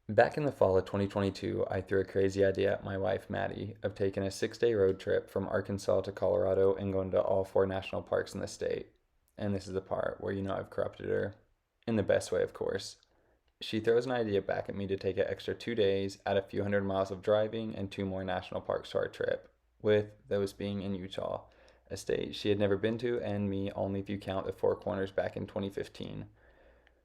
Back in the fall of 2022, I threw a crazy idea at my wife, Maddie, of taking a 6-day road trip from Arkansas to Colorado and going to all 4 national parks in the state. And this is the part where I've corrupted her. In the best way, of course. She throws an idea back at me to take an extra 2 days, add a few hundred miles of driving, and 2 more national parks to our trip, with those being in Utah, a state she had never been to, and me only if you count the Four Corners back in 2015.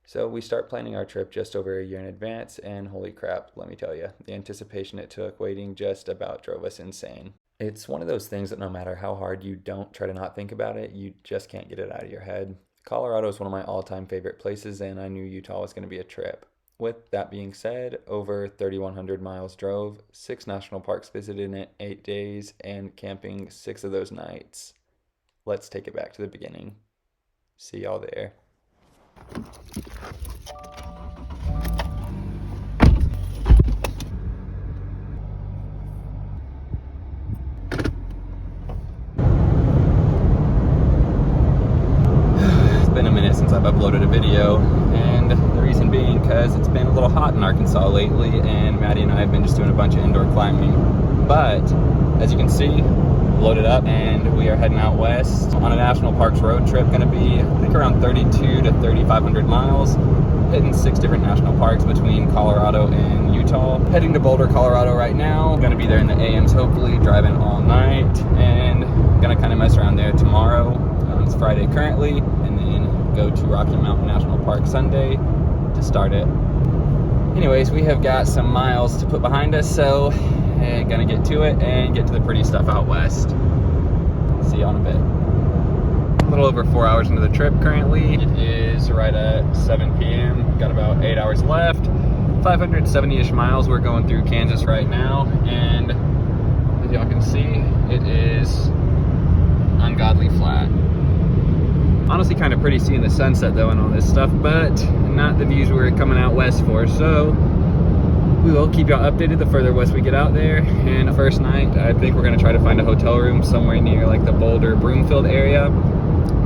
So we start planning our trip just over a year in advance, and holy crap, let me tell you, the anticipation it took waiting just about drove us insane. It's one of those things that no matter how hard you don't try to not think about it, you just can't get it out of your head. Colorado is one of my all-time favorite places, and I knew Utah was going to be a trip. With that being said, over 3,100 miles drove, 6 national parks visited in 8 days, and camping 6 of those nights. Let's take it back to the beginning. See y'all there. It's been a minute since I've uploaded a video, and the reason being because it's been a little hot in Arkansas lately, and Maddie and I have been just doing a bunch of indoor climbing. But as you can see, loaded up, and we are heading out west on a national parks road trip. Going to be, I think, around 32 to 3,500 miles, hitting 6 different national parks between Colorado and Utah. Heading to Boulder, Colorado right now. Going to be there in the AMs, hopefully, driving all night, and going to kind of mess around there tomorrow. It's Friday currently, and then go to Rocky Mountain National Park Sunday to start it. Anyways, we have got some miles to put behind us, so gonna get to it and get to the pretty stuff out west. See you in a bit. A little over 4 hours into the trip currently. It is right at 7 p.m. Got about 8 hours left. 570-ish miles. We're going through Kansas right now, and as y'all can see, it is ungodly flat. Honestly, kind of pretty seeing the sunset though and all this stuff, but not the views we're coming out west for. So we will keep y'all updated the further west we get out there. And the first night, I think we're gonna try to find a hotel room somewhere near like the Boulder, Broomfield area,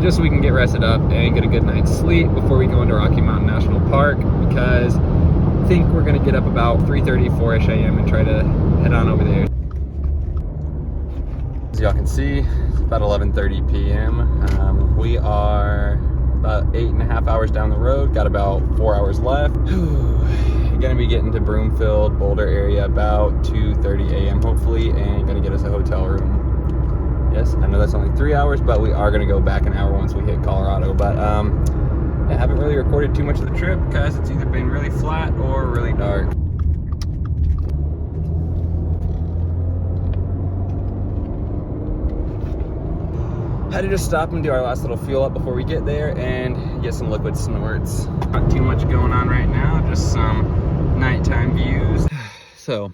just so we can get rested up and get a good night's sleep before we go into Rocky Mountain National Park, because I think we're gonna get up about 3:30, 4-ish a.m. and try to head on over there. As y'all can see, it's about 11:30 p.m. We are about 8.5 hours down the road, got about 4 hours left. Gonna be getting to Broomfield, Boulder area about 2:30 a.m. hopefully, and gonna get us a hotel room. Yes, I know that's only 3 hours, but we are gonna go back an hour once we hit Colorado. But I haven't really recorded too much of the trip because it's either been really flat or really dark. Had to just stop and do our last little fuel up before we get there and get some liquid snorts. Not too much going on right now, just some nighttime views. So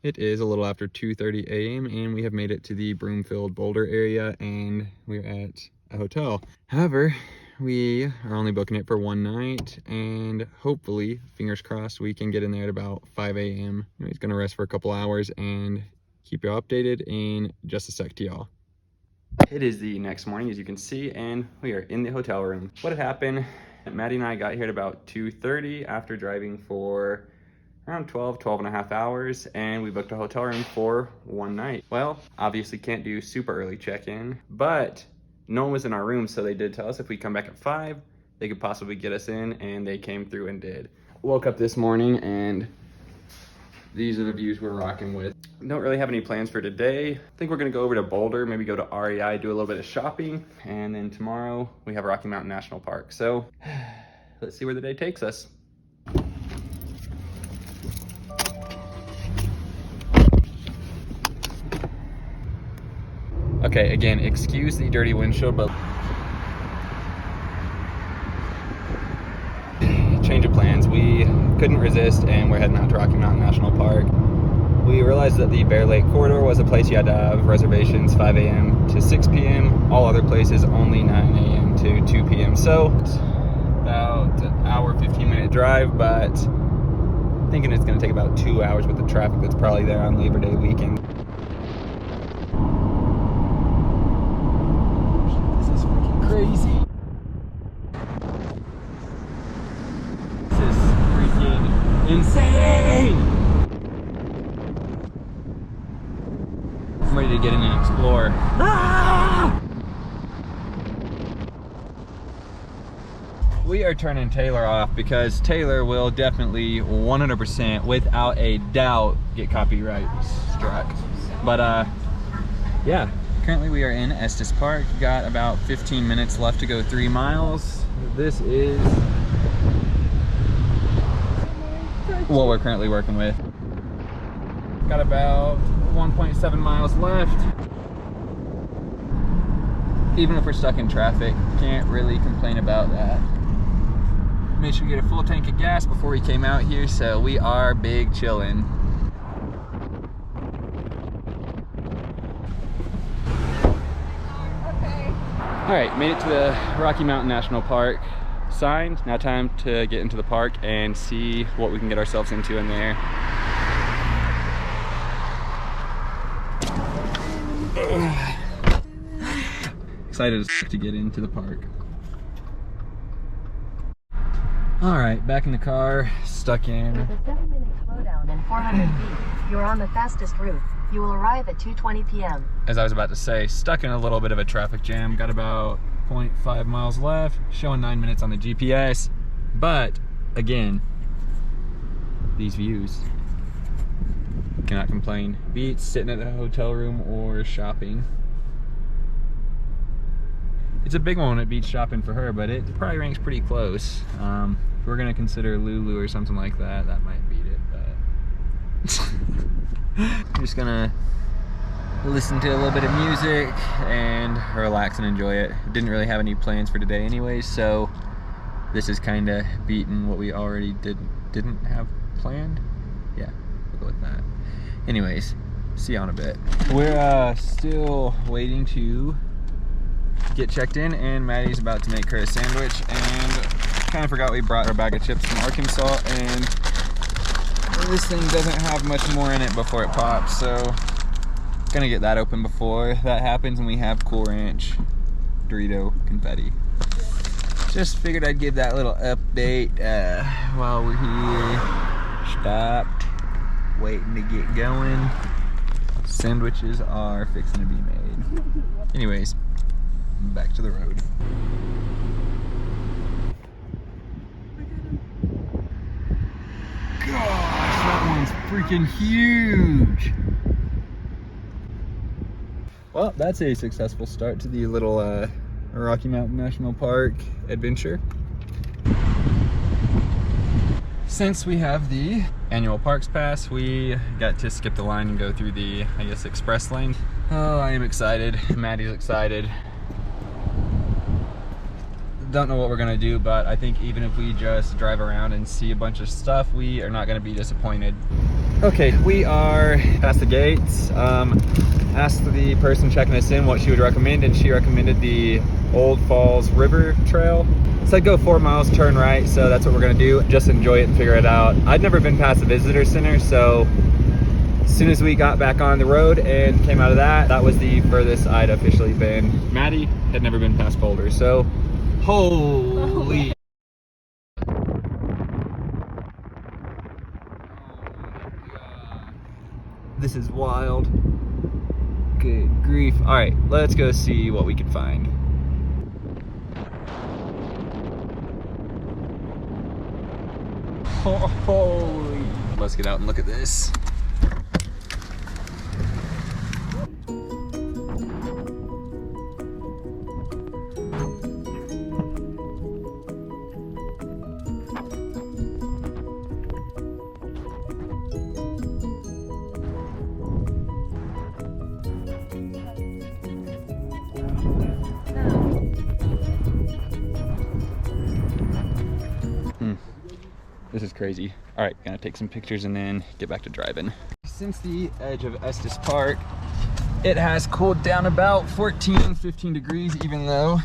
it is a little after 2:30 a.m. and we have made it to the Broomfield Boulder area, and we're at a hotel. However, we are only booking it for one night, and hopefully, fingers crossed, we can get in there at about 5 a.m. He's gonna rest for a couple hours and keep you updated in just a sec to y'all. It is the next morning, as you can see, and we are in the hotel room. What had happened, Maddie and I got here at about 2:30 after driving for around 12 and a half hours, and we booked a hotel room for one night. Well, obviously can't do super early check-in, but no one was in our room, so they did tell us if we come back at 5, they could possibly get us in, and they came through and did. Woke up this morning, and these are the views we're rocking with. Don't really have any plans for today. I think we're gonna go over to Boulder, maybe go to REI, do a little bit of shopping, and then tomorrow we have Rocky Mountain National Park. So let's see where the day takes us. Okay, again, excuse the dirty windshield, but change of plans. We couldn't resist, and we're heading out to Rocky Mountain National Park. We realized that the Bear Lake Corridor was a place you had to have reservations 5 a.m. to 6 p.m. All other places only 9 a.m. to 2 p.m. So it's about an hour, 15-minute drive, but I'm thinking it's gonna take about 2 hours with the traffic that's probably there on Labor Day weekend. This is freaking crazy. This is freaking insane. I'm ready to get in and explore. Ah! We are turning Taylor off because Taylor will definitely 100% without a doubt get copyright struck. But yeah, currently we are in Estes Park. Got about 15 minutes left to go 3 miles. This is what we're currently working with. Got about 1.7 miles left. Even if we're stuck in traffic, can't really complain about that. Made sure we get a full tank of gas before we came out here, so we are big chillin'. All right, made it to the Rocky Mountain National Park. Signed. Now time to get into the park and see what we can get ourselves into in there. Excited to get into the park. All right, back in the car, stuck in. With a 7-minute slowdown and 400 feet, you're on the fastest route. You will arrive at 2:20 p.m. As I was about to say, stuck in a little bit of a traffic jam. Got about 0.5 miles left, showing 9 minutes on the GPS. But again, these views, cannot complain. Beats sitting at a hotel room or shopping. It's a big one when it beats shopping for her, but it probably ranks pretty close. If we're gonna consider Lulu or something like that, that might beat it, but I'm just gonna listen to a little bit of music and relax and enjoy it. Didn't really have any plans for today anyways, so this is kinda beating what we already didn't have planned. Yeah, we'll go with that. Anyways, see you in a bit. We're still waiting to get checked in, and Maddie's about to make her a sandwich, and kind of forgot we brought our bag of chips from Arkansas, and this thing doesn't have much more in it before it pops, so gonna get that open before that happens, and we have Cool Ranch Dorito confetti. Just figured I'd give that little update while we're here. Stopped, waiting to get going. Sandwiches are fixing to be made. Anyways, back to the road. Gosh, that one's freaking huge. Well, that's a successful start to the little Rocky Mountain National Park adventure. Since we have the annual Parks Pass, we got to skip the line and go through the, I guess, express lane. Oh, I am excited. Maddie's excited. Don't know what we're gonna do, but I think even if we just drive around and see a bunch of stuff, we are not gonna be disappointed. Okay, we are past the gates. Asked the person checking us in what she would recommend, and she recommended the Old Falls River Trail. Said go 4 miles, turn right, so that's what we're gonna do. Just enjoy it and figure it out. I'd never been past the visitor center, so as soon as we got back on the road and came out of that, that was the furthest I'd officially been. Maddie had never been past Boulder, so holy. This is wild. Good grief. All right, let's go see what we can find. Holy. Let's get out and look at this. This is crazy. All right, gonna take some pictures and then get back to driving. Since the edge of Estes Park, it has cooled down about 14, 15 degrees, even though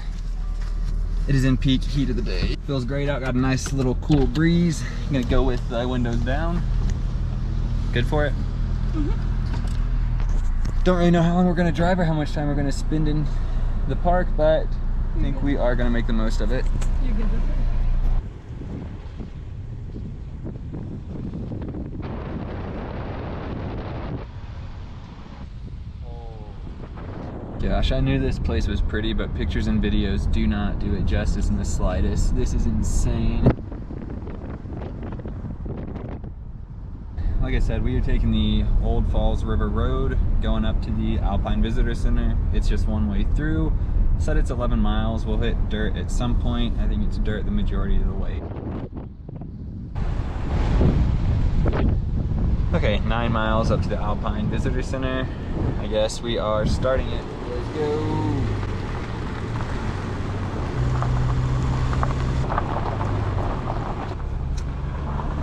it is in peak heat of the day. Feels great out, got a nice little cool breeze. I'm gonna go with the windows down. Good for it? Don't really know how long we're gonna drive or how much time we're gonna spend in the park, but I think we are gonna make the most of it. You're good with it? Gosh, I knew this place was pretty, but pictures and videos do not do it justice in the slightest. This is insane. Like I said, we are taking the Old Falls River Road going up to the Alpine Visitor Center. It's just one way through. Said it's 11 miles. We'll hit dirt at some point. I think it's dirt the majority of the way. Okay, 9 miles up to the Alpine Visitor Center. I guess we are starting it. Let's go.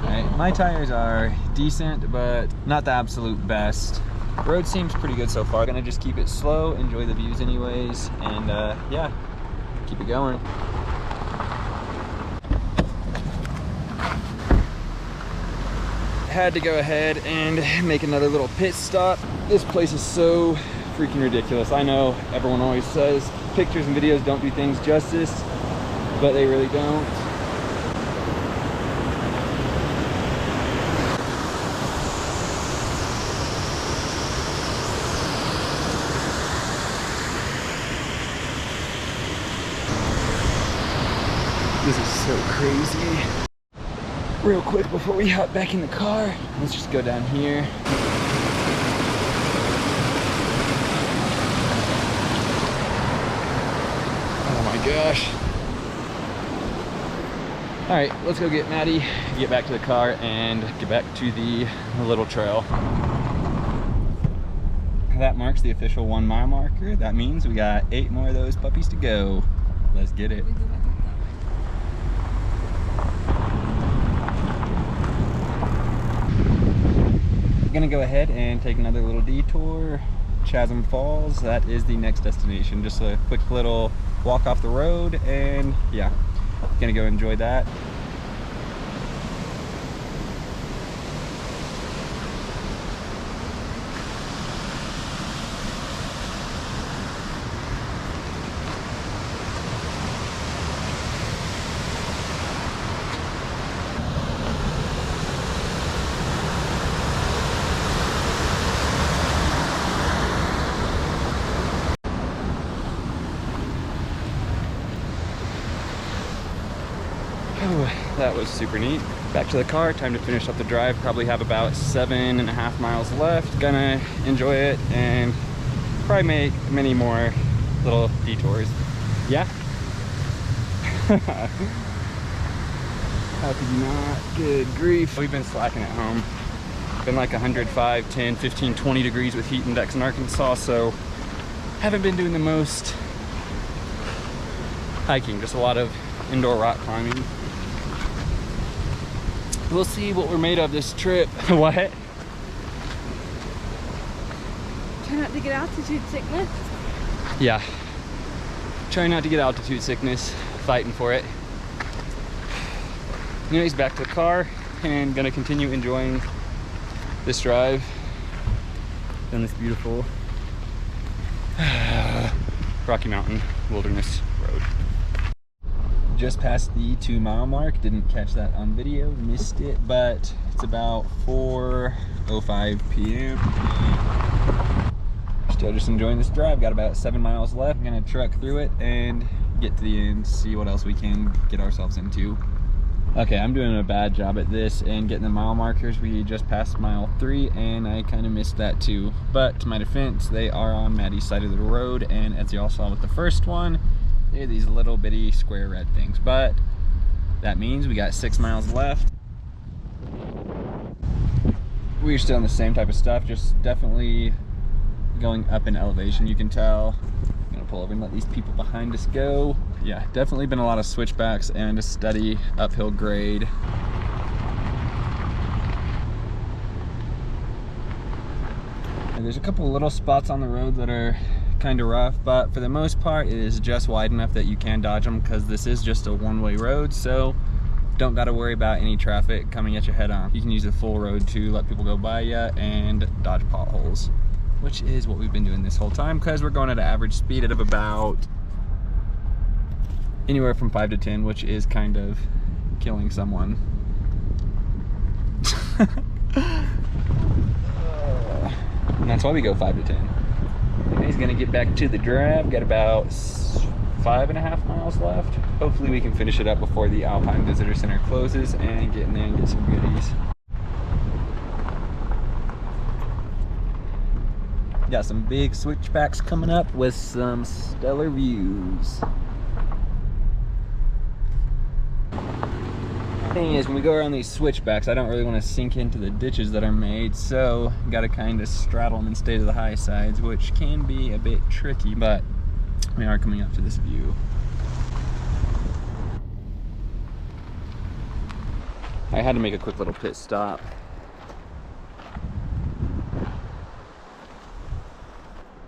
Alright, my tires are decent, but not the absolute best. The road seems pretty good so far. Gonna just keep it slow, enjoy the views anyways, and yeah, keep it going. Had to go ahead and make another little pit stop. This place is so freaking ridiculous. I know everyone always says pictures and videos don't do things justice, but they really don't. This is so crazy. Real quick before we hop back in the car, let's just go down here. Oh my gosh. All right, let's go get Maddie, get back to the car, and get back to the little trail. That marks the official 1 mile marker. That means we got 8 more of those puppies to go. Let's get it. Gonna go ahead and take another little detour. Chasm Falls, that is the next destination. Just a quick little walk off the road, and yeah, gonna go enjoy that. That was super neat. Back to the car, time to finish up the drive. Probably have about 7.5 miles left. Gonna enjoy it and probably make many more little detours. Yeah? How could you not? Good grief. We've been slacking at home. Been like 105, 10, 15, 20 degrees with heat index in Arkansas, so haven't been doing the most hiking, just a lot of indoor rock climbing. We'll see what we're made of this trip. What? Try not to get altitude sickness. Yeah. Try not to get altitude sickness. Fighting for it. Anyways, back to the car and gonna continue enjoying this drive down this beautiful Rocky Mountain Wilderness Road. Just past the 2 mile mark, didn't catch that on video, missed it, but it's about 4:05 p.m. Still just enjoying this drive. Got about 7 miles left. I'm gonna truck through it and get to the end, see what else we can get ourselves into. Okay, I'm doing a bad job at this and getting the mile markers. We just passed mile 3 and I kind of missed that too. But to my defense, they are on Maddy's side of the road, and as you all saw with the first one, they're these little bitty square red things, but that means we got 6 miles left. We're still on the same type of stuff, just definitely going up in elevation. You can tell. I'm gonna pull over and let these people behind us go. Yeah, definitely been a lot of switchbacks and a steady uphill grade. And there's a couple of little spots on the road that are kind of rough, but for the most part it is just wide enough that you can dodge them, because this is just a one-way road, so don't got to worry about any traffic coming at you head on. You can use the full road to let people go by you and dodge potholes, which is what we've been doing this whole time, because we're going at an average speed of about anywhere from 5 to 10, which is kind of killing someone. And that's why we go 5 to 10. Maddie's gonna get back to the drive. Got about 5.5 miles left. Hopefully we can finish it up before the Alpine Visitor Center closes and get in there and get some goodies. Got some big switchbacks coming up with some stellar views. Thing is, when we go around these switchbacks, I don't really want to sink into the ditches that are made, so got to kind of straddle them and stay to the high sides, which can be a bit tricky, but we are coming up to this view. I had to make a quick little pit stop.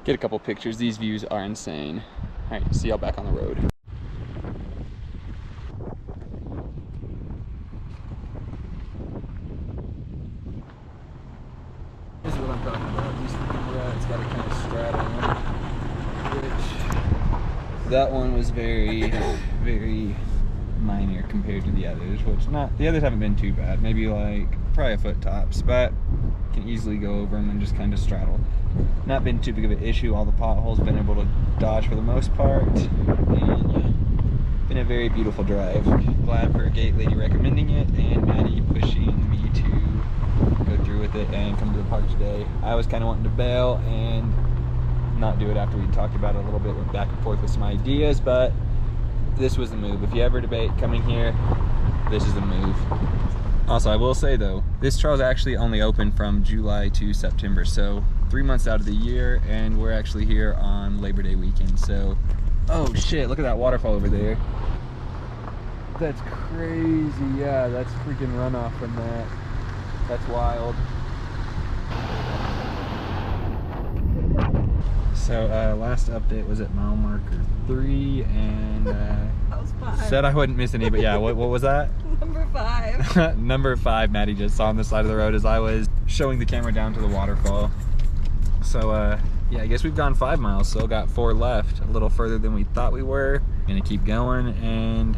Get a couple pictures. These views are insane. All right, see y'all back on the road. This is what I'm talking about. These freaking ruts got to kind of straddle them. Which, that one was very, very minor compared to the others. Which the others haven't been too bad. Maybe like probably a foot tops, but can easily go over them and just kind of straddle. Not been too big of an issue. All the potholes been able to dodge for the most part, and yeah, been a very beautiful drive. Glad for Gate Lady recommending it and Maddie pushing me to go through with it and come to the park today. I was kind of wanting to bail and not do it after we talked about it a little bit, went back and forth with some ideas, but this was the move. If you ever debate coming here, this is the move. Also, I will say though, this trail is actually only open from July to September, so 3 months out of the year, and we're actually here on Labor Day weekend. So, oh shit, look at that waterfall over there. That's crazy. Yeah, that's freaking runoff from that. That's wild. So last update was at mile marker 3, and That was 5. said I wouldn't miss any, but yeah, what was that? Number 5. Number 5, Maddie just saw on the side of the road as I was showing the camera down to the waterfall. So yeah, I guess we've gone 5 miles, still got 4 left, a little further than we thought we were. Gonna keep going and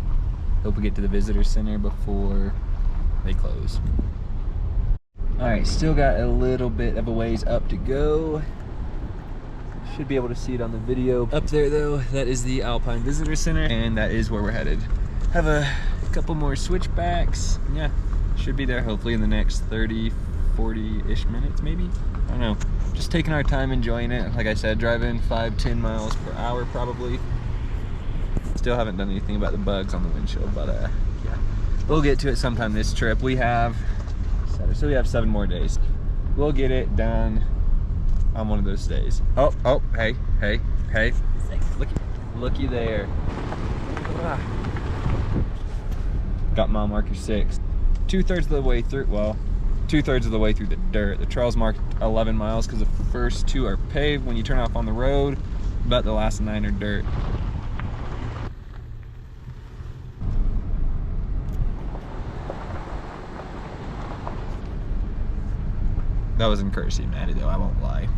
hope we get to the visitor center before they close. All right, still got a little bit of a ways up to go. Should be able to see it on the video. Up there though, that is the Alpine Visitor Center, and that is where we're headed. Have a couple more switchbacks. Yeah, should be there hopefully in the next 30, 40-ish minutes maybe. I don't know. Just taking our time, enjoying it. Like I said, driving 5-10 miles per hour probably. Still haven't done anything about the bugs on the windshield, but yeah, we'll get to it sometime this trip. We have 7 more days. We'll get it done on one of those days. Oh, hey. Looky there. Ah. Got mile marker 6. 2/3 of the way through, well, 2/3 of the way through the dirt. The trail's marked 11 miles because the first 2 are paved when you turn off on the road, but the last 9 are dirt. That was encouraging, Maddie, though, I won't lie.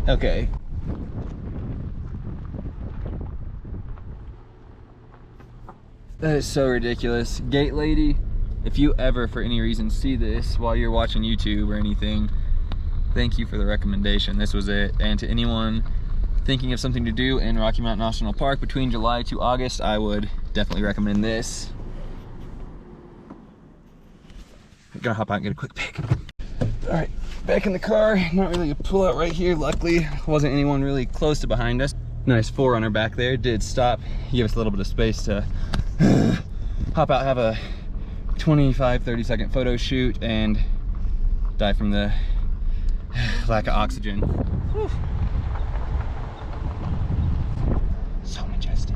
Okay. That is so ridiculous. Gate Lady, if you ever, for any reason, see this while you're watching YouTube or anything, thank you for the recommendation. This was it. And to anyone thinking of something to do in Rocky Mountain National Park between July to August, I would definitely recommend this. I'm gonna hop out and get a quick pic. All right, back in the car. Not really a pull out right here. Luckily, wasn't anyone really close to behind us. Nice 4Runner back there. Did stop, give us a little bit of space to hop out, have a 25-30 second photo shoot, and die from the lack of oxygen. Whew. So majestic.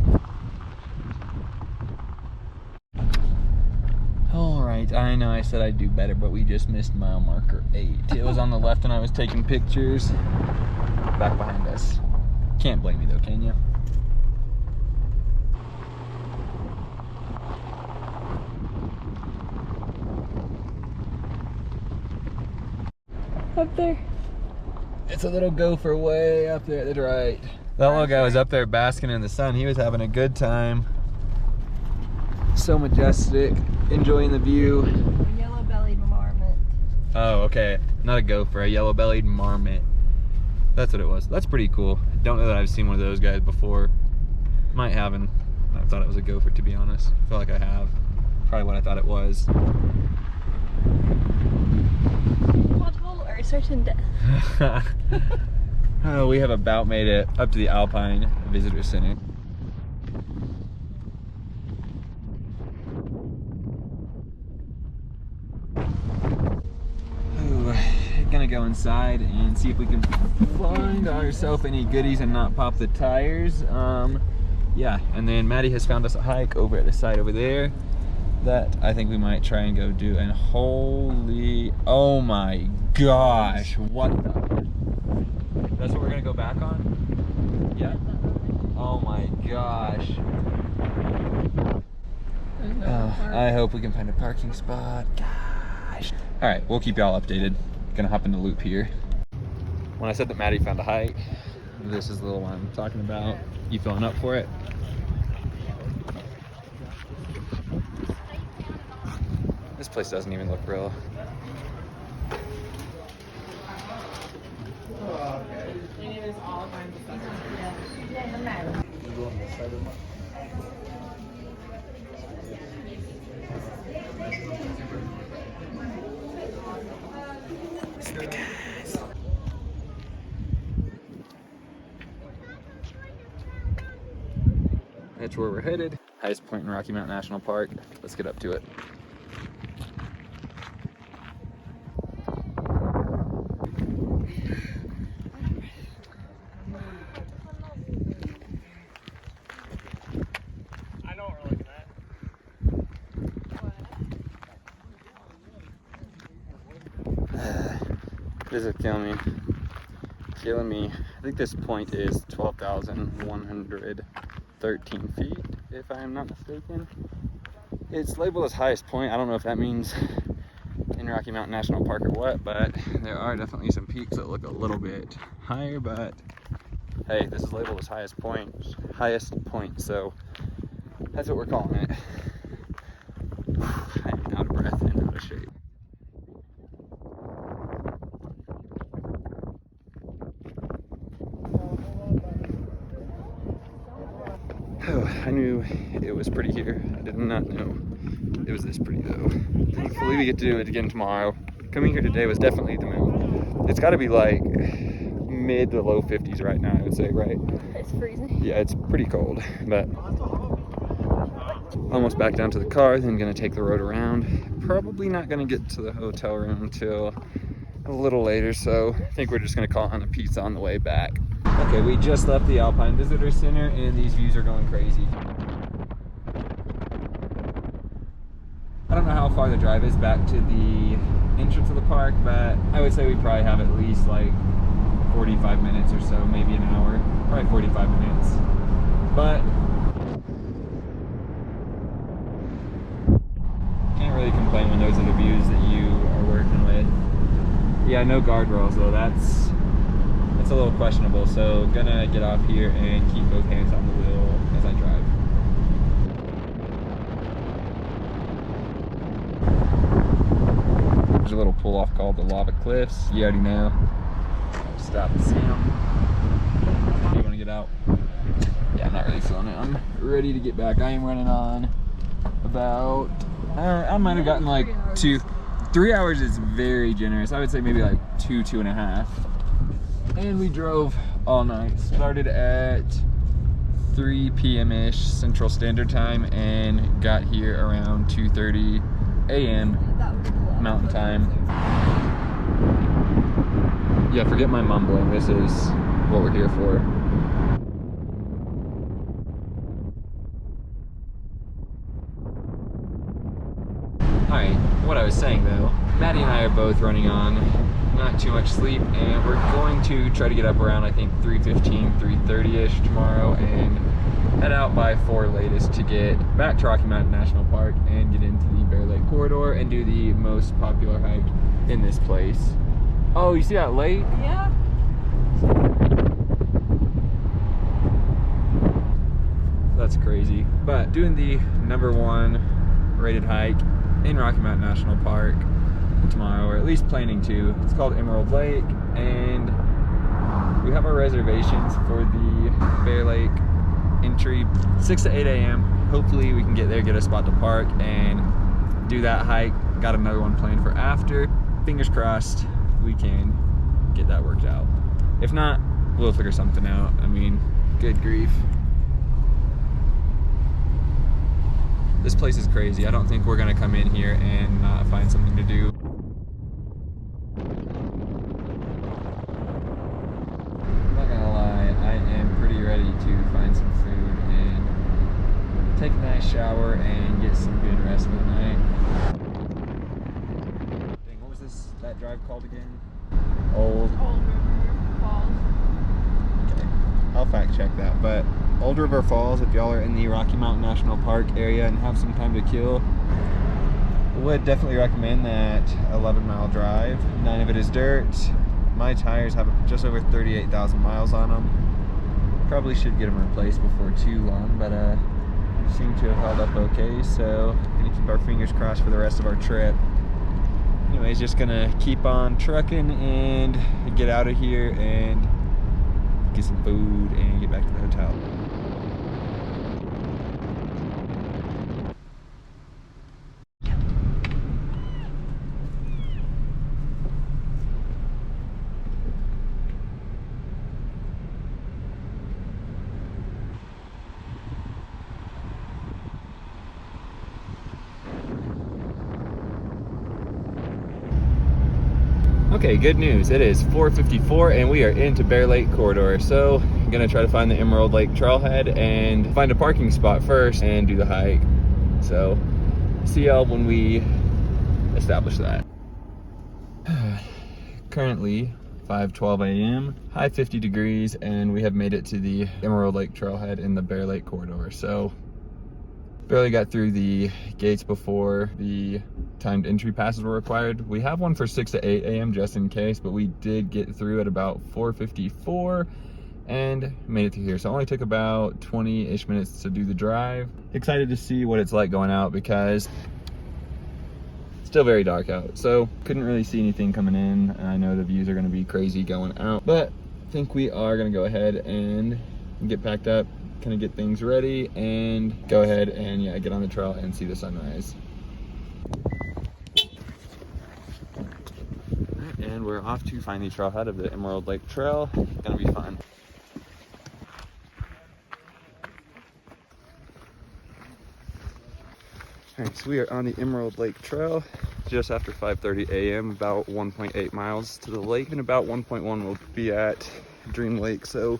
All right, I know I said I'd do better, but we just missed mile marker 8. It was on the left and I was taking pictures. Back behind us. Can't blame me though, can you? Up there. It's a little gopher way up there at the right. That little guy was up there basking in the sun. He was having a good time. So majestic, enjoying the view. Yellow belly Oh, okay. Not a gopher, a yellow-bellied marmot. That's what it was. That's pretty cool. Don't know that I've seen one of those guys before. Might have, and I thought it was a gopher, to be honest. I feel like I have. Probably what I thought it was. Pothole or certain death? Oh, we have about made it up to the Alpine Visitor Center. Ooh, gonna go inside and see if we can find ourselves any goodies and not pop the tires. Yeah, and then Maddie has found us a hike over at the side over there that I think we might try and go do. And holy, oh my gosh, what the? That's what we're gonna go back on? Yeah. Oh my gosh. I hope we can find a parking spot. Gosh. All right, we'll keep y'all updated. Gonna hop in the loop here. When I said that Maddie found a hike, this is the little one I'm talking about. You feeling up for it? This place doesn't even look real. That's where we're headed. Highest point in Rocky Mountain National Park. Let's get up to it. I know what we're looking at. This is killing me. Killing me. I think this point is 12,113 feet, if I am not mistaken. It's labeled as highest point. I don't know if that means in Rocky Mountain National Park or what, but there are definitely some peaks that look a little bit higher, but hey, this is labeled as highest point, so that's what we're calling it. I am out of breath and out of shape. Oh, I knew it was pretty here. I did not know it was this pretty though. Thankfully we get to do it again tomorrow. Coming here today was definitely the move. It's got to be like mid to low 50s right now, I would say, right? It's freezing. Yeah, it's pretty cold, but almost back down to the car, then gonna take the road around. Probably not gonna get to the hotel room until a little later, so I think we're just gonna call on a pizza on the way back. Okay, we just left the Alpine Visitor Center and these views are going crazy. I don't know how far the drive is back to the entrance of the park, but I would say we probably have at least like 45 minutes or so, maybe an hour, probably 45 minutes. But can't really complain when those are the views that you are working with. Yeah, no guardrails though, that's a little questionable, so gonna get off here and keep both hands on the wheel as I drive. There's a little pull off called the Lava Cliffs. You already know. Stop and see them. You wanna get out? Yeah, I'm not really feeling it. I'm ready to get back. I am running on about, I might have gotten like 3 hours is very generous. I would say maybe like 2.5. And we drove all night. Started at 3 p.m.-ish Central Standard Time and got here around 2:30 a.m. Mountain Time. Yeah, forget my mumbling. This is what we're here for. Alright, what I was saying though, Maddie and I are both running on not too much sleep, and we're going to try to get up around I think 3:15, 3:30-ish tomorrow and head out by 4 latest to get back to Rocky Mountain National Park and get into the Bear Lake Corridor and do the most popular hike in this place. Oh, you see that lake? Yeah. That's crazy. But doing the #1 rated hike in Rocky Mountain National Park. tomorrow, or at least planning to. It's called Emerald Lake, and we have our reservations for the Bear Lake entry 6 to 8 a.m. Hopefully we can get there, get a spot to park, and do that hike. Got another one planned for after. Fingers crossed we can get that worked out. If not, we'll figure something out. I mean, good grief. This place is crazy. I don't think we're gonna come in here and not find something to do. I'm not gonna lie, I am pretty ready to find some food and take a nice shower and get some good rest for the night. Dang, what was that drive called again? Old River Falls. Okay, I'll fact check that, but Old River Falls, if y'all are in the Rocky Mountain National Park area and have some time to kill, would definitely recommend that 11-mile drive. 9 of it is dirt. My tires have just over 38,000 miles on them. Probably should get them replaced before too long, but seem to have held up okay, so gonna keep our fingers crossed for the rest of our trip. Anyways, just gonna keep on trucking and get out of here and get some food and get back to the hotel. Okay, good news. It is 4:54 and we are into Bear Lake Corridor. So I'm gonna try to find the Emerald Lake trailhead and find a parking spot first and do the hike. So see y'all when we establish that. Currently 5:12 a.m., high 50 degrees, and we have made it to the Emerald Lake trailhead in the Bear Lake Corridor. So barely got through the gates before the timed entry passes were required. We have one for 6 to 8 a.m. just in case, but we did get through at about 4:54 and made it through here. So it only took about 20-ish minutes to do the drive. Excited to see what it's like going out because it's still very dark out. So couldn't really see anything coming in. And I know the views are gonna be crazy going out, but I think we are gonna go ahead and get packed up, kind of get things ready, and go ahead and get on the trail and see the sunrise. And we're off to find the trailhead of the Emerald Lake Trail. Gonna be fun. Alright, so we are on the Emerald Lake Trail just after 5:30 a.m. about 1.8 miles to the lake, and about 1.1 we'll be at Dream Lake, so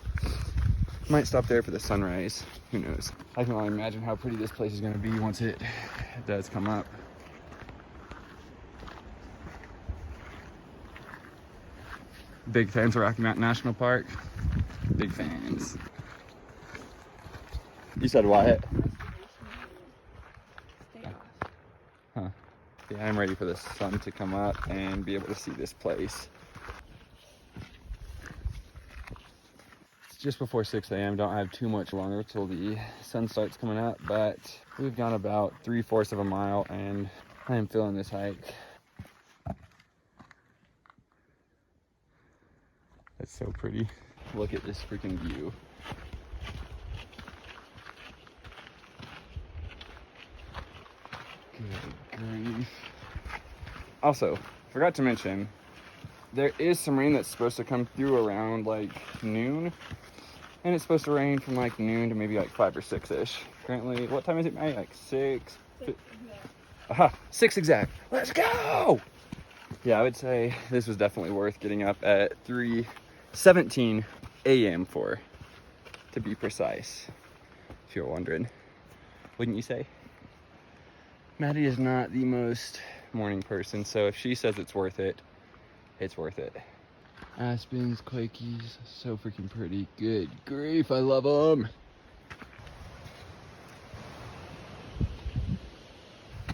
might stop there for the sunrise. Who knows? I can only imagine how pretty this place is going to be once it does come up. Big fans of Rocky Mountain National Park. Big fans. You said Wyatt? Huh. Yeah, I'm ready for the sun to come up and be able to see this place. Just before 6 a.m. Don't have too much longer till the sun starts coming up, but we've gone about 3/4 of a mile and I am feeling this hike. That's so pretty. Look at this freaking view. Good grief. Also, forgot to mention, there is some rain that's supposed to come through around like noon. And it's supposed to rain from like noon to maybe like 5 or 6-ish. Currently, what time is it, Maddie? Like 6? Aha, 6 exact. Let's go! Yeah, I would say this was definitely worth getting up at 3:17 a.m. for, to be precise, if you're wondering. Wouldn't you say? Maddie is not the most morning person, so if she says it's worth it, it's worth it. Aspens, quakies, so freaking pretty. Good grief, I love them.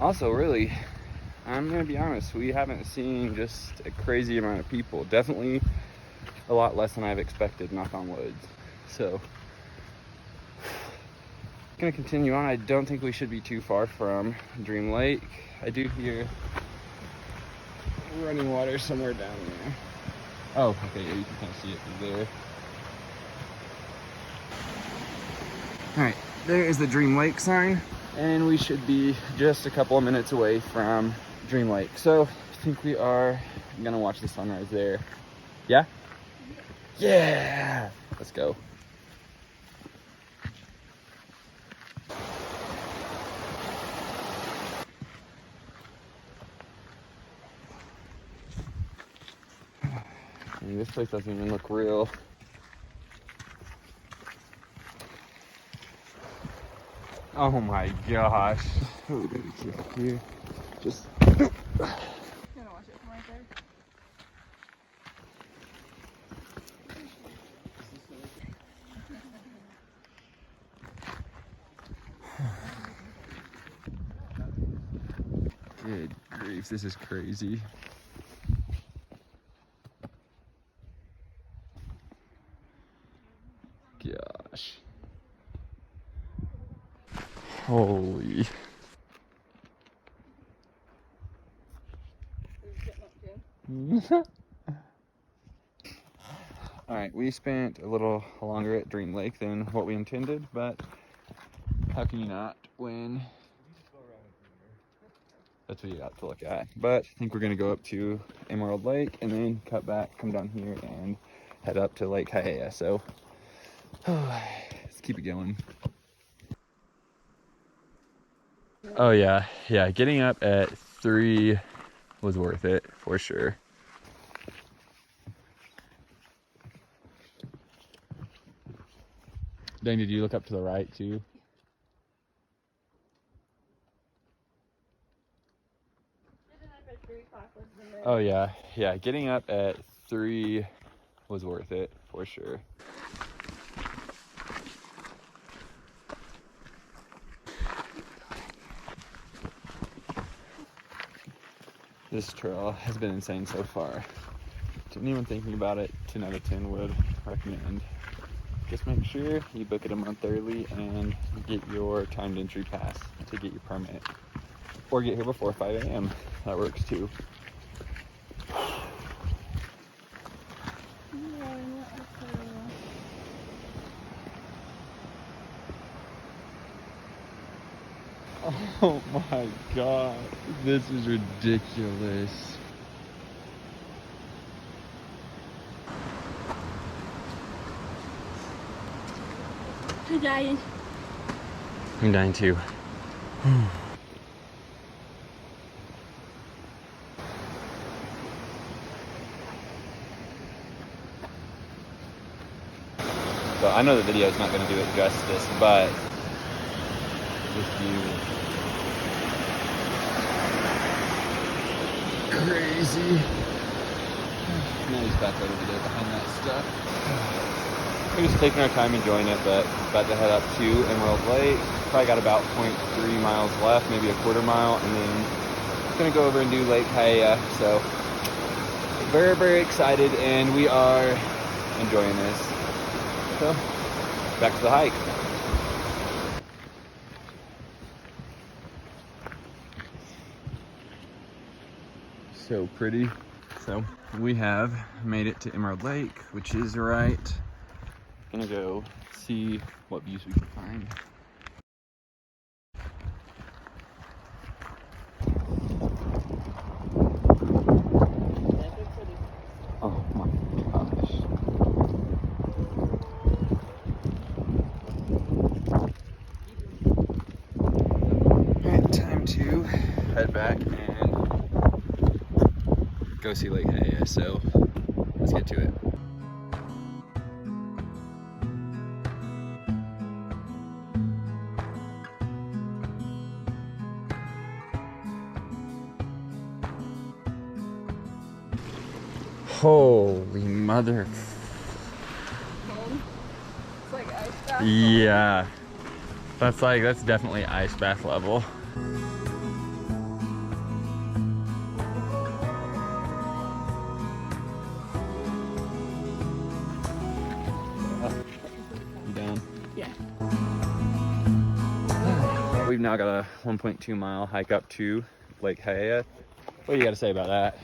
Also, really, I'm gonna be honest, we haven't seen just a crazy amount of people. Definitely a lot less than I've expected, knock on wood. So, gonna continue on. I don't think we should be too far from Dream Lake. I do hear running water somewhere down there. Oh, okay, yeah, you can kind of see it through there. All right, there is the Dream Lake sign, and we should be just a couple of minutes away from Dream Lake. So I think we are gonna watch the sunrise there. Yeah? Yeah! Let's go. I mean, this place doesn't even look real. Oh my gosh. Oh, we gotta be careful here. Just. I'm gonna watch it from right there. Good grief, this is crazy. Gosh. Holy. All right, we spent a little longer at Dream Lake than what we intended, but how can you not when that's what you got to look at? But I think we're gonna go up to Emerald Lake and then cut back, come down here and head up to Lake Hialeah. So let's keep it going. Oh yeah, getting up at 3 was worth it for sure. Dang, did you look up to the right too? Oh yeah, getting up at 3 was worth it for sure. This trail has been insane so far. Didn't even thinking about it, 10 out of 10 would recommend. Just make sure you book it a month early and get your timed entry pass to get your permit. Or get here before 5 a.m. That works too. Oh my god, this is ridiculous. I'm dying. I'm dying too. So I know the video is not going to do it justice, but this view is crazy. Now he's back over there behind that stuff. We're just taking our time enjoying it, but about to head up to Emerald Lake. Probably got about 0.3 miles left, maybe a quarter mile, and then gonna go over and do Lake Hialeah. So very, very excited, and we are enjoying this. So back to the hike. So pretty. So we have made it to Emerald Lake, which is right. Gonna go see what views we can find. Oh my gosh. Alright, time to head back and go see Lake Hialeah, so let's get to it. Holy mother. It's like ice bath. Yeah. That's definitely ice bath level. You down? Yeah. We've now got a 1.2 mile hike up to Lake Hialeah. What do you got to say about that?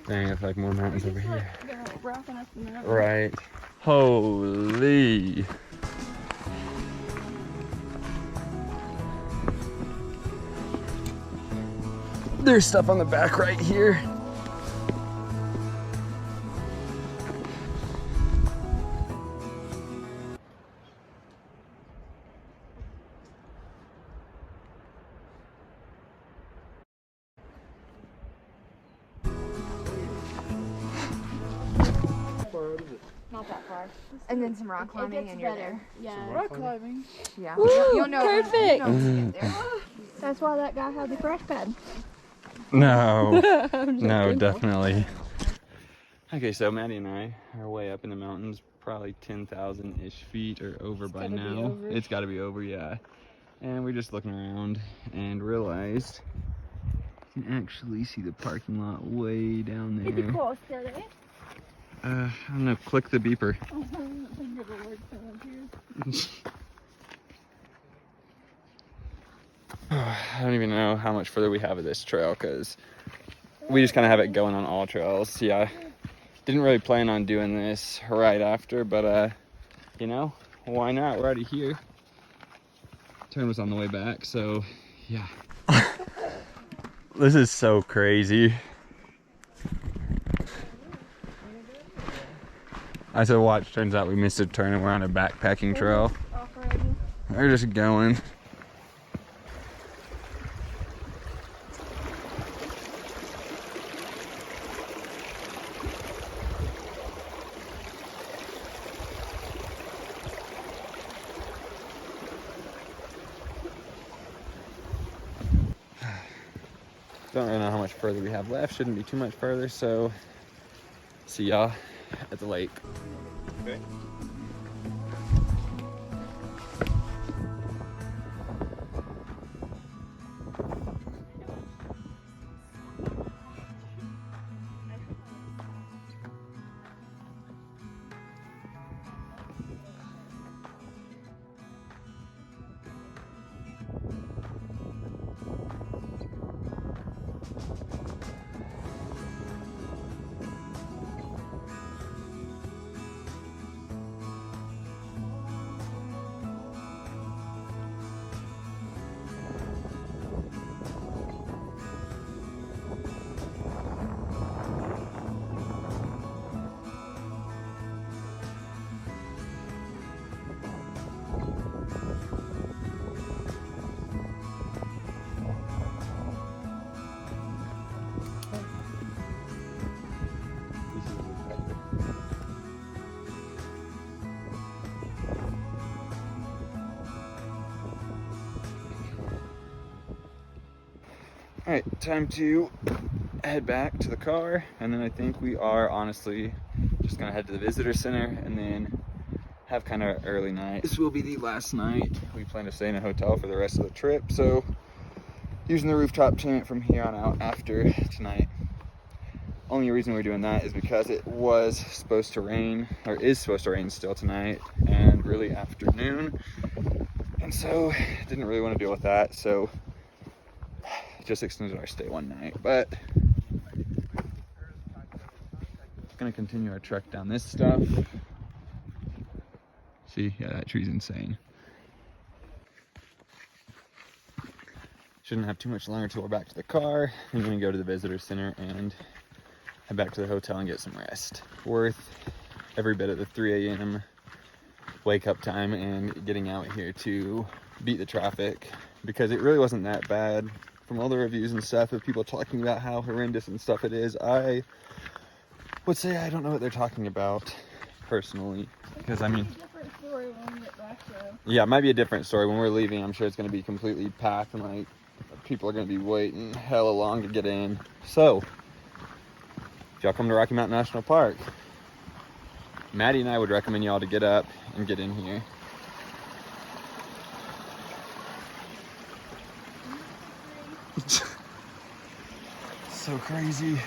Dang, it's like more mountains over here. They're like rocking up the mountain. Right. Holy. There's stuff on the back right here. Not that far. And then some rock climbing and you're there. Yeah. Rock climbing. Yeah. Ooh, You'll know perfect. You'll know when you get there. That's why that guy had the crash pad. No. I'm No, joking. definitely. Okay, so Maddie and I are way up in the mountains, probably 10,000-ish feet or over by gotta be now. over. It's got to be over, yeah. And we're just looking around and realized you can actually see the parking lot way down It's there. close to it. I don't know, click the beeper. I don't think it'll work around here. I don't even know how much further we have of this trail because we just kind of have it going on all trails. Yeah, didn't really plan on doing this right after, but you know, why not? We're already here. Turn was on the way back, so yeah. This is so crazy. I said watch, turns out we missed a turn and we're on a backpacking trail. Off-riding. We're just going. Don't really know how much further we have left. Shouldn't be too much further, so see y'all at the lake. Okay. All right, time to head back to the car, and then I think we are honestly just gonna head to the visitor center and then have kind of an early night. This will be the last night. We plan to stay in a hotel for the rest of the trip, so using the rooftop tent from here on out after tonight. Only reason we're doing that is because it was supposed to rain, or is supposed to rain still tonight and really afternoon, and so didn't really want to deal with that, so just extended our stay one night. But gonna continue our trek down this stuff. See, yeah, that tree's insane. Shouldn't have too much longer till we're back to the car. I'm gonna go to the visitor center and head back to the hotel and get some rest. Worth every bit of the 3 a.m. wake up time and getting out here to beat the traffic, because it really wasn't that bad. From all the reviews and stuff of people talking about how horrendous and stuff it is, I would say I don't know what they're talking about personally, because I mean, Different story when we get back though. yeah, it might be a different story when we're leaving. I'm sure it's going to be completely packed and like people are going to be waiting hella long to get in. So if y'all come to Rocky Mountain National Park, Maddie and I would recommend y'all to get up and get in here. So crazy.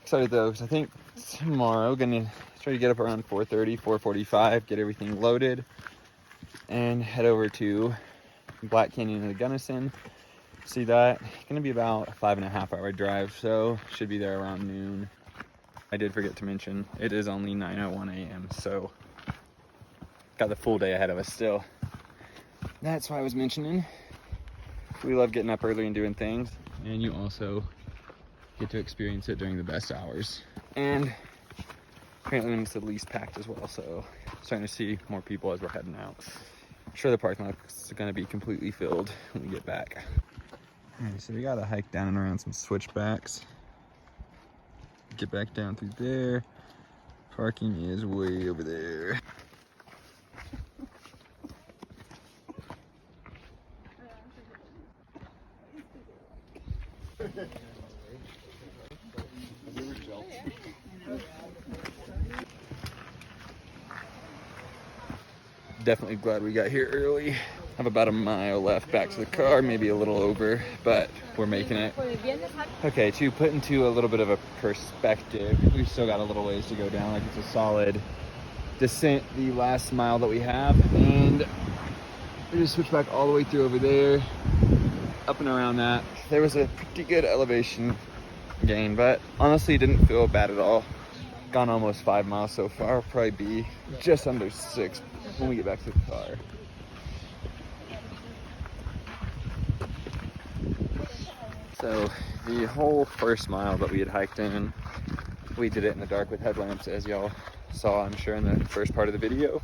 Excited though, because I think tomorrow gonna try to get up around 4:30, 4:45, get everything loaded, and head over to Black Canyon and the Gunnison. See that? Gonna be about a 5.5 hour drive, so should be there around noon. I did forget to mention, it is only 9:01 a.m., so got the full day ahead of us still. That's why I was mentioning, we love getting up early and doing things, and you also get to experience it during the best hours. And apparently when it's the least packed as well, so starting to see more people as we're heading out. I'm sure the parking lot's gonna be completely filled when we get back. Alright, so we gotta hike down and around some switchbacks. Get back down through there. Parking is way over there. Definitely glad we got here early. Have about a mile left back to the car, maybe a little over, but we're making it. Okay, to put into a little bit of a perspective, we've still got a little ways to go down. Like, it's a solid descent the last mile that we have, and we just switch back all the way through over there, up and around that. There was a pretty good elevation gain, but honestly didn't feel bad at all. Gone almost 5 miles so far. Probably be just under 6 when we get back to the car. So the whole first mile that we had hiked in, we did it in the dark with headlamps, as y'all saw, I'm sure, in the first part of the video.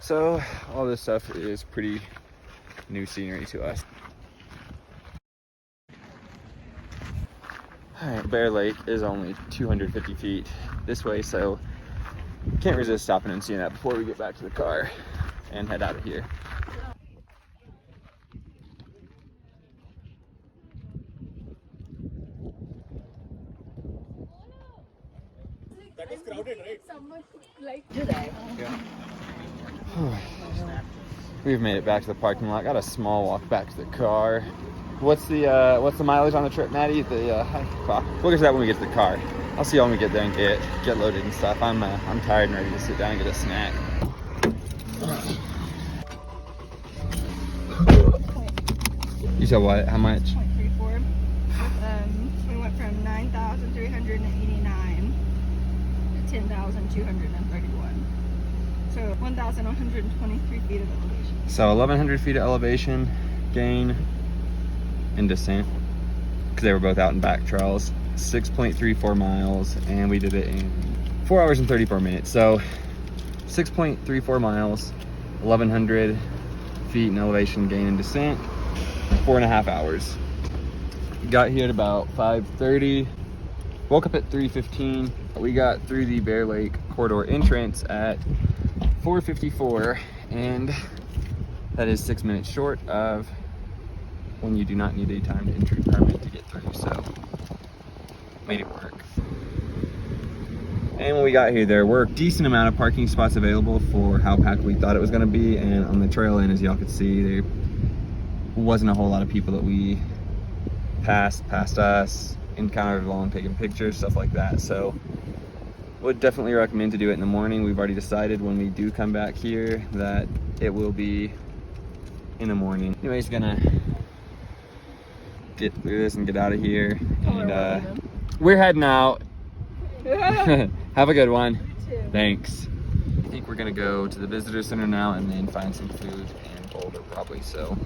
So all this stuff is pretty new scenery to us. Alright, Bear Lake is only 250 feet this way, so can't resist stopping and seeing that before we get back to the car and head out of here. We've made it back to the parking lot. Got a small walk back to the car. What's the mileage on the trip, Maddie? We'll get to that when we get to the car. I'll see you when we get there and get loaded and stuff. I'm tired and ready to sit down and get a snack. You said what? How much? 0.34. We went from 9,389 to 10,231. So 1,123 feet of elevation. So 1,100 feet of elevation gain and descent, because they were both out in back trails. 6.34 miles, and we did it in 4 hours and 34 minutes. So 6.34 miles, 1,100 feet in elevation gain and descent, 4.5 hours. Got here at about 5:30. Woke up at 3:15. We got through the Bear Lake corridor entrance at 4:54, and that is 6 minutes short of when you do not need a timed entry permit to get through, so made it work. And when we got here, there were a decent amount of parking spots available for how packed we thought it was going to be, and on the trail end, as y'all could see, there wasn't a whole lot of people that we passed us, encountered along taking pictures, stuff like that. So would definitely recommend to do it in the morning. We've already decided when we do come back here that it will be in the morning. Anyways, gonna get through this and get out of here, and we're heading out. Have a good one. Thanks. I think we're gonna go to the visitor center now and then find some food in Boulder probably, so.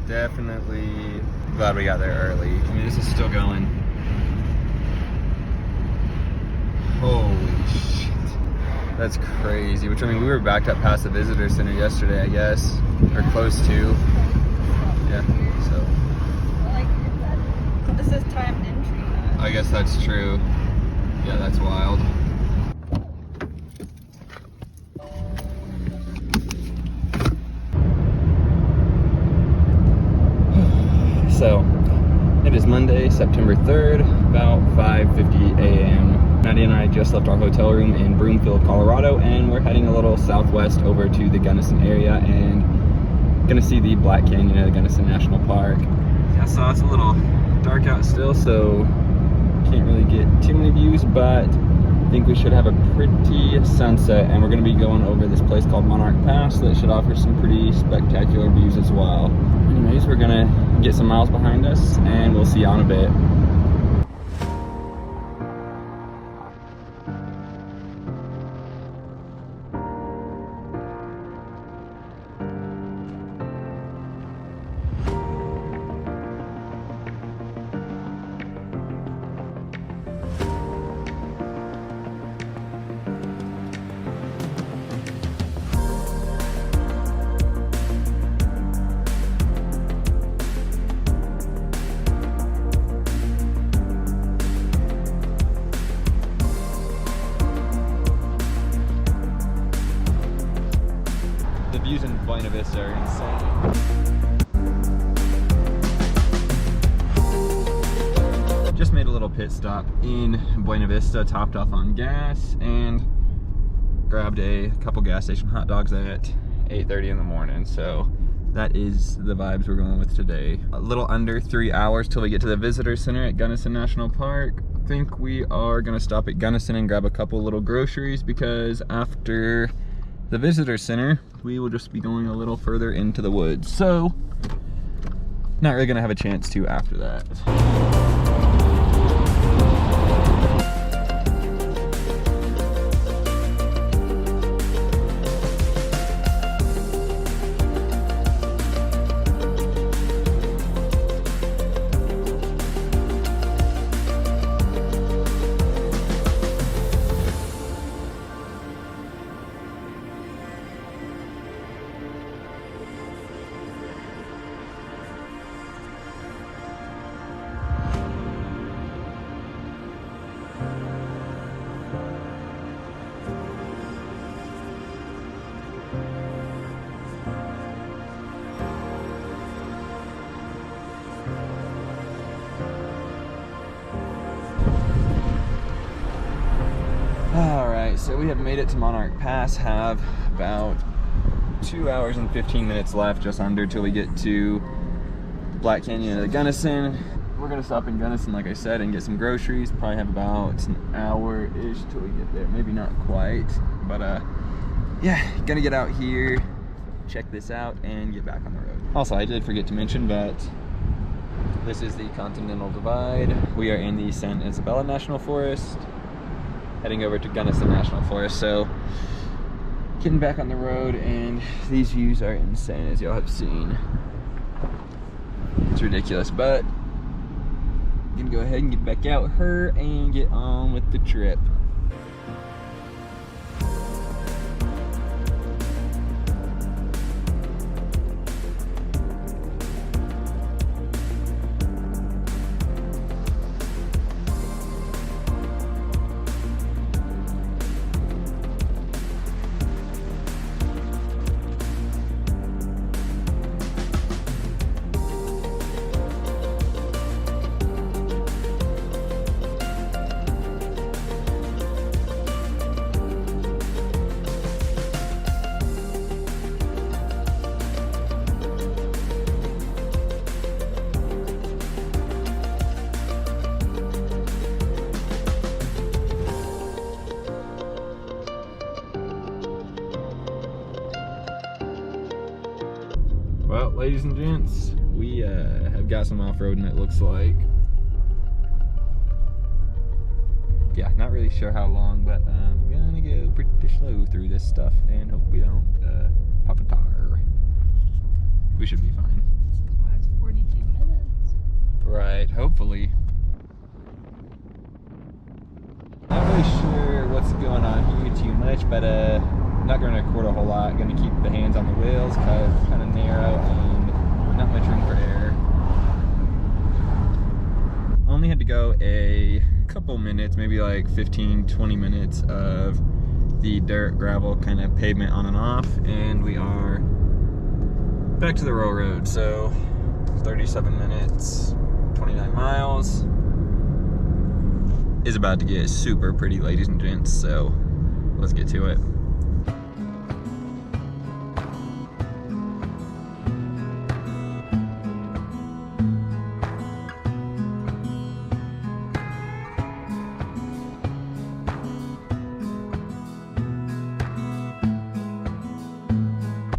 Definitely glad we got there early. I mean, this is still going. Holy shit. That's crazy. Which, I mean, we were backed up past the visitor center yesterday, I guess. Or close to. Yeah, so. This is timed entry. I guess that's true. Yeah, that's wild. So, ended It is Monday, September 3rd, about 5:50 a.m. Maddie and I just left our hotel room in Broomfield, Colorado, and we're heading a little southwest over to the Gunnison area and gonna see the Black Canyon of the Gunnison National Park. Yeah, so it's a little dark out still, so can't really get too many views, but I think we should have a pretty sunset, and we're gonna be going over this place called Monarch Pass that should offer some pretty spectacular views as well. Anyways, we're gonna get some miles behind us and we'll see you in a bit. The views in Buena Vista are insane. Just made a little pit stop in Buena Vista, topped off on gas, and grabbed a couple gas station hot dogs at 8:30 in the morning. So that is the vibes we're going with today. A little under 3 hours till we get to the visitor center at Gunnison National Park. I think we are gonna stop at Gunnison and grab a couple little groceries, because after the visitor center, we will just be going a little further into the woods. So, not really gonna have a chance to after that. Alright, so we have made it to Monarch Pass, have about 2 hours and 15 minutes left, just under, till we get to Black Canyon of the Gunnison. We're gonna stop in Gunnison, like I said, and get some groceries. Probably have about an hour-ish till we get there. Maybe not quite, but yeah, gonna get out here, check this out, and get back on the road. Also, I did forget to mention, but this is the Continental Divide. We are in the San Isabella National Forest, heading over to Gunnison National Forest. So getting back on the road, and these views are insane, as y'all have seen. It's ridiculous, but I'm gonna go ahead and get back out her and get on with the trip. Well, ladies and gents, we have got some off-roading, it looks like. Yeah, not really sure how long, but I'm gonna go pretty slow through this stuff and hope we don't pop a tire. We should be fine. Why it's 42 minutes. Right, hopefully. Not really sure what's going on here too much, but not going to record a whole lot. Going to keep the hands on the wheels because it's kind of narrow and not much room for error. Only had to go a couple minutes, maybe like 15-20 minutes of the dirt gravel kind of pavement on and off, and we are back to the railroad. So 37 minutes, 29 miles. Is about to get super pretty, ladies and gents, so let's get to it.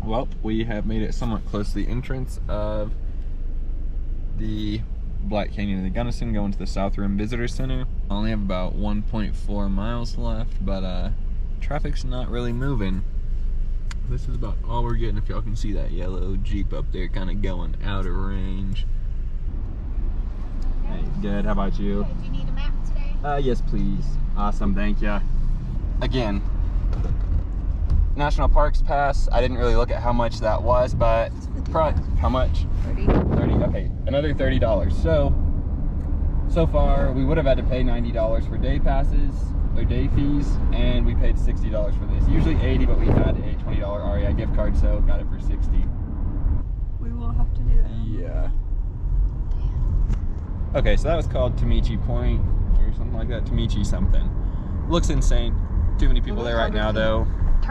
Well, we have made it somewhat close to the entrance of the Black Canyon of the Gunnison, going to the South Rim Visitor Center. I only have about 1.4 miles left, but traffic's not really moving. This is about all we're getting. If y'all can see that yellow Jeep up there kind of going out of range. Hey, good. How about you? Do you need a map today? Yes, please. Awesome, thank ya. Again, National Parks Pass. I didn't really look at how much that was, but how much? 30. 30, okay, another $30. So far, we would have had to pay $90 for day passes, or day fees, and we paid $60 for this. Usually $80, but we had a $20 REI gift card, so got it for $60. We will have to do that. Yeah. Okay, so that was called Tamichi Point, or something like that, Tamichi something. Looks insane. Too many people there right now, though.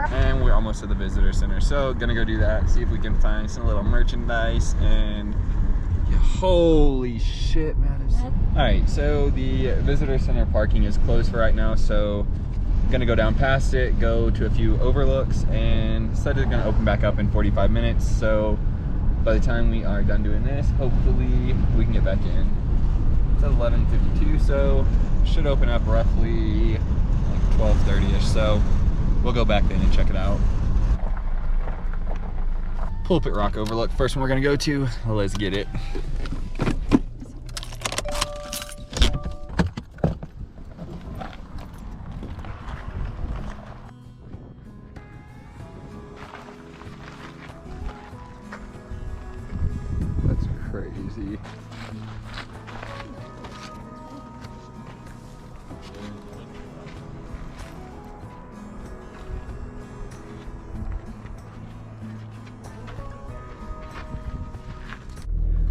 And we're almost to the visitor center, so gonna go do that, see if we can find some little merchandise. And yeah, holy shit, man. All right, so the visitor center parking is closed for right now, so I'm gonna go down past it, go to a few overlooks, and said it's gonna open back up in 45 minutes. So by the time we are done doing this, hopefully we can get back in. It's at 11:52, so should open up roughly like 12:30ish. So we'll go back then and check it out. Pulpit Rock Overlook, first one we're gonna go to. Let's get it. That's crazy.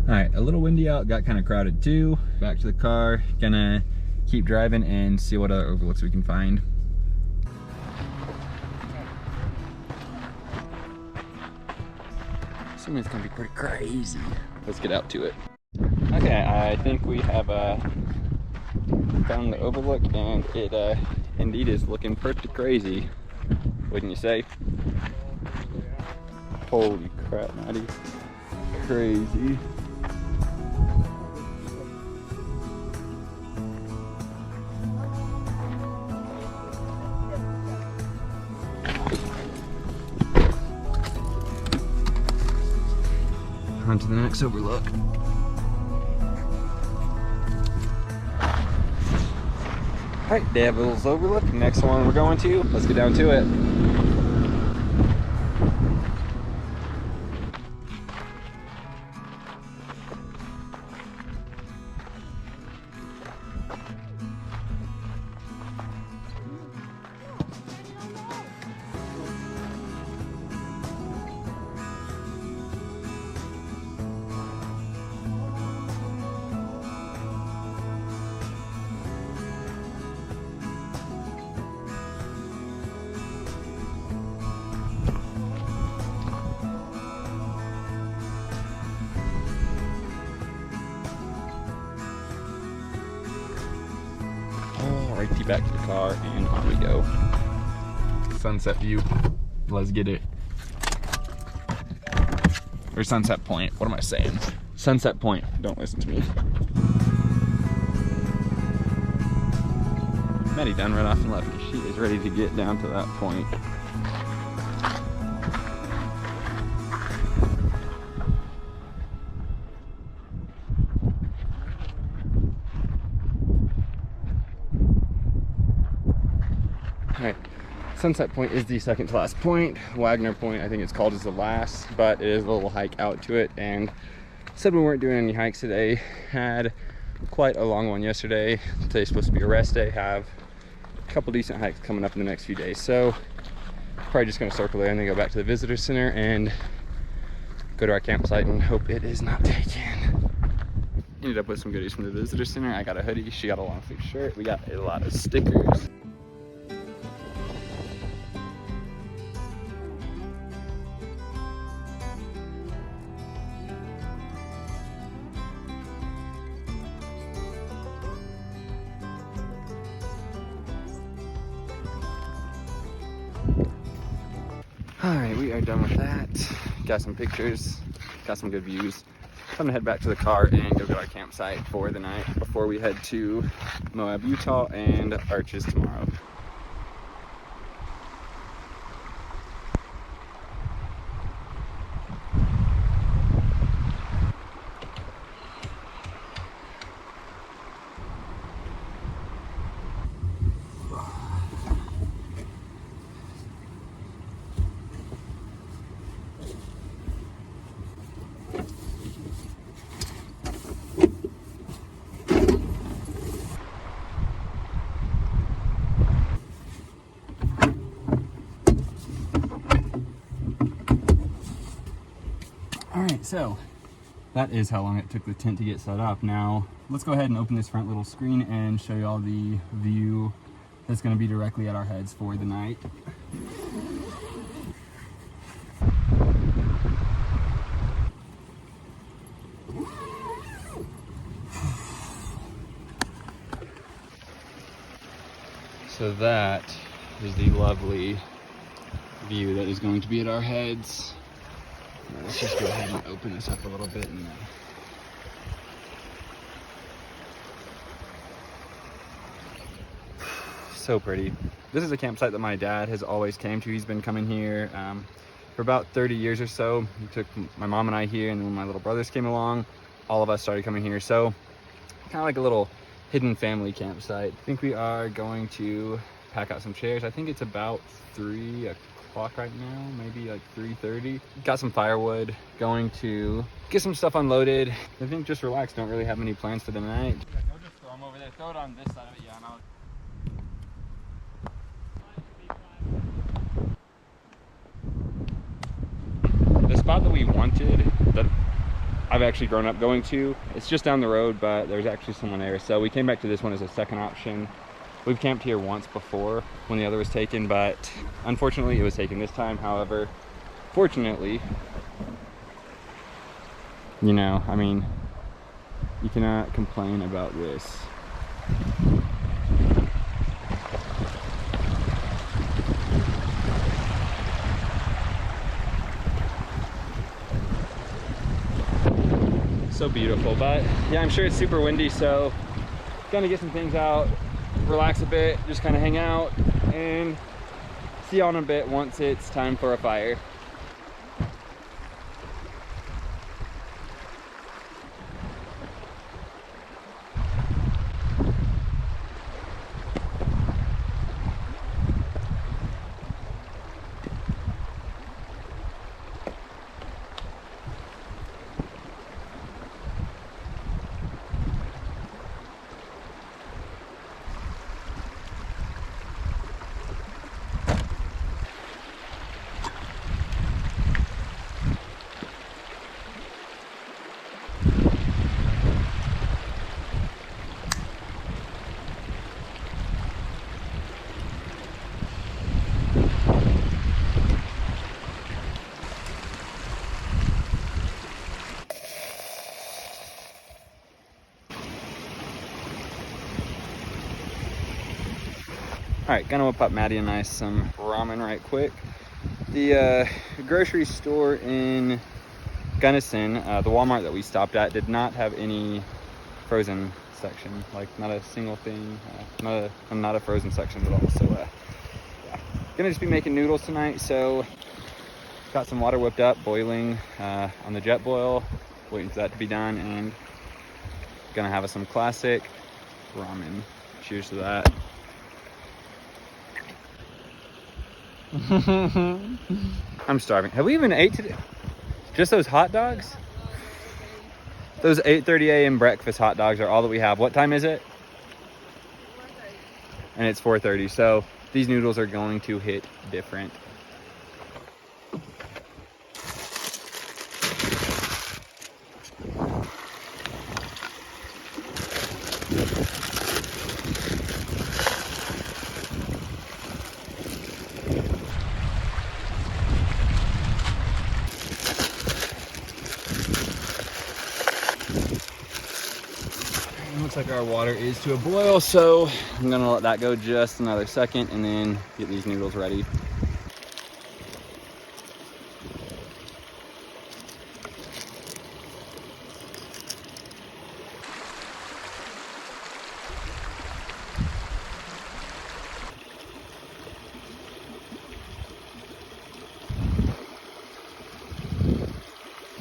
Alright, a little windy out, got kind of crowded too. Back to the car, gonna keep driving and see what other overlooks we can find. Assuming it's gonna be pretty crazy. Let's get out to it. Okay, I think we have found the overlook, and it indeed is looking pretty crazy, wouldn't you say? Holy crap, Maddy. Crazy. On to the next overlook. Alright, Devil's Overlook, next one we're going to. Let's get down to it. Alrighty, back to the car and on we go. Sunset view. Let's get it. Or Sunset Point. What am I saying? Sunset Point. Don't listen to me. Maddy done right off and left. She is ready to get down to that point. Alright, Sunset Point is the second to last point. Wagner Point, I think it's called, is the last, but it is a little hike out to it, and said we weren't doing any hikes today. Had quite a long one yesterday. Today's supposed to be a rest day. Have a couple decent hikes coming up in the next few days, so probably just going to circle there and then go back to the visitor center and go to our campsite and hope it is not taken. ended up with some goodies from the visitor center. I got a hoodie, she got a long sleeve shirt. We got a lot of stickers. All right, we are done with that. Got some pictures, got some good views. I'm gonna head back to the car and go to our campsite for the night before we head to Moab, Utah and Arches tomorrow. All right, so that is how long it took the tent to get set up. Now, let's go ahead and open this front little screen and show you all the view that's gonna be directly at our heads for the night. So that is the lovely view that is going to be at our heads. Now let's just go ahead and open this up a little bit. And so pretty. This is a campsite that my dad has always came to. He's been coming here for about 30 years or so. He took my mom and I here, and then when my little brothers came along, all of us started coming here. So kind of like a little hidden family campsite. I think we are going to pack out some chairs. I think it's about 3 o'clock right now, maybe like 3:30. Got some firewood, going to get some stuff unloaded. I think just relax, don't really have many plans for the night. I'll just throw them over there, throw it on this side of it, yeah, and I'll... The spot that we wanted, that I've actually grown up going to, it's just down the road, but there's actually someone there. So we came back to this one as a second option. We've camped here once before when the other was taken, but unfortunately it was taken this time. However, fortunately, you know, I mean, you cannot complain about this. So beautiful, but yeah, I'm sure it's super windy, so gonna get some things out, relax a bit, just kind of hang out, and see you on a bit once it's time for a fire. All right, gonna whip up Maddie and I some ramen right quick. The grocery store in Gunnison, the Walmart that we stopped at, did not have any frozen section, like not a single thing, not a frozen section at all. So yeah, gonna just be making noodles tonight. So got some water whipped up, boiling on the jet boil, waiting for that to be done, and gonna have us some classic ramen. Cheers to that. I'm starving. Have we even ate today? Just those hot dogs? Those 8:30 a.m. breakfast hot dogs are all that we have. What time is it? 4:30. And it's 4:30, so these noodles are going to hit different. Looks like our water is to a boil, so I'm gonna let that go just another second and then get these noodles ready.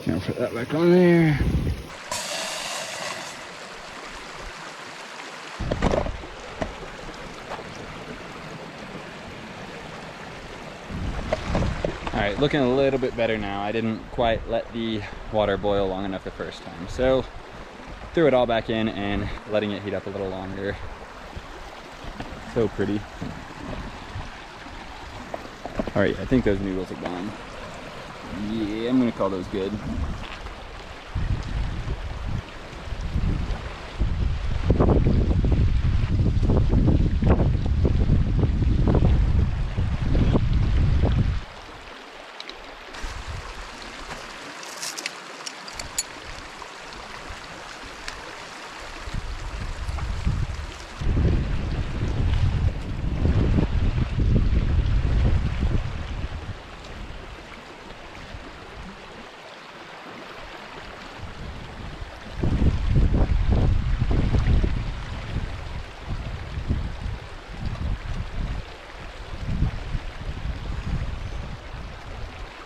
Now put that back on there. All right, looking a little bit better now. I didn't quite let the water boil long enough the first time. So threw it all back in and letting it heat up a little longer. So pretty. All right, I think those noodles are gone. Yeah, I'm gonna call those good.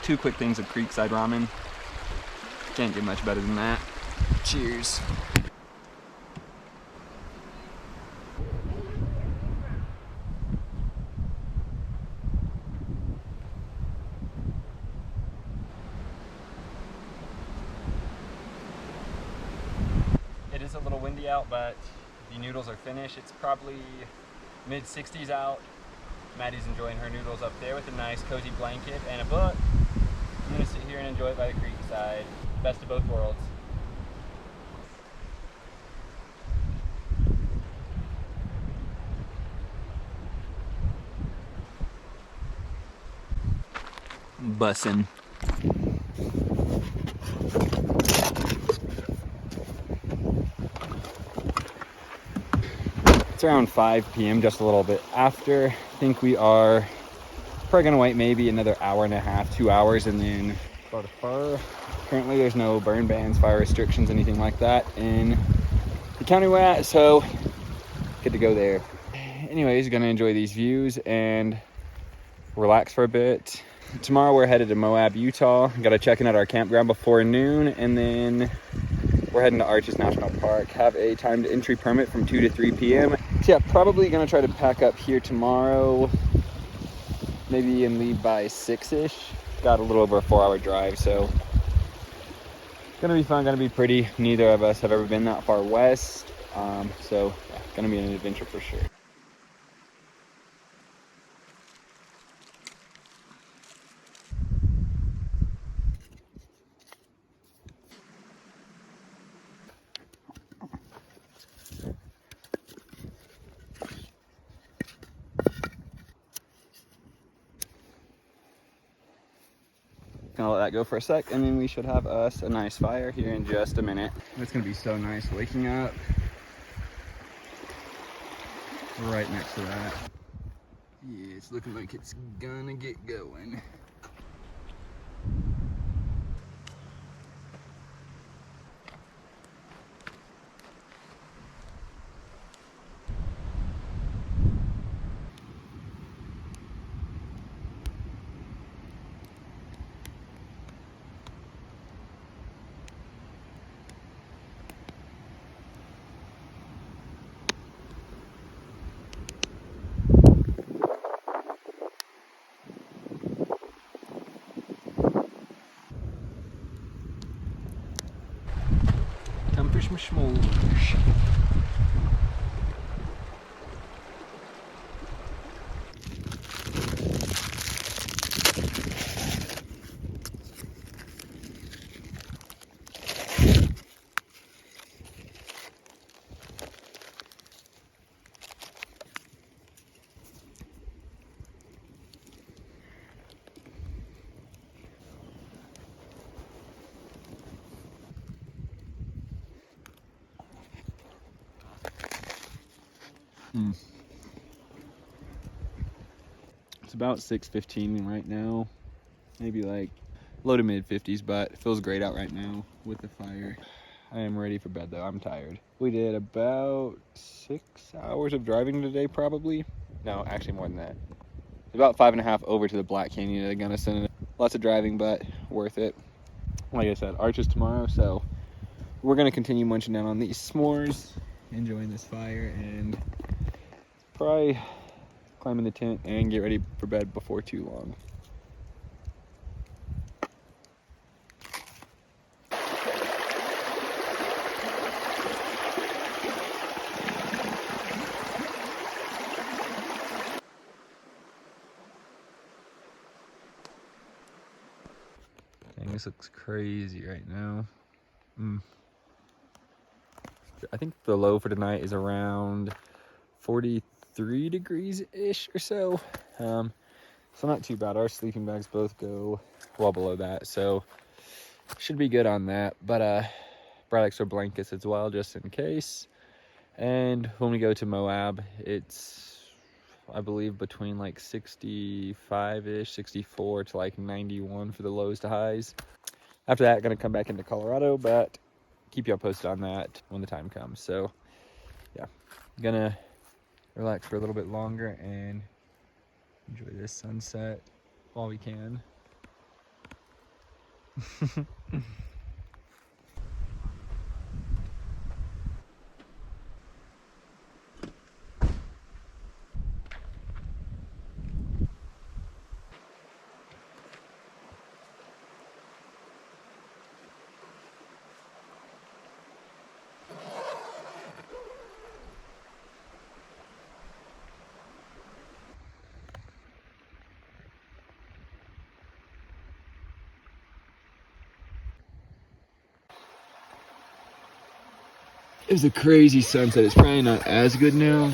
Two quick things of Creekside ramen. Can't get much better than that. Cheers. It is a little windy out, but the noodles are finished. It's probably mid-60s out. Maddie's enjoying her noodles up there with a nice cozy blanket and a book. I'm gonna sit here and enjoy it by the creek side. Best of both worlds. Bussin'. It's around 5 p.m., just a little bit after. I think we are probably gonna wait maybe another hour and a half, 2 hours, and then start a fire. Currently there's no burn bans, fire restrictions, anything like that in the county we're at, so good to go there. Anyways, gonna enjoy these views and relax for a bit. Tomorrow we're headed to Moab, Utah. Gotta check in at our campground before noon, and then we're heading to Arches National Park. Have a timed entry permit from 2 to 3 p.m. So yeah, probably gonna try to pack up here tomorrow, maybe, and leave by 6-ish. Got a little over a 4-hour drive, so gonna be fun, gonna be pretty. Neither of us have ever been that far west, so yeah, gonna be an adventure for sure. Gonna let that go for a sec, and then we should have us a nice fire here in just a minute. It's gonna be so nice waking up right next to that. Yeah, it's looking like it's gonna get going. Time for some s'mores. It's about 6:15 right now, maybe like low to mid 50s, but it feels great out right now with the fire. I am ready for bed though. I'm tired. We did about 6 hours of driving today, probably. No, actually more than that. About 5.5 over to the Black Canyon at Gunnison. Lots of driving, but worth it. Like I said, Arches tomorrow, so we're gonna continue munching down on these s'mores, enjoying this fire, and probably climb in the tent and get ready for bed before too long. Dang, this looks crazy right now. I think the low for tonight is around 43 degrees-ish or so. So not too bad. Our sleeping bags both go well below that, so should be good on that. But brought extra blankets as well, just in case. And when we go to Moab, it's, I believe, between like 65-ish, 64 to like 91 for the lows to highs. After that, gonna come back into Colorado, but keep y'all posted on that when the time comes. So yeah, gonna relax for a little bit longer and enjoy this sunset while we can. It was a crazy sunset. It's probably not as good now.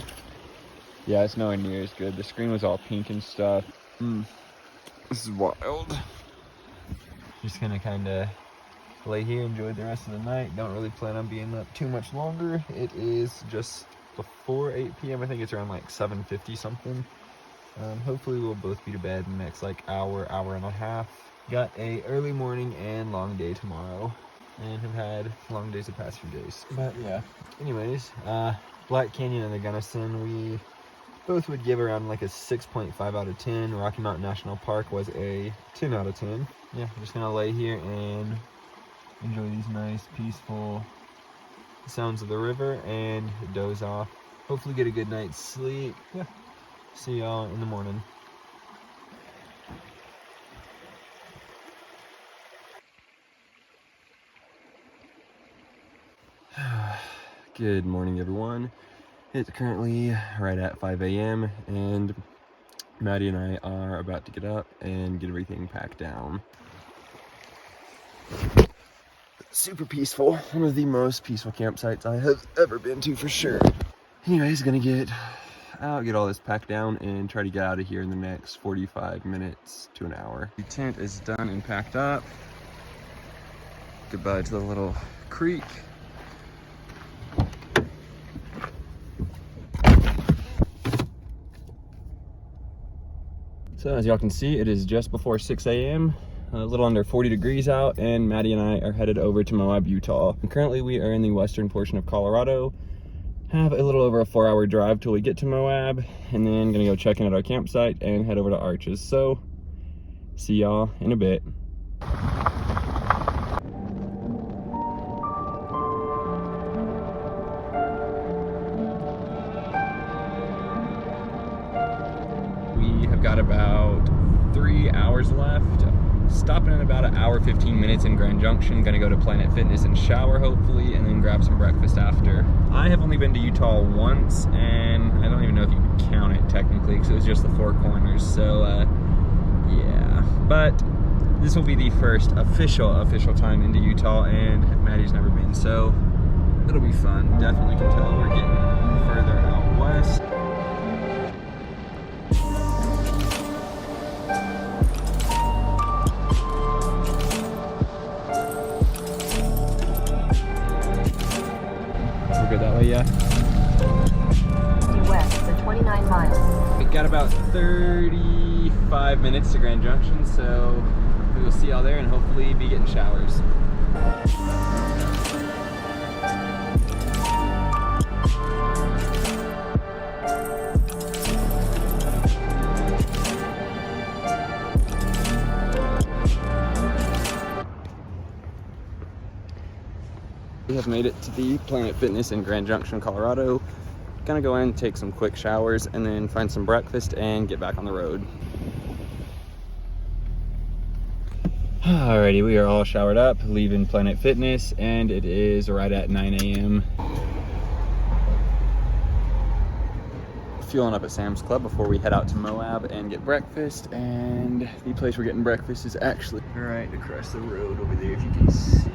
Yeah, it's nowhere near as good. The screen was all pink and stuff. This is wild. Just gonna kind of lay here, enjoy the rest of the night. Don't really plan on being up too much longer. It is just before 8 p.m. I think it's around like 7:50 something. Hopefully we'll both be to bed in the next like hour and a half. Got a early morning and long day tomorrow, and have had long days the past few days. But yeah, anyways, Black Canyon and the Gunnison, we both would give around like a 6.5 out of 10. Rocky Mountain National Park was a 10 out of 10. Yeah, I'm just gonna lay here and enjoy these nice, peaceful sounds of the river and doze off. Hopefully get a good night's sleep. Yeah, see y'all in the morning. Good morning, everyone. It's currently right at 5 a.m. and Maddie and I are about to get up and get everything packed down. Super peaceful. One of the most peaceful campsites I have ever been to, for sure. Anyways, gonna get all this packed down and try to get out of here in the next 45 minutes to an hour. The tent is done and packed up. Goodbye to the little creek. So as y'all can see, it is just before 6 a.m. A little under 40 degrees out, and Maddie and I are headed over to Moab, Utah. And currently we are in the western portion of Colorado. Have a little over a 4-hour drive till we get to Moab, and then gonna go check in at our campsite and head over to Arches. So see y'all in a bit. We have got about 3 hours left. Stopping in about an hour, 15 minutes in Grand Junction. Gonna go to Planet Fitness and shower, hopefully, and then grab some breakfast after. I have only been to Utah once, and I don't even know if you can count it technically, because it was just the Four Corners. So, yeah. But this will be the first official time into Utah, and Maddie's never been, so it'll be fun. Definitely can tell we're getting further out west. We're good that way, yeah? Due west 39 miles. We got about 35 minutes to Grand Junction, so we will see y'all there and hopefully be getting showers. We have made it to the Planet Fitness in Grand Junction, Colorado. Gonna go in, take some quick showers, and then find some breakfast and get back on the road. Alrighty, we are all showered up, leaving Planet Fitness, and it is right at 9 a.m. Fueling up at Sam's Club before we head out to Moab and get breakfast, and the place we're getting breakfast is actually right across the road over there, if you can see.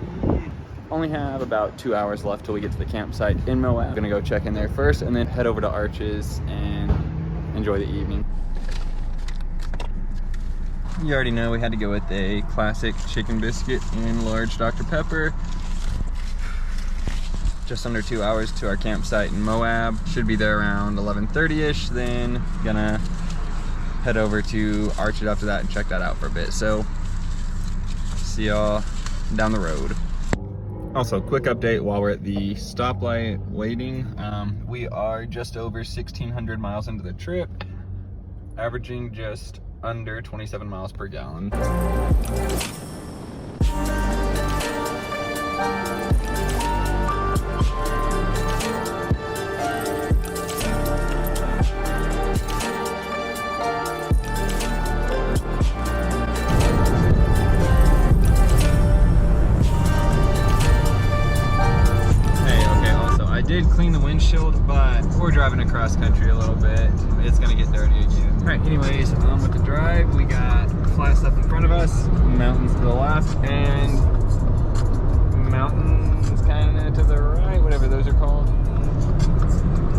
Only have about 2 hours left till we get to the campsite in Moab. I'm gonna go check in there first and then head over to Arches and enjoy the evening. You already know we had to go with a classic chicken biscuit and large Dr. Pepper. Just under 2 hours to our campsite in Moab. Should be there around 11:30ish. Then gonna head over to Arches after that and check that out for a bit. So see y'all down the road. Also, quick update while we're at the stoplight waiting. We are just over 1,600 miles into the trip, averaging just under 27 miles per gallon. Did clean the windshield, but we're driving across country a little bit. It's gonna get dirty again. All right, anyways, on with the drive. We got flat stuff in front of us, mountains to the left, and mountains kind of to the right, whatever those are called.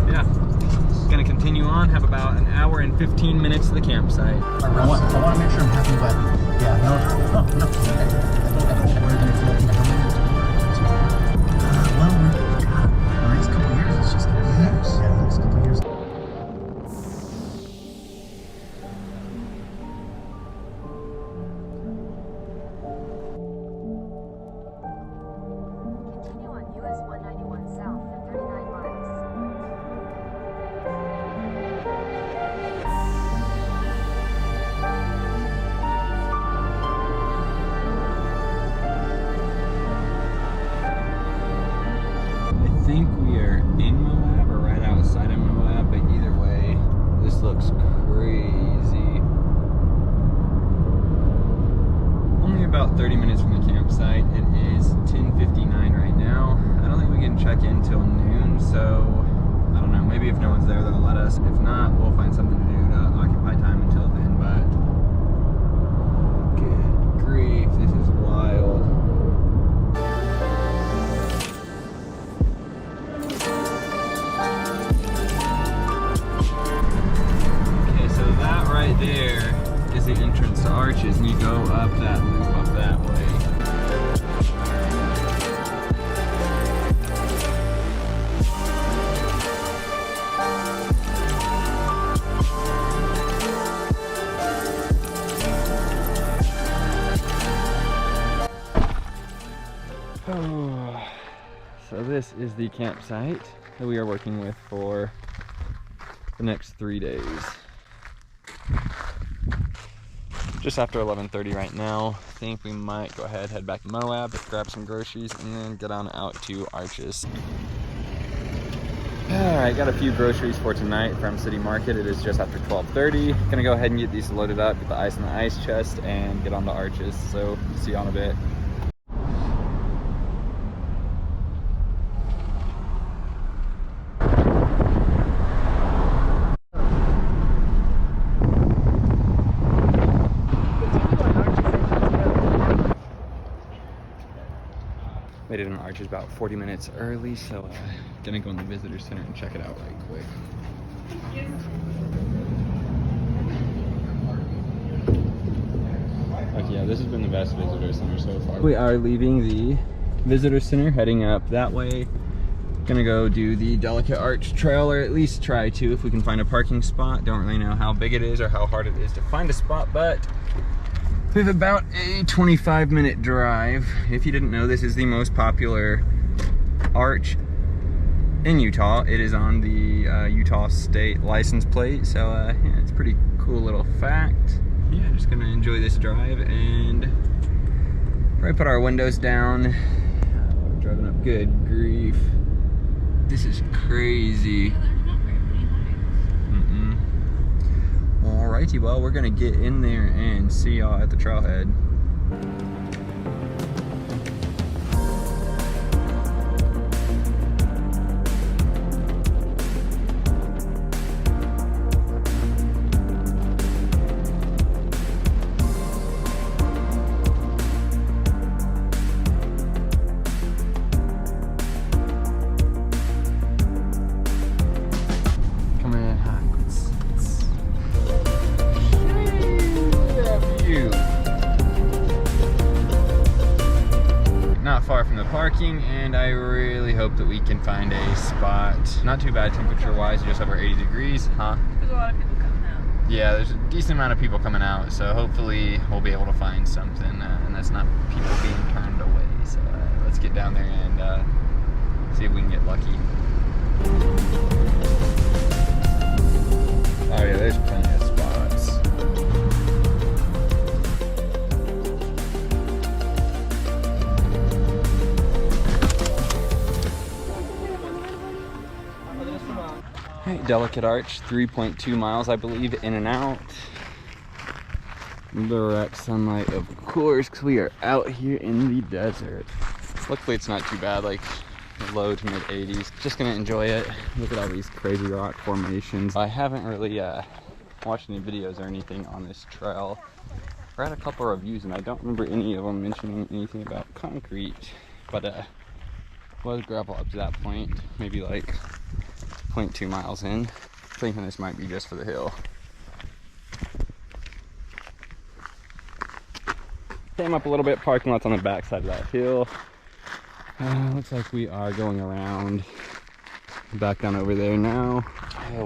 Yeah, gonna continue on, have about an hour and 15 minutes to the campsite. I want to make sure I'm happy with, yeah, no. I don't know where they're floating the helmet. The next couple years, it's just gonna be years. Yeah, the next couple years. Continue on US 191 south for 39 miles. I think we are in Moab or right outside of Moab, but either way, this looks crazy. Only about 30 minutes from the campsite. It is 10:59 right now. I don't think we can check in till noon, so I don't know. Maybe if no one's there, they'll let us. If not, we'll find something to do to occupy time until then, but good grief, this is wild. Right there is the entrance to Arches, and you go up that loop up that way. Oh, so this is the campsite that we are working with for the next 3 days. Just after 11:30 right now. I think we might go ahead, head back to Moab, grab some groceries, and then get on out to Arches. Alright, got a few groceries for tonight from City Market. It is just after 12:30. Gonna go ahead and get these loaded up, get the ice in the ice chest, and get on to Arches. So, see you on a bit. Made it in Arches about 40 minutes early, so gonna go in the visitor center and check it out right quick. Okay, yeah, this has been the best visitor center so far. We are leaving the visitor center, heading up that way. Gonna go do the Delicate Arch Trail, or at least try to, if we can find a parking spot. Don't really know how big it is or how hard it is to find a spot, but we have about a 25-minute drive. If you didn't know, this is the most popular arch in Utah. It is on the Utah state license plate, so yeah, it's a pretty cool little fact. Yeah, just gonna enjoy this drive and probably put our windows down. We're driving up, good grief. This is crazy. Alrighty, well, we're gonna get in there and see y'all at the trailhead. Far from the parking, and I really hope that we can find a spot. Not too bad temperature wise, just over 80 degrees, huh? There's a lot of people coming out. Yeah, there's a decent amount of people coming out, so hopefully we'll be able to find something, and that's not people being turned away. So let's get down there and see if we can get lucky. Oh yeah, there's plenty of spots. Delicate Arch, 3.2 miles, I believe, in and out. Direct sunlight, of course, because we are out here in the desert. Luckily, it's not too bad, like low to mid 80s. Just gonna enjoy it. Look at all these crazy rock formations. I haven't really watched any videos or anything on this trail. I read a couple of reviews, and I don't remember any of them mentioning anything about concrete, but was gravel up to that point, maybe like 0.2 miles in. Thinking this might be just for the hill. Came up a little bit, parking lot's on the back side of that hill. Looks like we are going around back down over there now.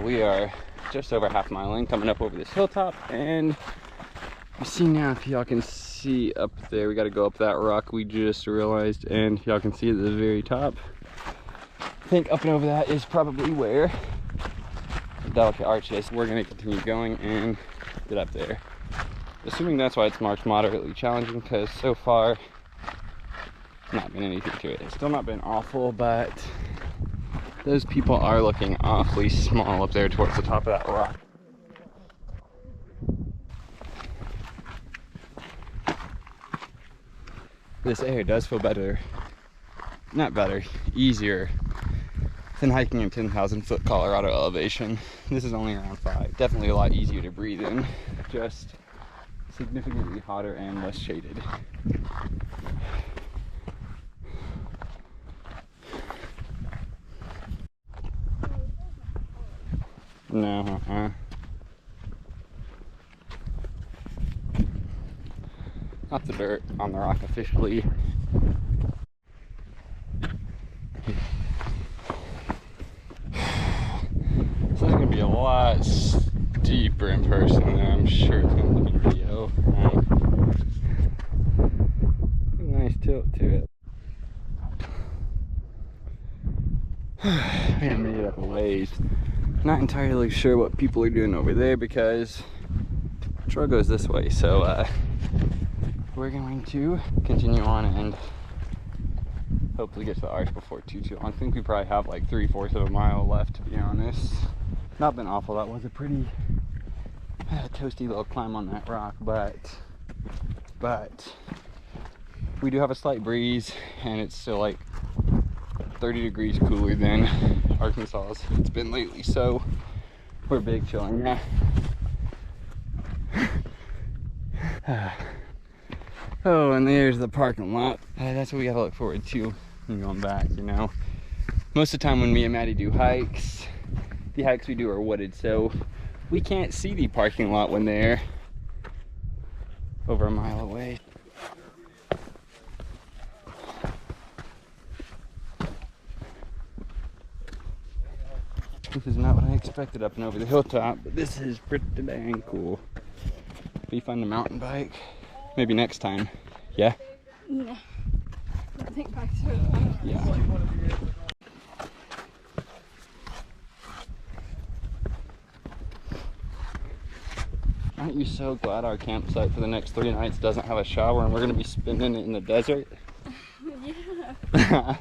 We are just over half a mile in, coming up over this hilltop, and you see now, if y'all can see up there, we got to go up that rock we just realized, and y'all can see at the very top. I think up and over that is probably where the Delicate Arch is. We're going to continue going and get up there. Assuming that's why it's marked moderately challenging, because so far, not been anything to it. It's still not been awful, but those people are looking awfully small up there towards the top of that rock. This air does feel better. Not better, easier than hiking in 10,000 foot Colorado elevation. This is only around 5. Definitely a lot easier to breathe in. Just significantly hotter and less shaded. No, not the dirt on the rock officially. So it's gonna be a lot steeper in person than I'm sure it's gonna look in video. Nice tilt to it. Man, made it up a ways. Not entirely sure what people are doing over there because the trail goes this way. So we're going to continue on and hopefully get to the arch before too long. I think we probably have like 3/4 of a mile left, to be honest. Not been awful. That was a pretty toasty little climb on that rock, but we do have a slight breeze, and it's still like 30 degrees cooler than Arkansas's it's been lately, so we're big chilling. Oh, and there's the parking lot. That's what we gotta look forward to when going back, you know. Most of the time when me and Maddie do hikes, the hikes we do are wooded, so we can't see the parking lot when they're over a mile away. This is not what I expected up and over the hilltop, but this is pretty dang cool. Be fun to mountain bike. Maybe next time. Yeah? No. I think back to it. Yeah. Aren't you so glad our campsite for the next 3 nights doesn't have a shower and we're gonna be spending it in the desert? Yeah.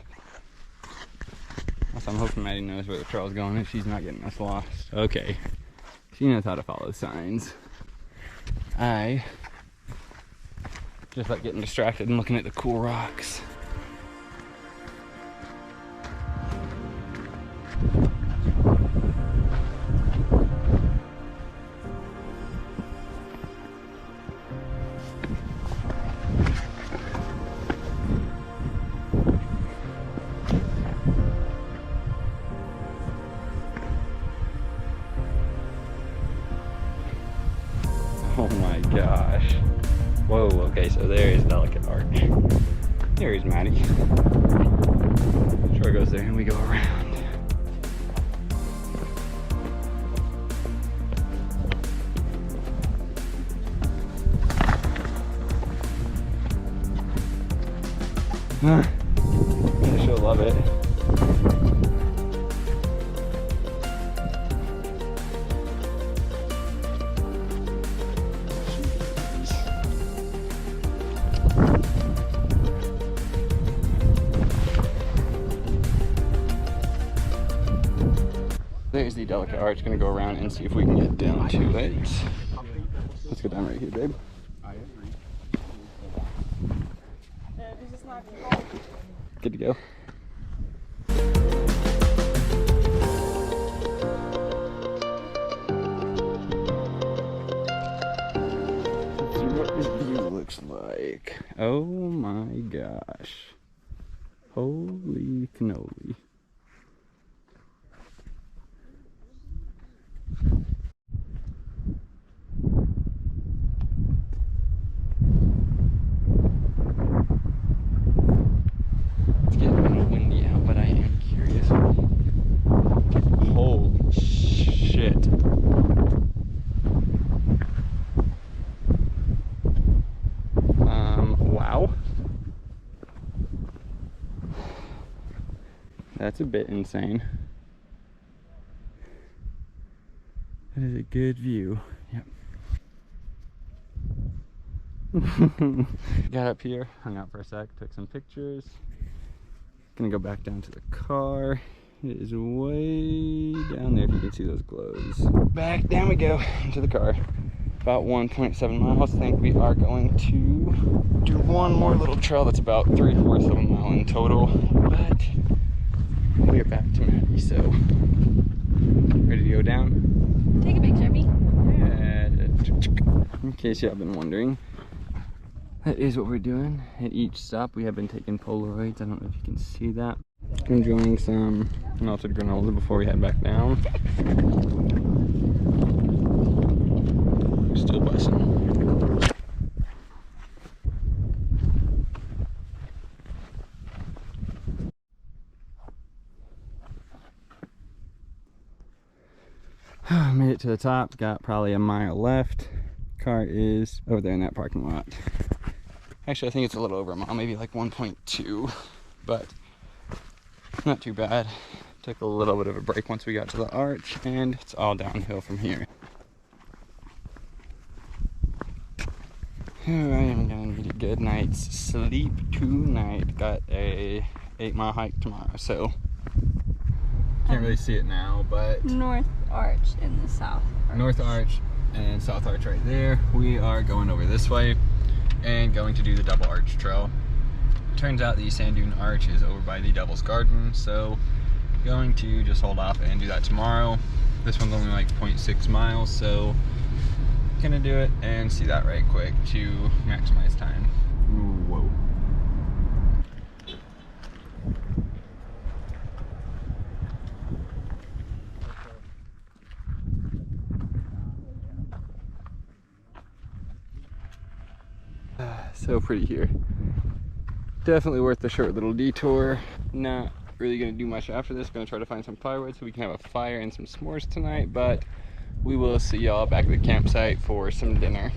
So I'm hoping Maddie knows where the trail's going if she's not getting us lost. Okay. She knows how to follow signs. I just like getting distracted and looking at the cool rocks. Oh my gosh. Whoa, okay, so there is Delicate Arch. There is Maddie. Trail goes there and we go around. She'll love it. There's the Delicate Arch. Gonna go around and see if we can get down to it. Let's go down right here, babe. Good to go. Let's see what this view looks like. Oh my gosh. Holy cannoli. It's getting a little windy out, but I am curious. Holy shit. Wow. That's a bit insane. That is a good view. Yep. Got up here, hung out for a sec, took some pictures. Gonna go back down to the car. It is way down there if you can see those glows. Back down we go into the car. About 1.7 miles. I think we are going to do one more little trail that's about 3/4 of a mile in total. But we are back to Maddy, so ready to go down? Take a picture of me. Yeah. In case you have been wondering, that is what we're doing. At each stop we have been taking Polaroids. I don't know if you can see that. Enjoying some melted granola before we head back down. We're still busting. Made it to the top, got probably a mile left. Car is over there in that parking lot. Actually, I think it's a little over a mile, maybe like 1.2, but not too bad. Took a little bit of a break once we got to the arch, and it's all downhill from here. I am gonna need a good night's sleep tonight. Got a 8-mile hike tomorrow, so can't really see it now, but North Arch in the south. North Arch and South Arch right there. We are going over this way and going to do the Double Arch Trail. Turns out the Sand Dune Arch is over by the Devil's Garden, so going to just hold off and do that tomorrow. This one's only like 0.6 miles, so gonna do it and see that right quick to maximize time. Ooh, whoa. So pretty here. Definitely worth the short little detour. Not really gonna do much after this. Gonna try to find some firewood so we can have a fire and some s'mores tonight, but we will see y'all back at the campsite for some dinner.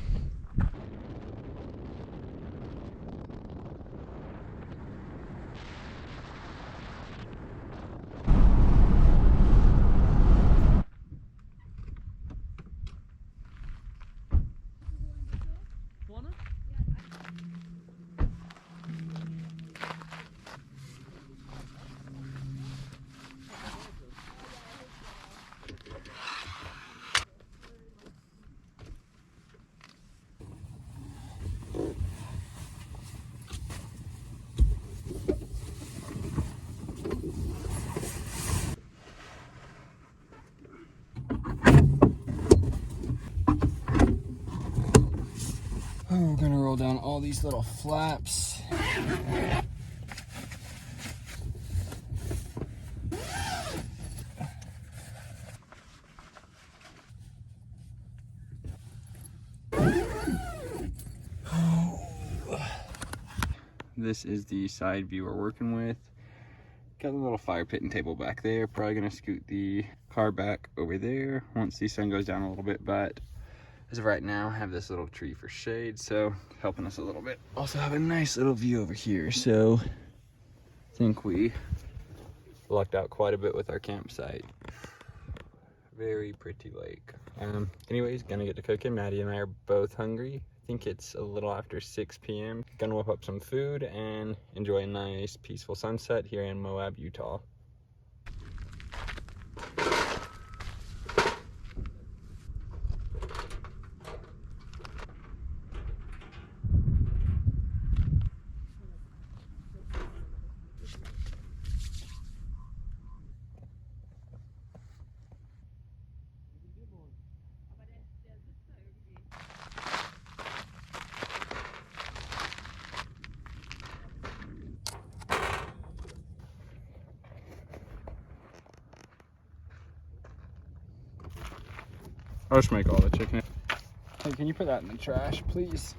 Oh, we're gonna roll down all these little flaps. This is the side view we're working with. Got a little fire pit and table back there. Probably gonna scoot the car back over there once the sun goes down a little bit, but as of right now, I have this little tree for shade, so helping us a little bit. Also have a nice little view over here, so I think we lucked out quite a bit with our campsite. Very pretty lake. Anyways, gonna get to cooking. Maddie and I are both hungry. I think it's a little after 6 p.m. Gonna whip up some food and enjoy a nice peaceful sunset here in Moab, Utah. I'll just make all the chicken. Hey, can you put that in the trash, please?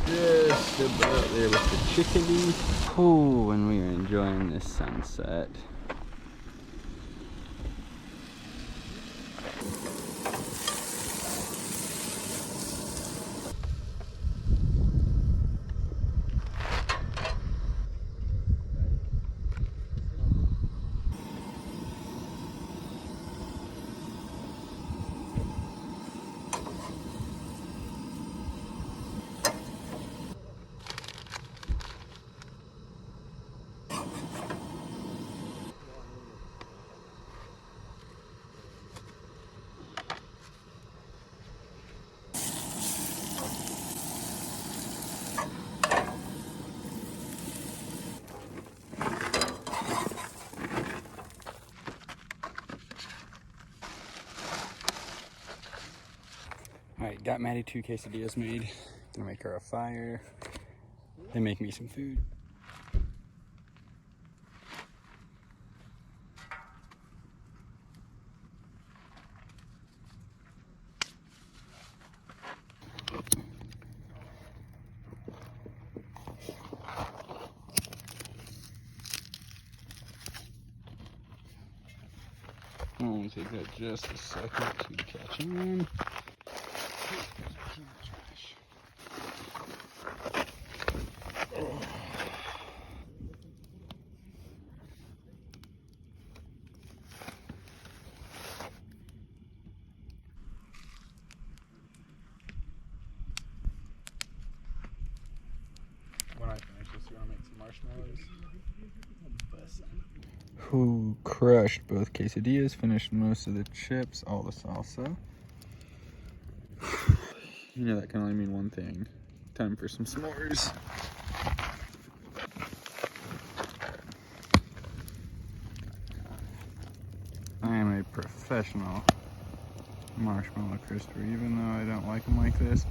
Just about there with the chickadee. Oh, and we are enjoying this sunset. Alright, got Maddie 2 quesadillas made. Gonna make her a fire. Then make me some food. I'll take that just a second to catch on. marshmallows. Who crushed both quesadillas, finished most of the chips, all the salsa. You know that can only mean one thing. Time for some s'mores. I am a professional marshmallow crisper, even though I don't like them like this.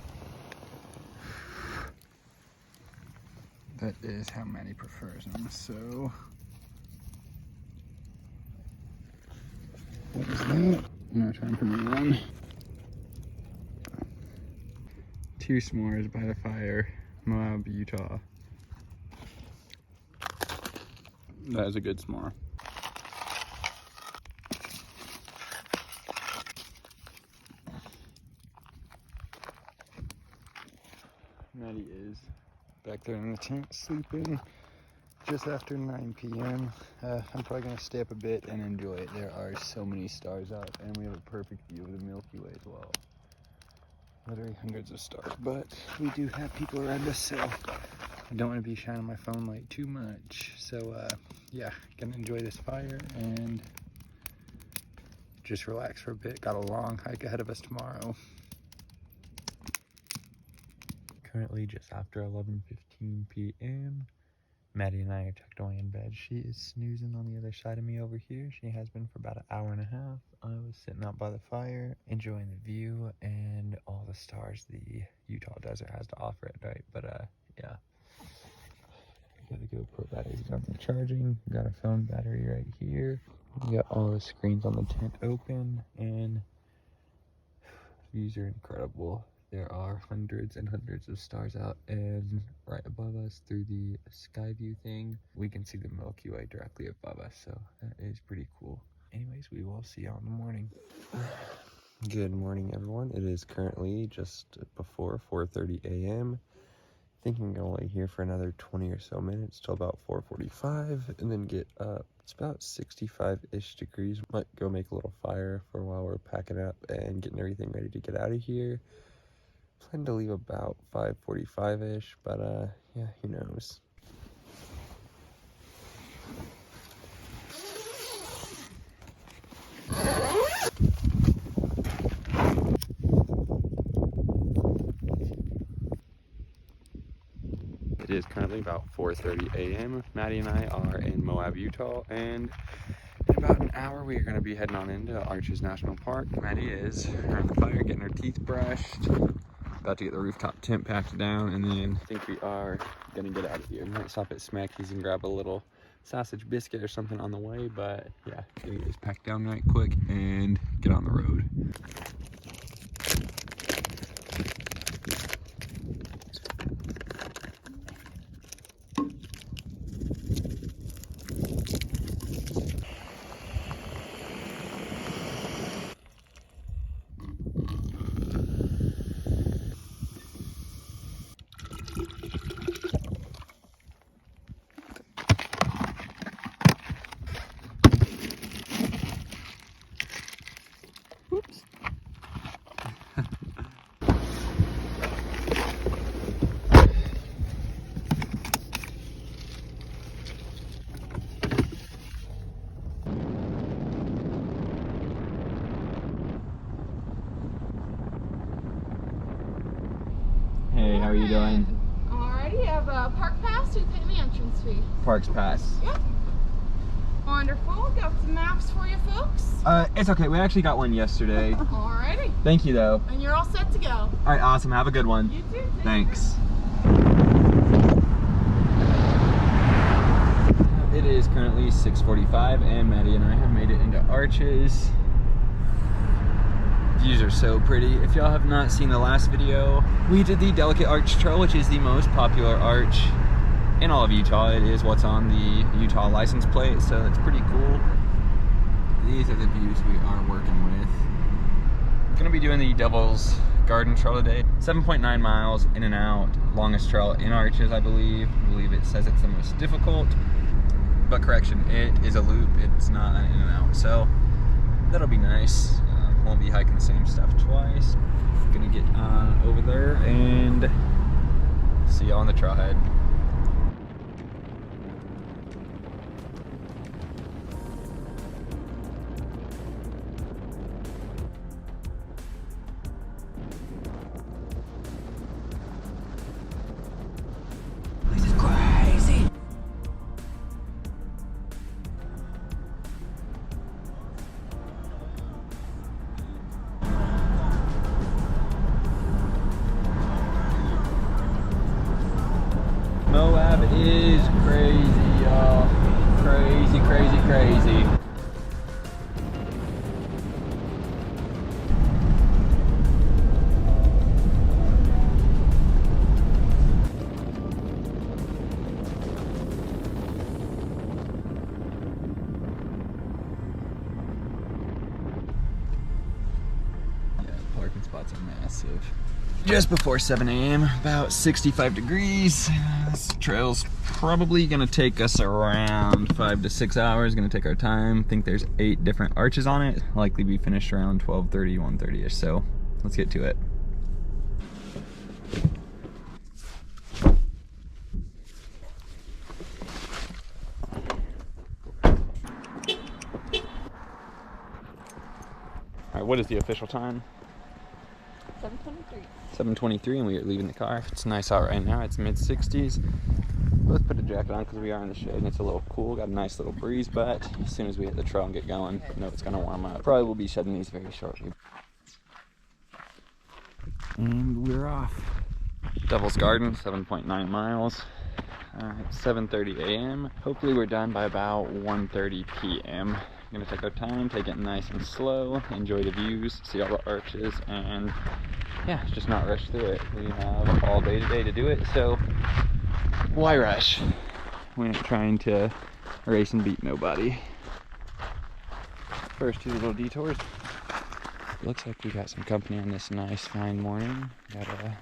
That is how Maddy prefers them, so. What is that? No time for me one. 2 s'mores by the fire, Moab, Utah. That is a good s'more. Maddy is back there in the tent sleeping just after 9 p.m. I'm probably going to stay up a bit and enjoy it. There are so many stars out, and we have a perfect view of the Milky Way as well. Literally hundreds of stars, but we do have people around us, so I don't want to be shining my phone light too much. So yeah, gonna enjoy this fire and just relax for a bit. Got a long hike ahead of us tomorrow. Currently just after 11:15 p.m. Maddy and I are tucked away in bed. She is snoozing on the other side of me over here. She has been for about an hour and a half. I was sitting out by the fire, enjoying the view and all the stars the Utah desert has to offer at night. But yeah. Got the GoPro batteries currently charging. Got a phone battery right here. We got all the screens on the tent open, and views are incredible. There are hundreds and hundreds of stars out, and right above us through the sky view thing, we can see the Milky Way directly above us, so that is pretty cool. Anyways, we will see y'all in the morning. Good morning, everyone. It is currently just before 4:30 a.m. Thinking I'll lay here for another 20 or so minutes till about 4:45 and then get up. It's about 65-ish degrees. Might go make a little fire for a while we're packing up and getting everything ready to get out of here. Plan to leave about 5:45-ish, but yeah, who knows. It is currently about 4:30 a.m. Maddy and I are in Moab, Utah, and in about an hour we are going to be heading on into Arches National Park. Maddy is around the fire getting her teeth brushed. About to get the rooftop tent packed down, and then I think we are gonna get out of here. Might stop at Smacky's and grab a little sausage biscuit or something on the way, but yeah, gonna get this packed down right quick and get on the road. Oops. Hey, how are you doing? Alrighty, you have a park pass, you pay the entrance fee. Parks Pass. Yep. Wonderful. Got some maps for you folks. It's okay. We actually got one yesterday. Alrighty. Thank you, though. And you're all set to go. All right, awesome. Have a good one. You too. Thanks. It is currently 6:45, and Maddy and I have made it into Arches. Views are so pretty. If y'all have not seen the last video, we did the Delicate Arch Trail, which is the most popular arch in all of Utah. It is what's on the Utah license plate, so that's pretty cool. These are the views we are working with. We're gonna be doing the Devil's Garden Trail today. 7.9 miles in and out, longest trail in Arches, I believe. I believe it says it's the most difficult, but correction, it is a loop. It's not an in and out, so that'll be nice. Won't be hiking the same stuff twice. Gonna get on over there and see y'all on the trailhead. crazy. Parking spots are massive. Just before 7 a.m., about 65 degrees. This trail's probably gonna take us around 5 to 6 hours. Gonna take our time. I think there's 8 different arches on it. Likely be finished around 12:30, 1:30ish. So let's get to it. All right, what is the official time? 7:23. 7:23, and we are leaving the car. It's nice out right now. It's mid-60s. Let's put a jacket on because we are in the shade and it's a little cool. Got a nice little breeze, but as soon as we hit the trail and get going, you know it's gonna warm up. Probably will be shedding these very shortly. And we're off. Devil's Garden, 7.9 miles. It's 7:30 a.m. Hopefully we're done by about 1:30 p.m. I'm gonna take our time, take it nice and slow, enjoy the views, see all the arches, and yeah, just not rush through it. We have all day today to do it, so why rush? We ain't trying to race and beat nobody. First 2 little detours. Looks like we got some company on this nice fine morning. Got a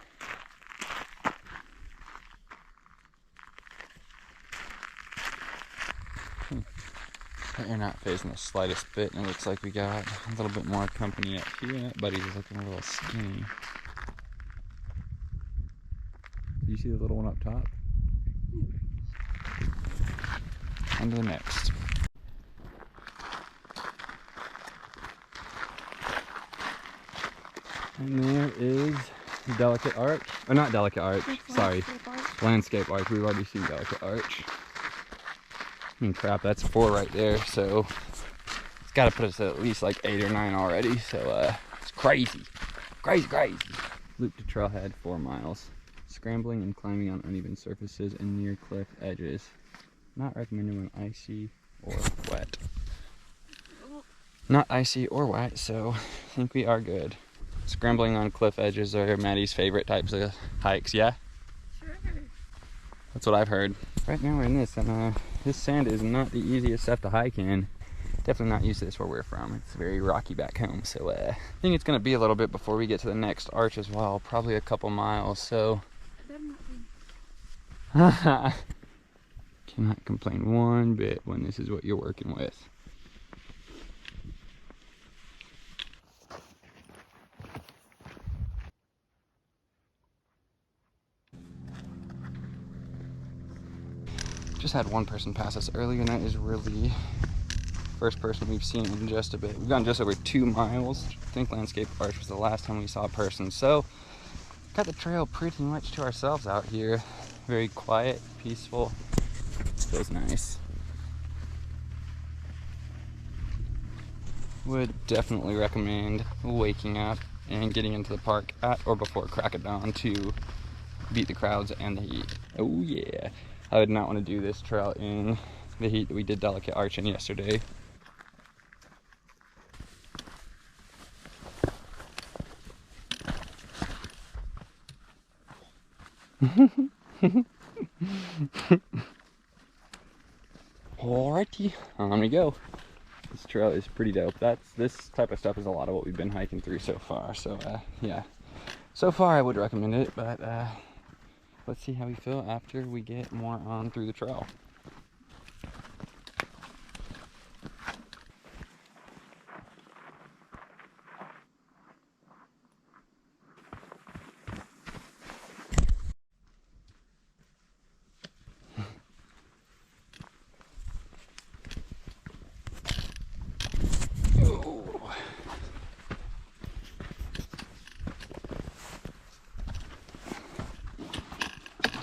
You're not phasing the slightest bit, and it looks like we got a little bit more company up here. That buddy's looking a little skinny. Do you see the little one up top? On to the next. And there is Delicate Arch. Or not Delicate Arch, sorry. Landscape Arch. We've already seen Delicate Arch. I mean, crap, that's 4 right there, so it's got to put us at least like 8 or 9 already, so it's crazy. Crazy. Loop to trailhead, 4 miles. Scrambling and climbing on uneven surfaces and near cliff edges. Not recommended when icy or wet. Not icy or wet, so I think we are good. Scrambling on cliff edges are Maddie's favorite types of hikes, yeah? Sure. That's what I've heard. Right now we're in this, and this sand is not the easiest stuff to hike in. Definitely not used to this where we're from. It's very rocky back home, so I think it's gonna be a little bit before we get to the next arch as well. Probably a couple miles, so. Cannot complain one bit when this is what you're working with. Just had one person pass us earlier, and that is really first person we've seen in just a bit. We've gone just over 2 miles. I think Landscape Arch was the last time we saw a person. So, got the trail pretty much to ourselves out here. Very quiet, peaceful. Feels nice. Would definitely recommend waking up and getting into the park at or before crack of dawn to beat the crowds and the heat. Oh yeah. I would not want to do this trail in the heat that we did Delicate Arch in yesterday. Alrighty, on we go. This trail is pretty dope. This type of stuff is a lot of what we've been hiking through so far. So yeah, so far I would recommend it, but let's see how we feel after we get more on through the trail.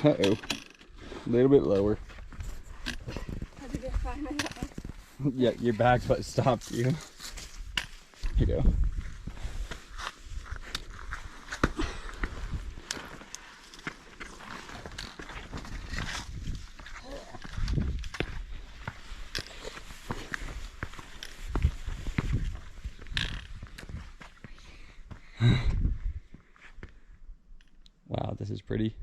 Uh-oh. A little bit lower. Had to go find my bag. Yeah, your bag's what stopped you. Here you go. This is pretty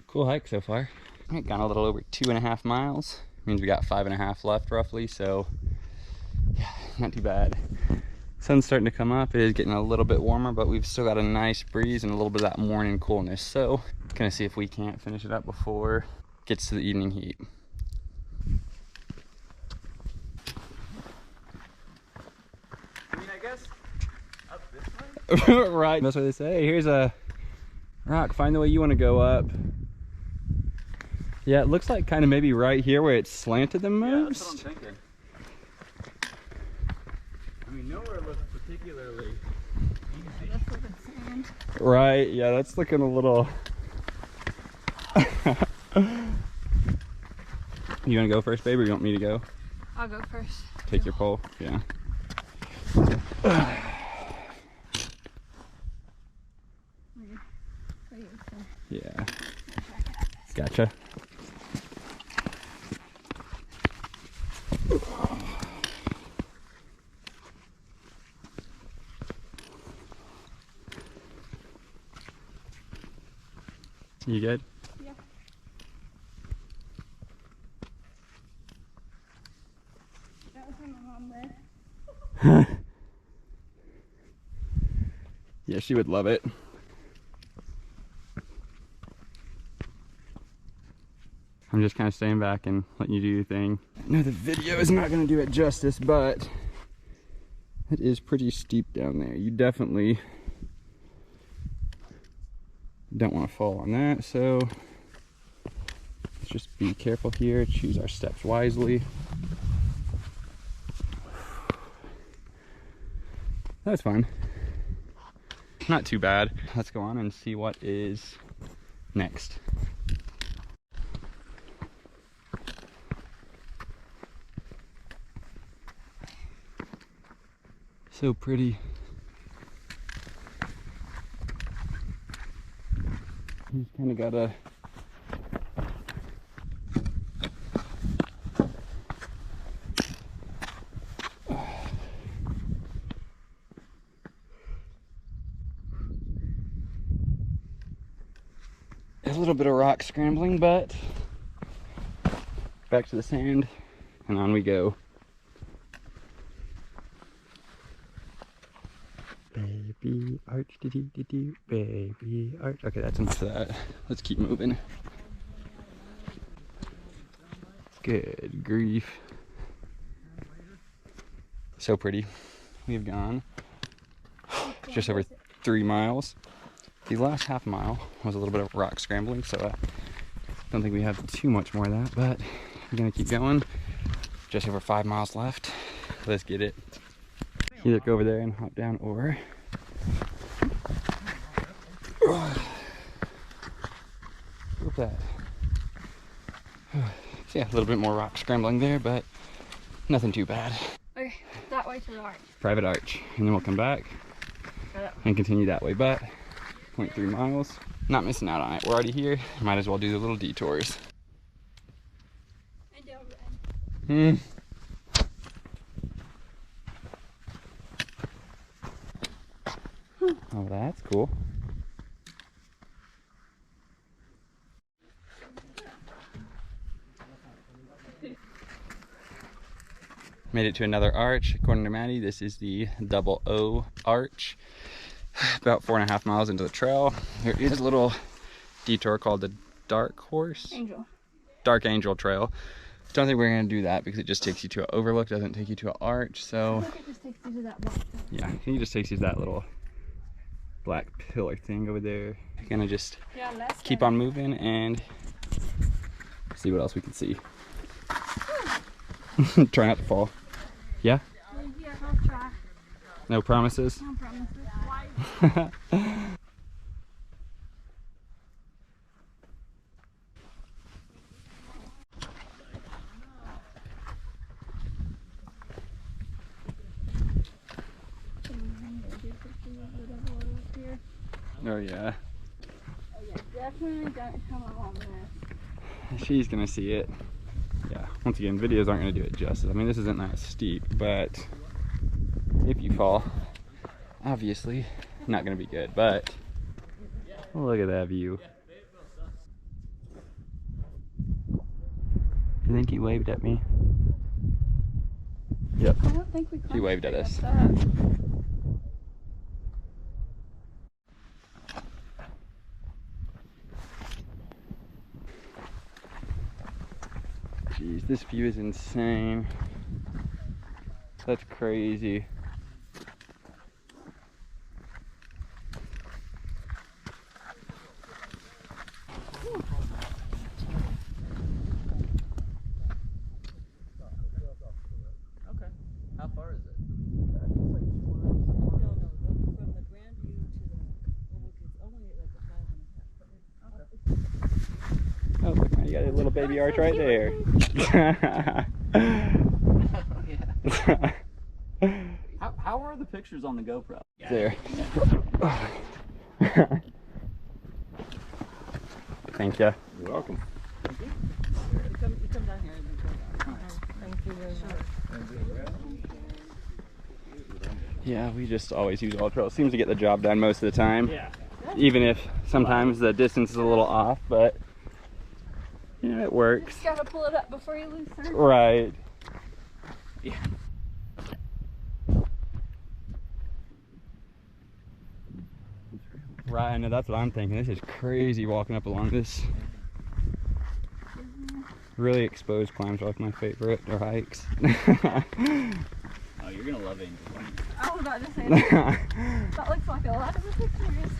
cool hike so far. All right, gone a little over 2.5 miles. Means we got 5.5 left roughly, so yeah, not too bad. Sun's starting to come up. It is getting a little bit warmer, but we've still got a nice breeze and a little bit of that morning coolness. So gonna see if we can't finish it up before it gets to the evening heat. I mean, I guess up this way? Right, that's what they say. Hey, here's a rock, find the way you want to go up. Yeah, it looks like kind of maybe right here where it's slanted the most. Yeah, that's what I'm thinking. I mean, nowhere looks particularly easy. That's looking sand. Right, yeah, that's looking a little... You want to go first, babe, or you want me to go? I'll go first. Take your pole, yeah. Yeah. Gotcha. You good? Yeah. That was when my mom lived. Yeah, she would love it. I'm just kind of staying back and letting you do your thing. I know the video is not going to do it justice, but it is pretty steep down there. You definitely don't want to fall on that, so let's just be careful here, choose our steps wisely. That was fun. Not too bad. Let's go on and see what is next. So pretty. You just kind of gotta a little bit of rock scrambling, but back to the sand and on we go. Baby arch, dee-dee-dee-dee, baby arch. Okay, that's enough of that. Let's keep moving. Good grief. So pretty. We've gone just over 3 miles. The last half mile was a little bit of rock scrambling, so I don't think we have too much more of that, but we're gonna keep going. Just over 5 miles left. Let's get it. Either go over there and hop down, or look at that. So yeah, a little bit more rock scrambling there, but nothing too bad. Okay, that way to the arch. Private arch, and then we'll come back and continue that way, but 0.3 miles. Not missing out on it. We're already here. Might as well do the little detours. And don't run. Oh, that's cool. Made it to another arch. According to Maddy, this is the double O arch. About 4.5 miles into the trail. There is a little detour called the Dark Angel Trail. Don't think we're gonna do that because it just takes you to an overlook, doesn't take you to an arch. So I think it just takes you to that block. yeah, I think it just takes you to that little black pillar thing over there. Gonna just keep on moving and see what else we can see. Try not to fall. Yeah? Yeah, I'll try. No promises? No promises. Oh yeah. Oh yeah, definitely don't tell my mom this. She's gonna see it. Yeah, once again, videos aren't gonna do it justice. I mean, this isn't that steep, but if you fall, obviously not gonna be good, but Look at that view. You think he waved at me? Yep. I don't think we He waved at us. Jeez, this view is insane. That's crazy. Okay. How far is it? Oh, look, man, you got a little baby arch right there. How are the pictures on the GoPro? There. Thank you. You're welcome. Yeah, we just always use All Trail. Seems to get the job done most of the time. Yeah. Even if sometimes the distance is a little off, but you know, it works. Just gotta pull it up before you lose her. Right. Yeah. Right, I know, that's what I'm thinking. This is crazy walking up along this. Really exposed climbs are like my favorite, or hikes. Oh, you're gonna love Angel Point. I was about to say that. That looks like a lot of the pictures.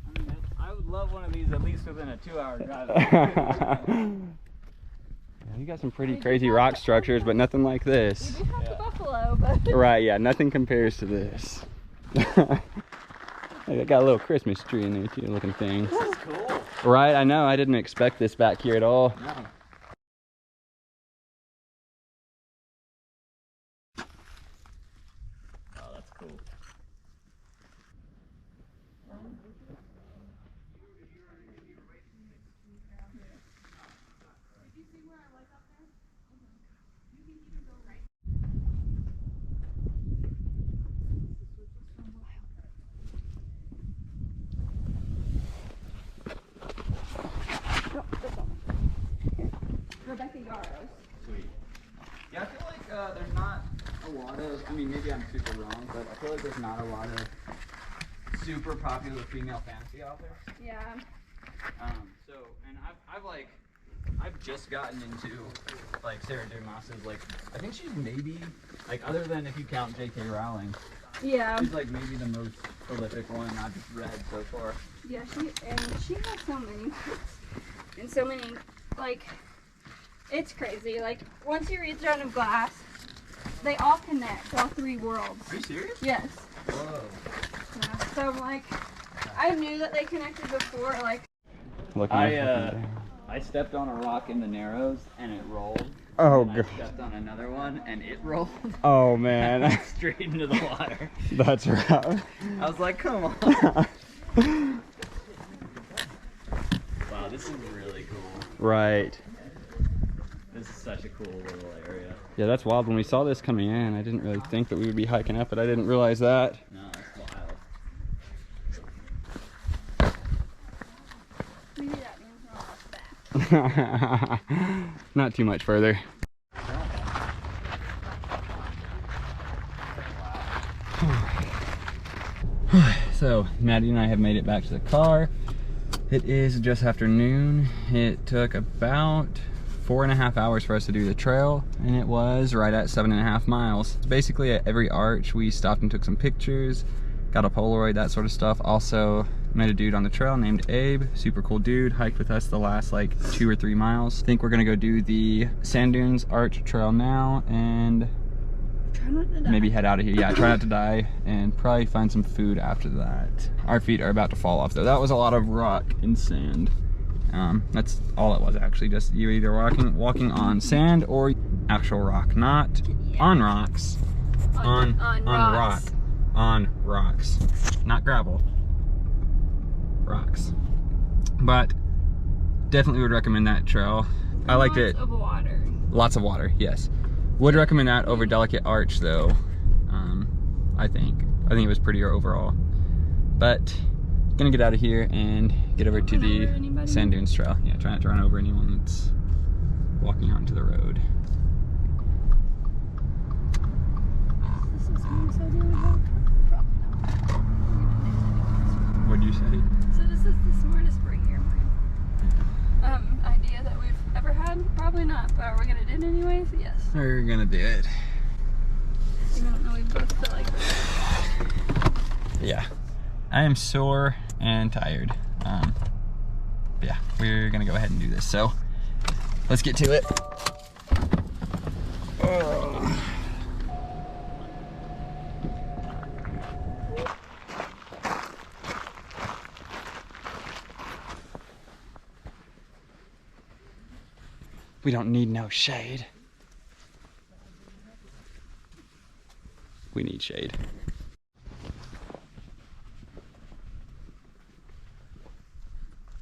I mean, I would love one of these at least within a 2-hour drive. Yeah, you got some pretty crazy rock structures, but nothing like this. We do have the buffalo, but Right, yeah, nothing compares to this. I got a little Christmas tree in there too, looking thing. This is cool. Right, I know, I didn't expect this back here at all. No. Oh, that's cool. Rebecca Yaros. Sweet. Yeah, I feel like there's not a lot of, I mean, maybe I'm super wrong, but I feel like there's not a lot of super popular female fantasy authors. Yeah. So, and I've just gotten into, like, Sarah J. Maas's, like, I think she's maybe, like, other than if you count J.K. Rowling, Yeah. she's, like, maybe the most prolific one I've read so far. Yeah, she has so many books and so many, like, it's crazy. Like, once you read Throne of Glass, they all connect, all three worlds. Are you serious? Yes. Whoa. Yeah. So, like, I knew that they connected before, like, I stepped on a rock in the Narrows and it rolled. Oh, and God. I stepped on another one and it rolled. Oh, man. Straight into the water. That's rough. I was like, come on. Wow, this is really cool. Right. This is such a cool little area. Yeah, that's wild. When we saw this coming in, I didn't really think that we would be hiking up it. I didn't realize that. No, that's wild. maybe that means we're almost back. Not too much further. So, Maddie and I have made it back to the car. It is just after noon. It took about 4.5 hours for us to do the trail, and it was right at 7.5 miles. Basically, at every arch, we stopped and took some pictures, got a Polaroid, that sort of stuff. Also, met a dude on the trail named Abe, super cool dude, hiked with us the last like 2 or 3 miles. I think we're gonna go do the Sand Dunes Arch Trail now, and Try not to die. maybe head out of here. Yeah, try not to die, and probably find some food after that. Our feet are about to fall off though. That was a lot of rock and sand. That's all it was actually. Just you either walking on sand or actual rock, not on rocks. On rocks. rock. On rocks. Not gravel. Rocks. But definitely would recommend that trail. I liked it. Lots of water. Lots of water, yes. Would recommend that over Delicate Arch though. I think it was prettier overall. But gonna get out of here and get over to the Sand Dunes Trail. Yeah, try not to run over anyone that's walking out into the road. This is more so the only whole What do you say? So this is the smartest break here idea that we've ever had? Probably not, but are we gonna do it anyways? Yes. We're gonna do it. Even though we both feel like Yeah. I am sore and tired. Yeah, we're gonna go ahead and do this. So let's get to it. Oh. We don't need no shade. We need shade.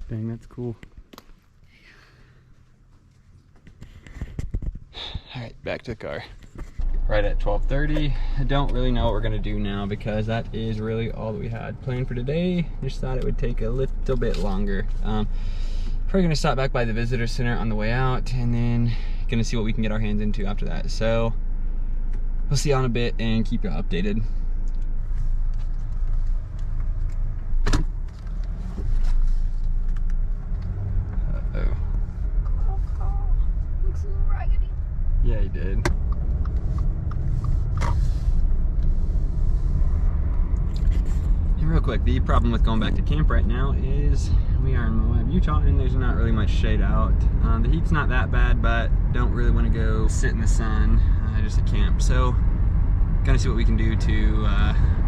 Dang, that's cool. All right, back to the car. Right at 12:30. I don't really know what we're gonna do now because that is really all that we had planned for today. Just thought it would take a little bit longer. Probably gonna stop back by the visitor center on the way out and then gonna see what we can get our hands into after that. So we'll see you in a bit and keep you updated. Uh-oh. looks a little raggedy. Yeah, he did. And real quick, the problem with going back to camp right now is we are in Moab, Utah, and there's not really much shade out. The heat's not that bad, but don't really want to go sit in the sun just at camp. So, gonna see what we can do to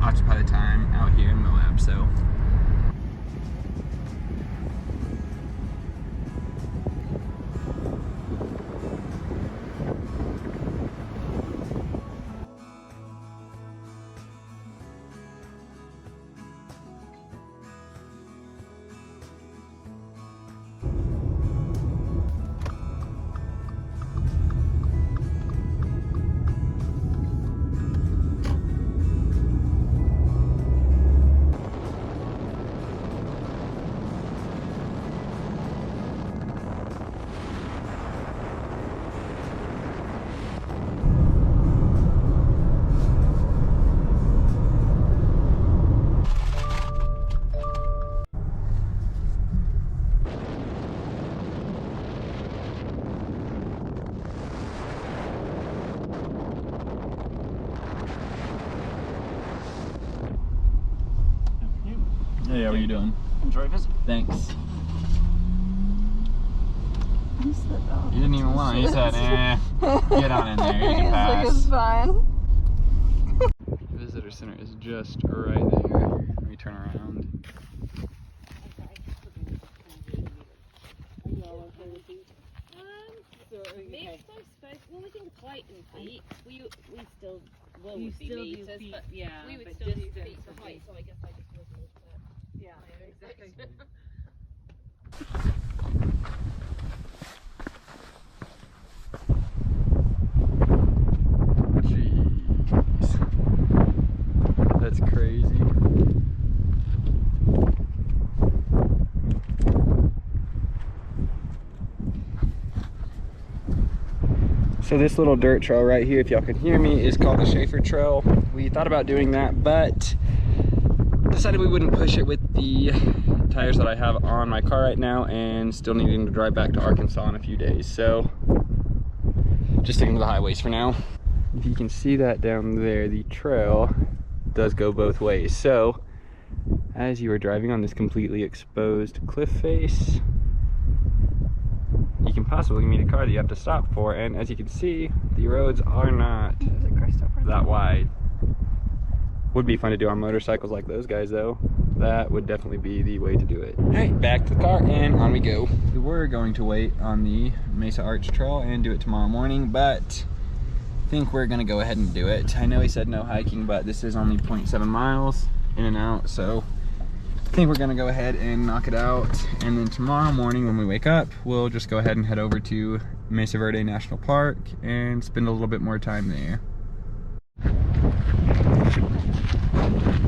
occupy the time out here in Moab. So. Hey, how are you doing? Enjoy visit. Thanks. He said, oh. You didn't even want it. You said, eh, get on in there. You can pass. It's fine. Visitor center is just right there. Let me turn around. Maybe so supposed. Well, we can height and feet. We still will be meters, but yeah, we would but still do distance feet for height. So I guess I just wasn't. Yeah, exactly. Jeez. That's crazy. So this little dirt trail right here, if y'all can hear me, is called the Schaefer Trail. We thought about doing that, but decided we wouldn't push it with the tires that I have on my car right now and still needing to drive back to Arkansas in a few days. So just sticking to the highways for now. If you can see that down there, the trail does go both ways. So as you are driving on this completely exposed cliff face, you can possibly meet a car that you have to stop for, and as you can see, the roads are not that wide. Would be fun to do on motorcycles like those guys though. That would definitely be the way to do it. Alright, back to the car and on we go. We were going to wait on the Mesa Arch Trail and do it tomorrow morning, but I think we're gonna go ahead and do it. I know he said no hiking, but this is only 0.7 miles in and out, so I think we're gonna go ahead and knock it out, and then tomorrow morning when we wake up, we'll just go ahead and head over to Mesa Verde National Park and spend a little bit more time there.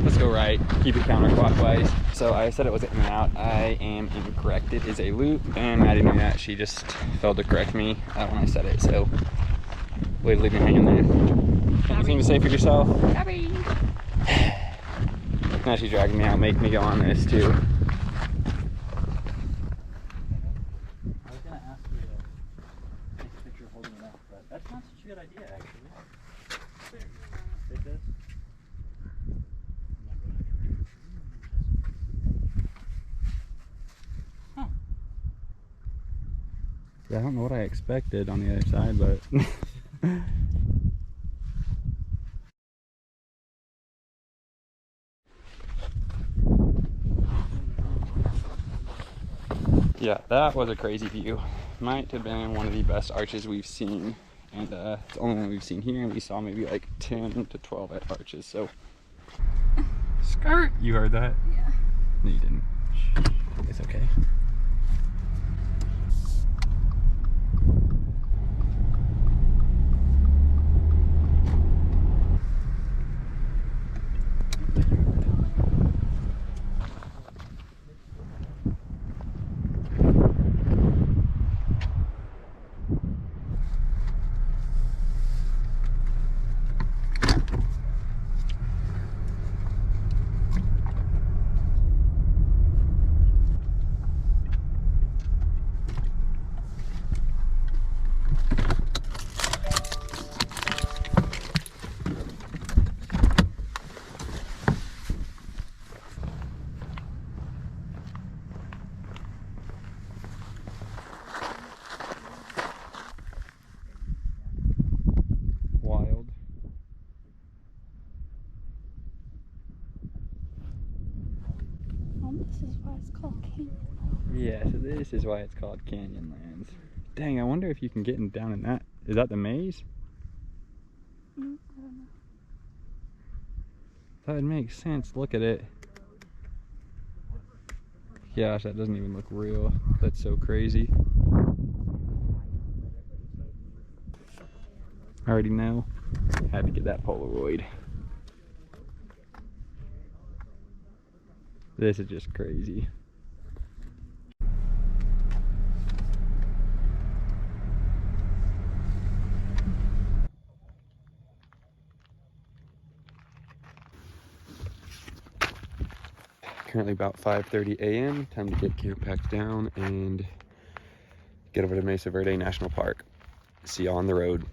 Let's go right, keep it counterclockwise. So I said it was in and out. I am incorrect. It is a loop, and Maddie knew that. She just failed to correct me when I said it. So, way to leave me hanging there. Anything to say for yourself? Sorry. Now she's dragging me out, make me go on this too. I was gonna ask you to take a picture holding it up, but that's not such a good idea, actually. Take this. Huh. Yeah, I don't know what I expected on the other side, but. Yeah, that was a crazy view. Might have been one of the best arches we've seen, and it's the only one we've seen here, and we saw maybe like 10 to 12 at arches, so. Skirt! You heard that? Yeah. No, you didn't. It's okay. Wild. This is why it's called Canyon. Yeah, so this is why it's called Canyonlands. Dang, I wonder if you can get down in that. Is that the maze? I don't know. That would make sense. Look at it. Gosh, that doesn't even look real. That's so crazy. I already know. Had to get that Polaroid. This is just crazy. Currently about 5:30 a.m. Time to get camp packed down and get over to Mesa Verde National Park. See you on the road.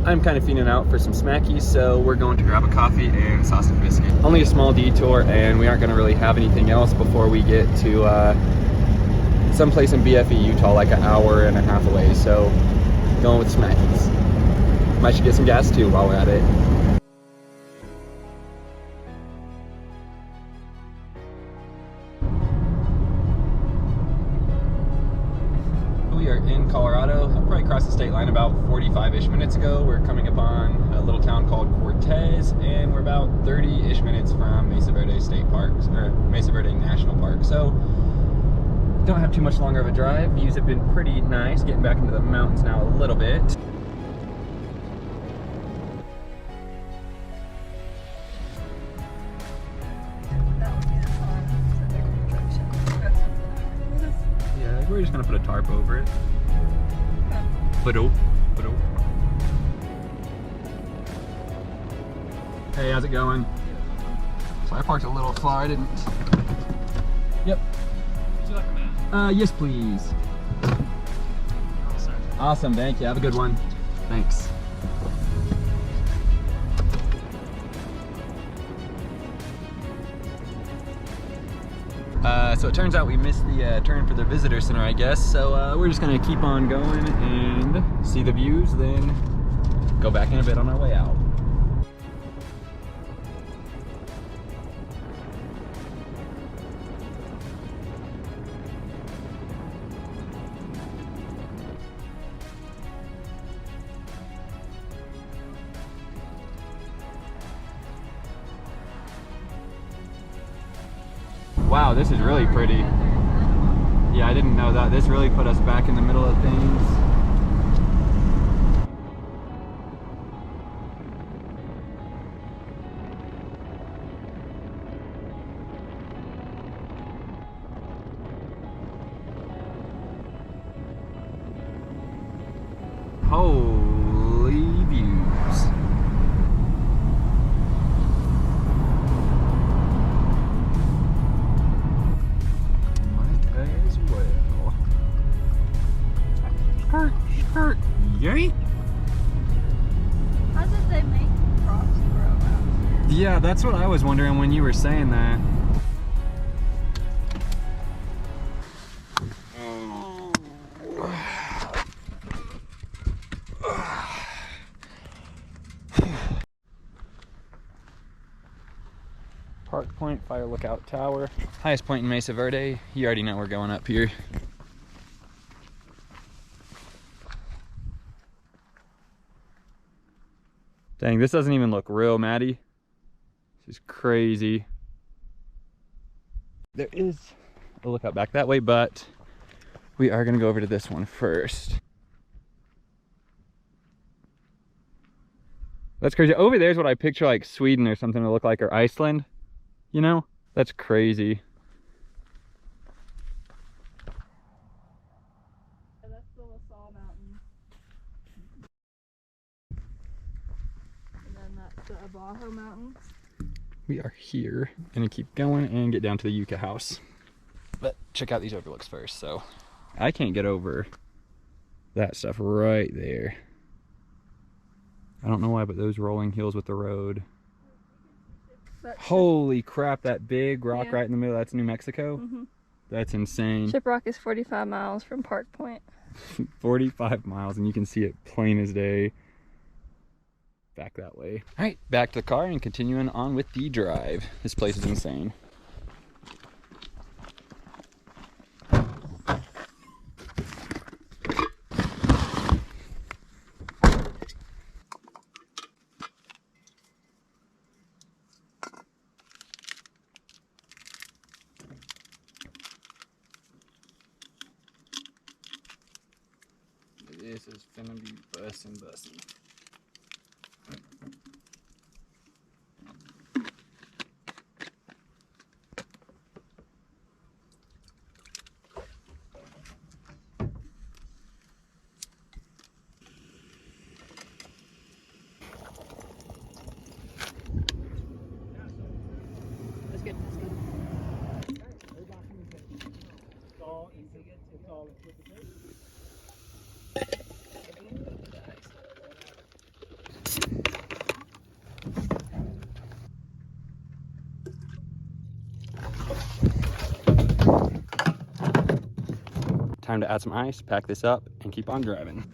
I'm kind of feeling out for some smackies, so we're going to grab a coffee and a sausage biscuit. Only a small detour, and we aren't going to really have anything else before we get to someplace in BFE, Utah, like an hour and a half away. So going with smackies. Might should get some gas too while we're at it. We are in Colorado. I probably crossed the state line about 45-ish minutes ago. We're coming upon a little town called Cortez, and we're about 30-ish minutes from Mesa Verde State Park, or Mesa Verde National Park. So don't have too much longer of a drive. Views have been pretty nice. Getting back into the mountains now a little bit. Yeah, we're just gonna put a tarp over it. Hey, how's it going? So I parked a little far, I didn't. Yep. Would you like a map? Yes please. Awesome, thank you. Have a good one. Thanks. So it turns out we missed the turn for the visitor center, I guess. So we're just gonna keep on going and see the views, then go back in a bit on our way out. Wow, this is really pretty. Yeah, I didn't know that. This really put us back in the middle of things. Holy views. Might as well. Skirt, skirt, yay! How did they make crops grow out here? Yeah, that's what I was wondering when you were saying that. Park Point Fire Lookout Tower. Highest point in Mesa Verde. You already know we're going up here. Dang, this doesn't even look real, Maddie. This is crazy. There is a lookout back that way, but we are gonna go over to this one first. That's crazy. Over there's what I picture like Sweden or something to look like, or Iceland. You know? That's crazy. Yeah, that's the LaSalle Mountain. And then that's the Abajo Mountains. We are here. Gonna keep going and get down to the Yucca house. But check out these overlooks first. So I can't get over that stuff right there. I don't know why, but those rolling hills with the road. Holy crap, that big rock right in the middle, that's New Mexico? That's insane. Shiprock is 45 miles from Park Point. 45 miles, and you can see it plain as day. Back that way. All right, back to the car and continuing on with the drive. This place is insane. This is finna be bussin'. That's good. That's good. Time to add some ice, pack this up, and keep on driving.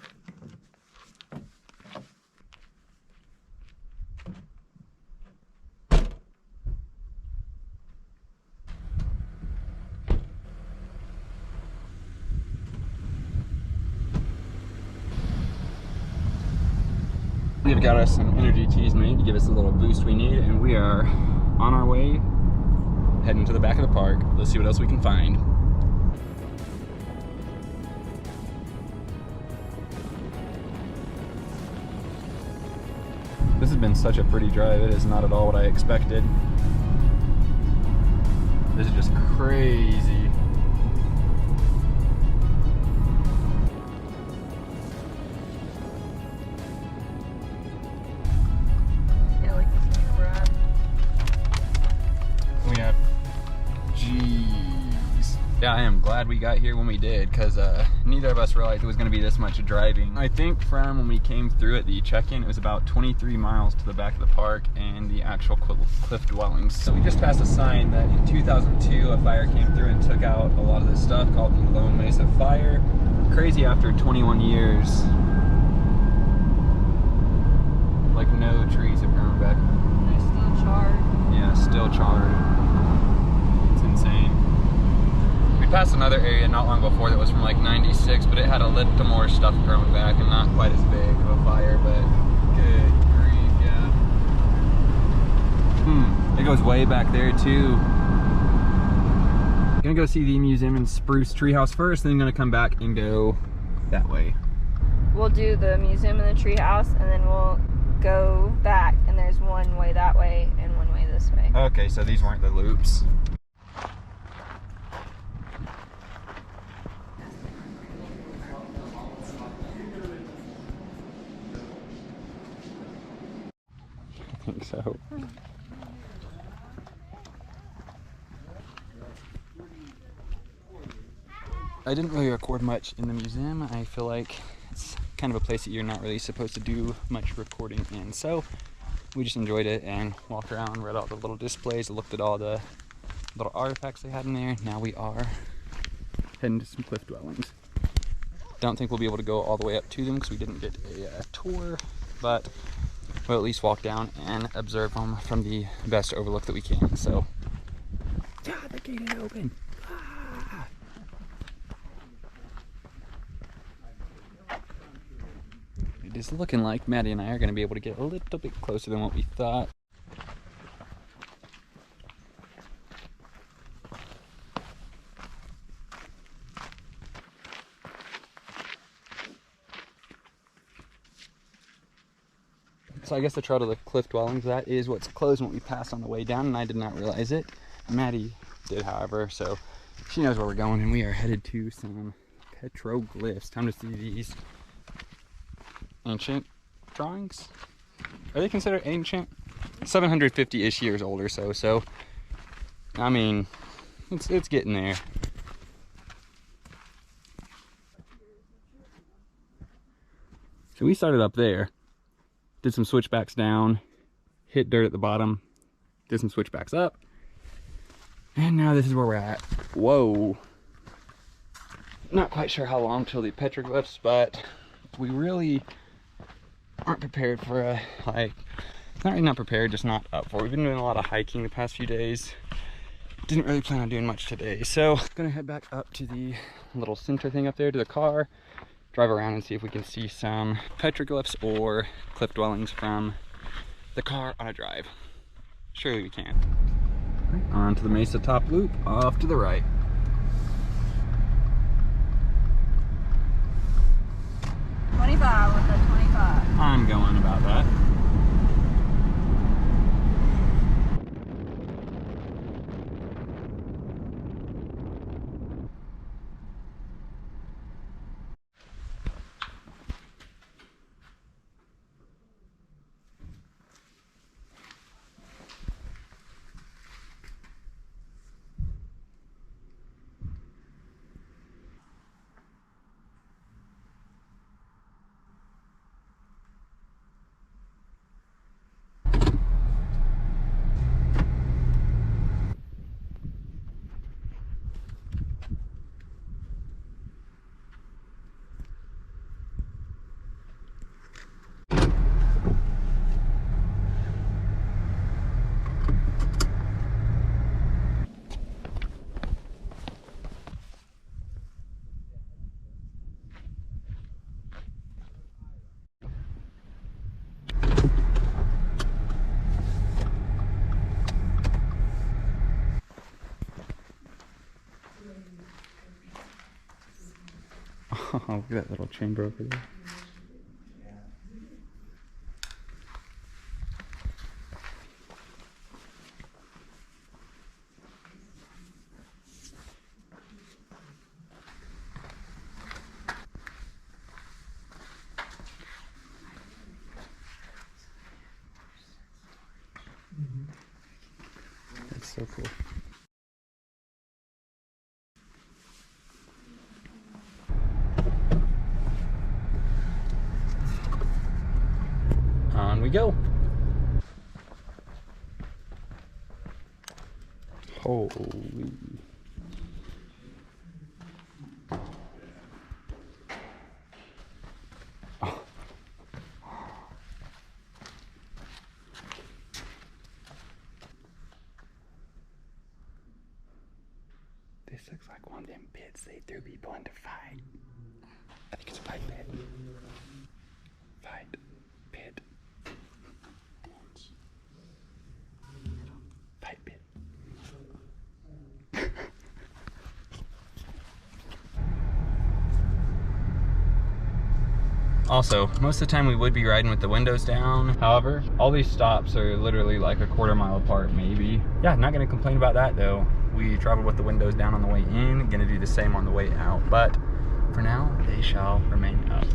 We've got us some energy teas made to give us a little boost we need, and we are on our way, heading to the back of the park. Let's see what else we can find. This has been such a pretty drive. It is not at all what I expected. This is just crazy. Yeah, like this is where we're at. We have, jeez. Yeah, I am glad we got here when we did, because neither of us realized it was going to be this much driving. I think from when we came through at the check-in, it was about 23 miles to the back of the park and the actual cliff dwellings. So we just passed a sign that in 2002 a fire came through and took out a lot of this stuff called the Lone Mesa Fire. Crazy, after 21 years, like no trees have grown back. They're still charred. Yeah, still charred. It's insane. We passed another area not long before that was from like 96, but it had a little more stuff growing back and not quite as big of a fire, but good grief, yeah. It goes way back there too. Gonna go see the museum and Spruce Treehouse first, then gonna come back and go that way. We'll do the museum and the treehouse, and then we'll go back, and there's one way that way and one way this way. Okay, so these weren't the loops. think so. I didn't really record much in the museum. I feel like it's kind of a place that you're not really supposed to do much recording in. So we just enjoyed it and walked around, read all the little displays, looked at all the little artifacts they had in there. Now we are heading to some cliff dwellings. Don't think we'll be able to go all the way up to them because we didn't get a tour, but we'll at least walk down and observe them from the best overlook that we can. So, yeah, the gate is open. Ah. It is looking like Maddie and I are going to be able to get a little bit closer than what we thought. So I guess the trail to the cliff dwellings, that is what's closed when we passed on the way down, and I did not realize it. Maddie did, however, so she knows where we're going, and we are headed to some petroglyphs. Time to see these ancient drawings. Are they considered ancient? 750-ish years old or so, so I mean, it's getting there. So we started up there, did some switchbacks down, hit dirt at the bottom, did some switchbacks up, and now this is where we're at. Whoa. Not quite sure how long till the petroglyphs, but we really aren't prepared for a hike. Not really not prepared, just not up for it. We've been doing a lot of hiking the past few days. Didn't really plan on doing much today. So gonna head back up to the little center thing up there to the car, drive around and see if we can see some petroglyphs or cliff dwellings from the car on a drive. Surely we can. Right, on to the Mesa Top Loop, off to the right. With the 25. I'm going about that. Oh, look at that little chamber over there. That's so cool. On we go. Holy. Oh. This looks like one of them pits they threw people in to fight. I think it's a fight pit. Fight pit. Fight pit. Also, most of the time we would be riding with the windows down. However, all these stops are literally like a quarter mile apart, maybe. Yeah, not gonna complain about that though. We traveled with the windows down on the way in, gonna do the same on the way out. But for now, they shall remain up.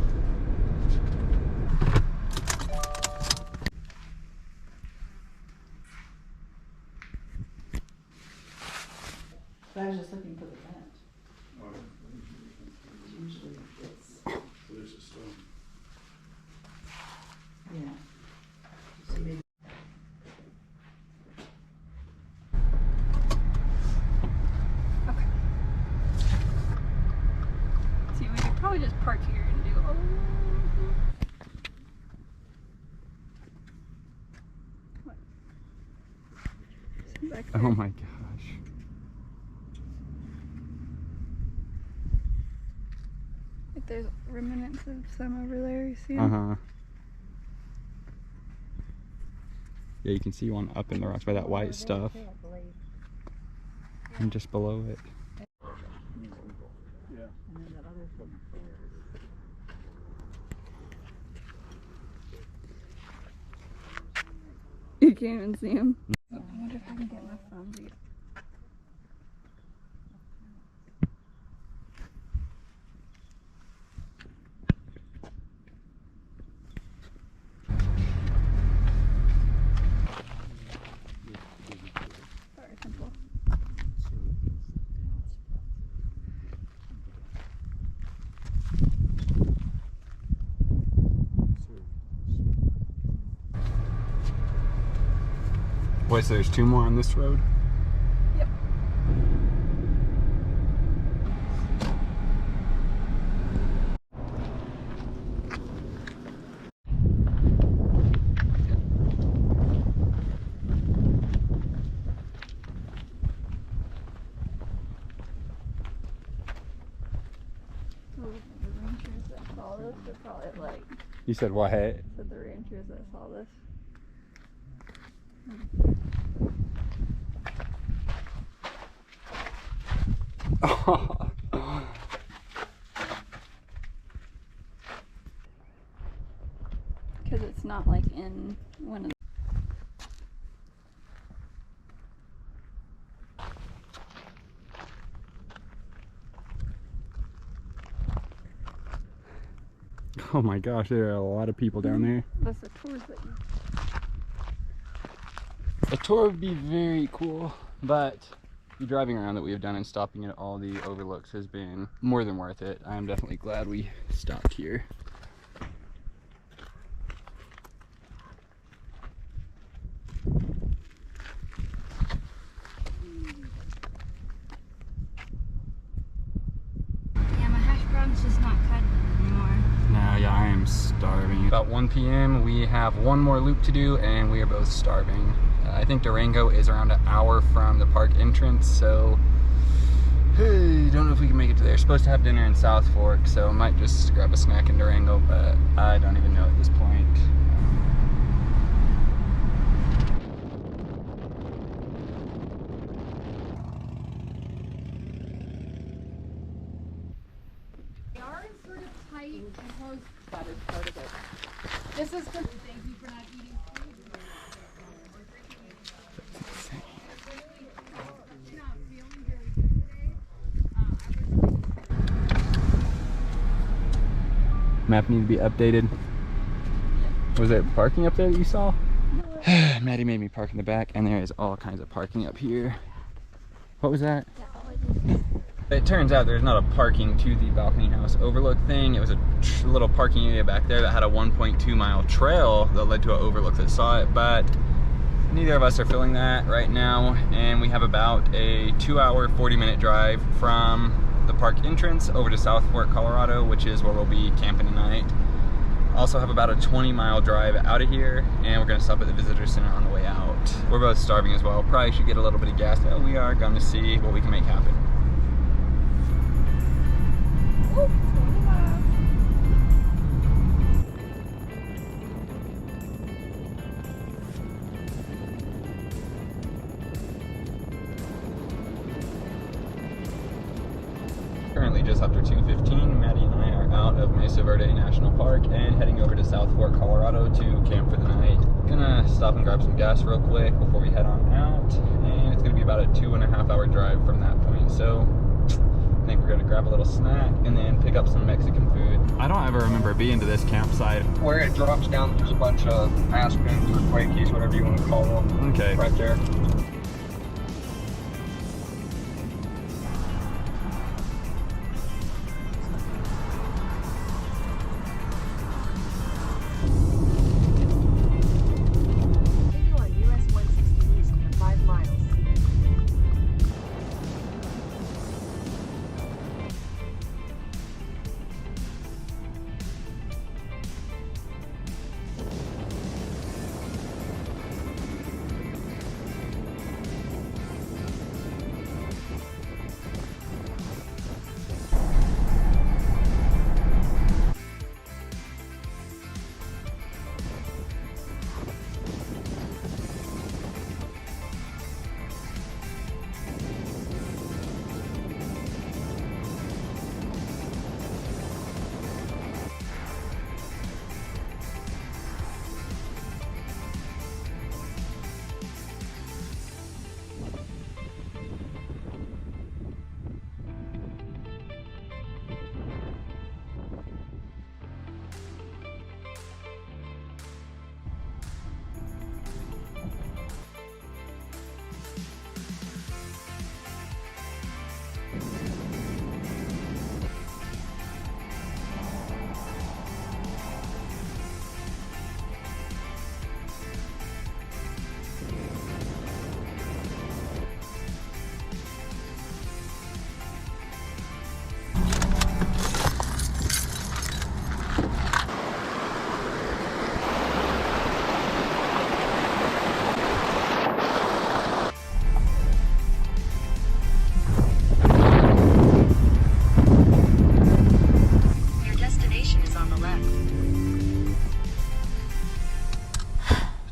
I was just looking for the vent. Usually it's, There's a stone. yeah. So maybe. See, we could probably just park here and do all back there. Oh my gosh. If there's remnants of some over there, you see 'em? Uh-huh. Yeah, you can see one up in the rocks by that white stuff. And just below it. You can't even see him. I wonder if I can get my phone to get. Sorry, simple. Wait, so there's 2 more on this road? Yep. So the ranchers that saw this, they're probably like, You said what? said the ranchers that saw this. Because it's not like in one of the. Oh my gosh, there are a lot of people down there. That's the tours that you. A tour would be very cool, but the driving around that we have done and stopping at all the overlooks has been more than worth it. I am definitely glad we stopped here. Yeah, my hash brown's just not cut anymore. No, yeah, I am starving. About 1 p.m. we have one more loop to do and we are both starving. I think Durango is around an hour from the park entrance, so hey, don't know if we can make it to there. Supposed to have dinner in South Fork, so I might just grab a snack in Durango, but I don't even know at this point. They are sort of tight because that is part of it. This is for thank you for not eating food. Not feeling very good today. Map need to be updated. Was there parking up there that you saw? Maddie made me park in the back, and there is all kinds of parking up here. What was that? It turns out there's not a parking to the balcony house overlook thing. It was a little parking area back there that had a 1.2 mile trail that led to an overlook that saw it, but neither of us are filling that right now, and we have about a 2-hour, 40-minute drive from the park entrance over to South Fork, Colorado, which is where we'll be camping tonight. Also have about a 20-mile drive out of here, and we're gonna stop at the visitor center on the way out. We're both starving as well. Probably should get a little bit of gas. Oh, we are going to see what we can make happen. Currently just after 2:15, Maddie and I are out of Mesa Verde National Park and heading over to South Fork, Colorado to camp for the night. Gonna stop and grab some gas real quick before we head on out, and it's gonna be about a 2.5-hour drive from that point. So I think we're gonna grab a little snack and then pick up some Mexican food. I don't ever remember being to this campsite. Where it drops down, there's a bunch of aspens or quakies, whatever you want to call them. Okay. Right there.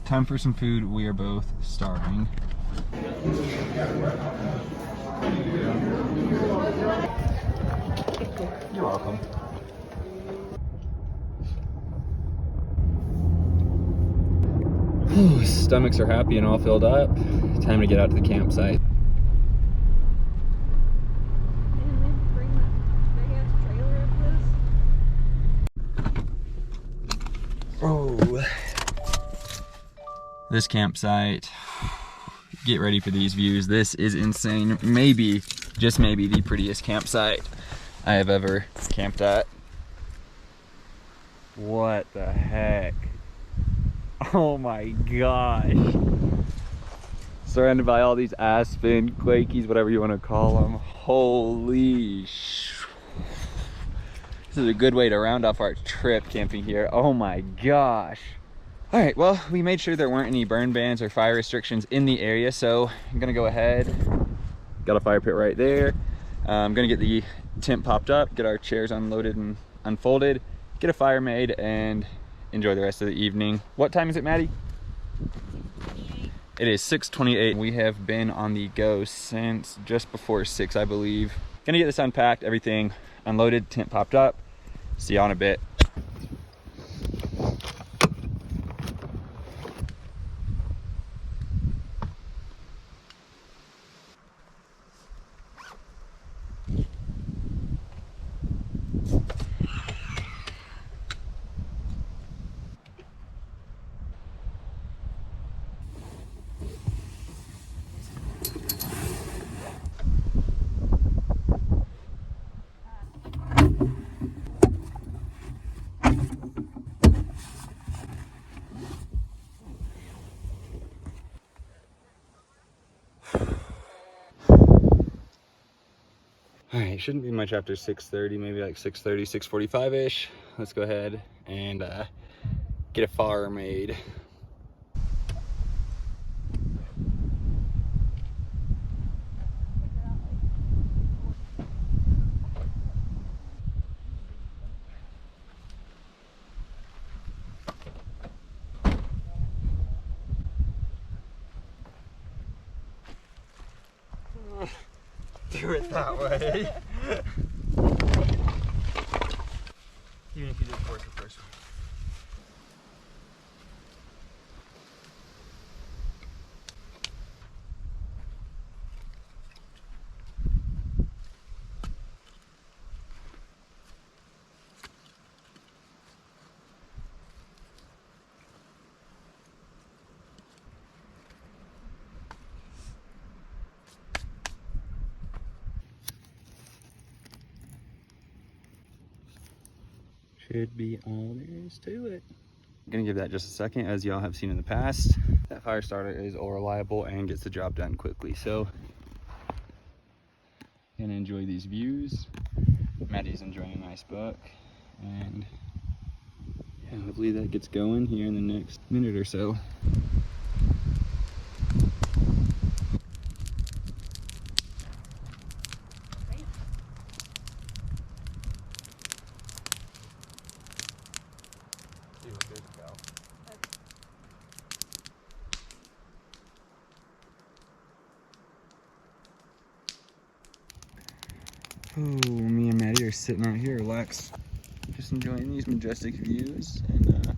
time for some food. We are both starving. You're welcome. Whew, stomachs are happy and all filled up. Time to get out to the campsite. Oh, this campsite. Get ready for these views. This is insane. Maybe, just maybe, the prettiest campsite I have ever camped at. What the heck? Oh my gosh. Surrounded by all these aspen, quakies, whatever you want to call them. Holy sh... This is a good way to round off our trip camping here. Oh my gosh. All right, well, we made sure there weren't any burn bans or fire restrictions in the area, so I'm gonna go ahead. Got a fire pit right there. I'm gonna get the tent popped up, get our chairs unloaded and unfolded, get a fire made, and enjoy the rest of the evening. What time is it, Maddie? It is 6:28. We have been on the go since just before 6, I believe. Gonna get this unpacked, everything unloaded, tent popped up. See you in a bit. All right, shouldn't be much after 6:30, maybe like 6:30, 6:45-ish. Let's go ahead and get a fire made. Do it that way. Even if you did force the first one. Should be all there is to it. I'm gonna give that just a second. As y'all have seen in the past, that fire starter is all reliable and gets the job done quickly. So, gonna enjoy these views. Maddie's enjoying a nice book, and yeah, hopefully that gets going here in the next minute or so. Oh, me and Maddie are sitting out here relaxed, just enjoying these majestic views. And I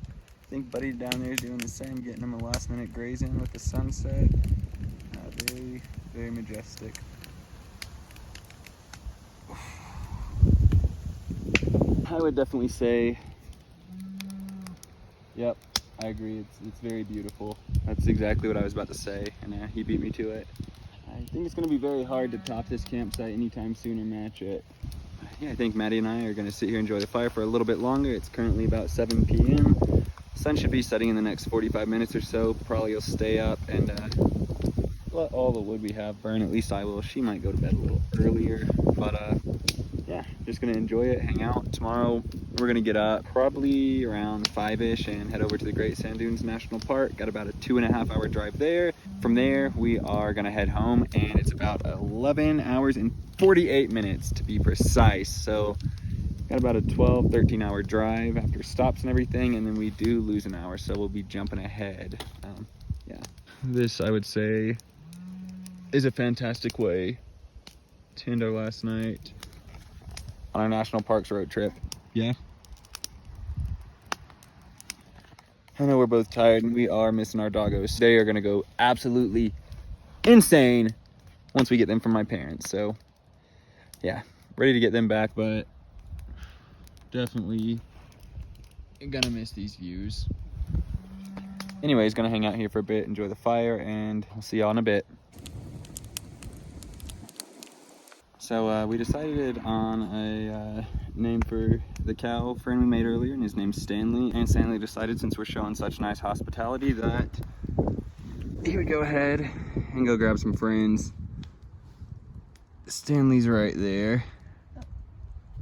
think Buddy down there is doing the same, getting him a last minute grazing with the sunset. Very, very majestic. I would definitely say, yep, I agree. It's very beautiful. That's exactly what I was about to say, and he beat me to it. I think it's going to be very hard to top this campsite anytime soon or match it. Yeah, I think Maddie and I are going to sit here and enjoy the fire for a little bit longer. It's currently about 7 p.m. Sun should be setting in the next 45 minutes or so. Probably will stay up and let all the wood we have burn. At least I will. She might go to bed a little earlier. But yeah, just going to enjoy it, hang out. Tomorrow we're going to get up probably around 5-ish and head over to the Great Sand Dunes National Park. Got about a 2.5-hour drive there. From there, we are gonna head home, and it's about 11 hours and 48 minutes to be precise. So Got about a 12, 13 hour drive after stops and everything, and then we do lose an hour, so we'll be jumping ahead. Yeah. This, I would say, is a fantastic way to end our last night on our national parks road trip. Yeah. I know we're both tired and we are missing our doggos. They are gonna go absolutely insane once we get them from my parents. So yeah, ready to get them back, but definitely gonna miss these views. Anyways, gonna hang out here for a bit, enjoy the fire, and I'll see y'all in a bit. So we decided on a name for the cow friend we made earlier, and his name's Stanley. And Stanley decided, since we're showing such nice hospitality, that he would go ahead and go grab some friends. Stanley's right there.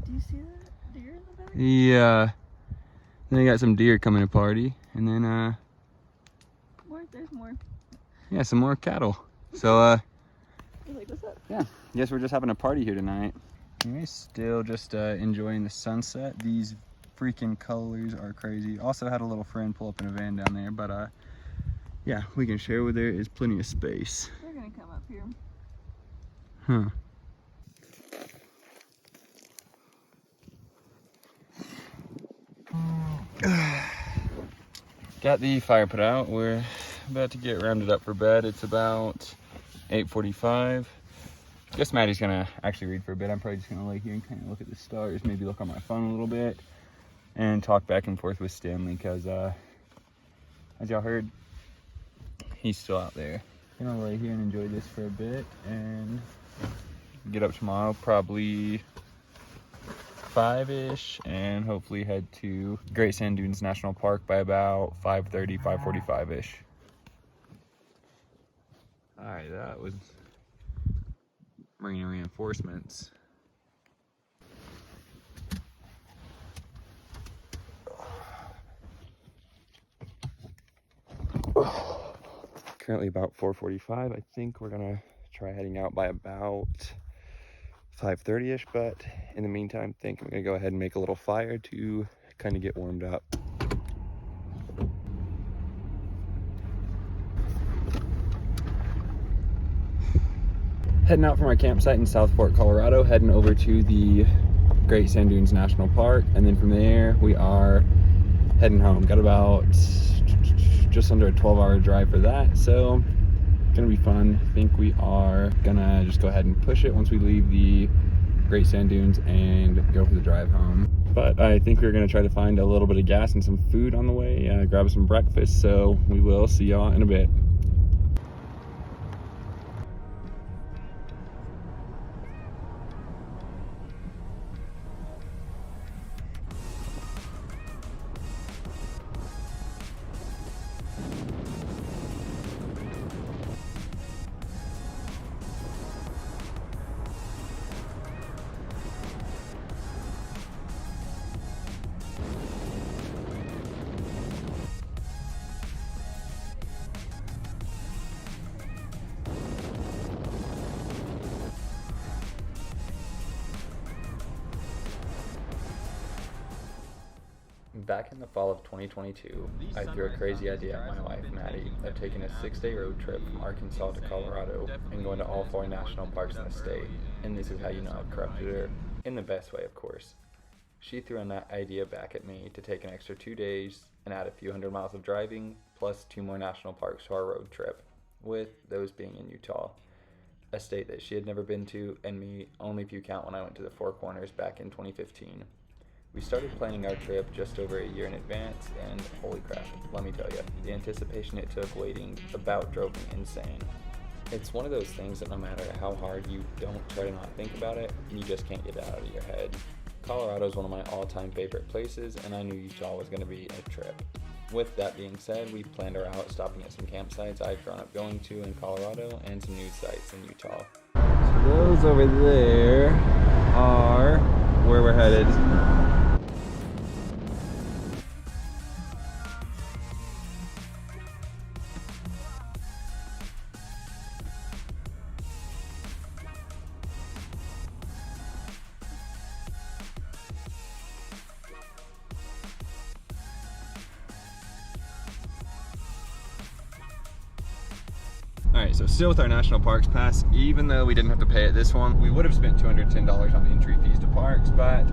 Do you see that deer in the back? Yeah. Then I got some deer coming to party, and then There's more. yeah, some more cattle. So You're like, what's up? yeah, guess we're just having a party here tonight. Anyways, still just enjoying the sunset. These freaking colors are crazy. Also had a little friend pull up in a van down there, but yeah, we can share where there is plenty of space. They're gonna come up here. Huh. Got the fire put out. We're about to get rounded up for bed. It's about 8:45. Guess Maddie's gonna actually read for a bit. I'm probably just gonna lay here and kind of look at the stars, maybe look on my phone a little bit, and talk back and forth with Stanley, because as y'all heard, he's still out there. Gonna lay here and enjoy this for a bit and get up tomorrow, probably 5-ish, and hopefully head to Great Sand Dunes National Park by about 5:30, 5:45-ish. All right, that was marine reinforcements. Currently about 4:45. I think we're gonna try heading out by about 5:30-ish, but in the meantime, I think I'm gonna go ahead and make a little fire to kind of get warmed up. Heading out from our campsite in Southport, Colorado, heading over to the Great Sand Dunes National Park, and then from there we are heading home. Got about just under a 12-hour drive for that, so gonna be fun. I think we are gonna just go ahead and push it once we leave the Great Sand Dunes and go for the drive home. But I think we're gonna try to find a little bit of gas and some food on the way, grab some breakfast, so we will see y'all in a bit. Back in the fall of 2022, I threw a crazy idea at my wife, Maddy, of taking a 6-day road trip from Arkansas to Colorado and going to all 4 national parks in the state. And this is how you know I've corrupted her. In the best way, of course. She threw in that idea back at me to take an extra 2 days and add a few hundred miles of driving, plus 2 more national parks to our road trip, with those being in Utah, a state that she had never been to, and me only if you count when I went to the Four Corners back in 2015. We started planning our trip just over a year in advance, and holy crap, let me tell you, the anticipation it took waiting about drove me insane. It's one of those things that no matter how hard you don't try to not think about it, you just can't get it out of your head. Colorado is one of my all-time favorite places, and I knew Utah was going to be a trip. With that being said, we planned our route stopping at some campsites I've grown up going to in Colorado and some new sites in Utah. So those over there are where we're headed. So still with our National Parks Pass, even though we didn't have to pay it this one, we would have spent $210 on entry fees to parks, but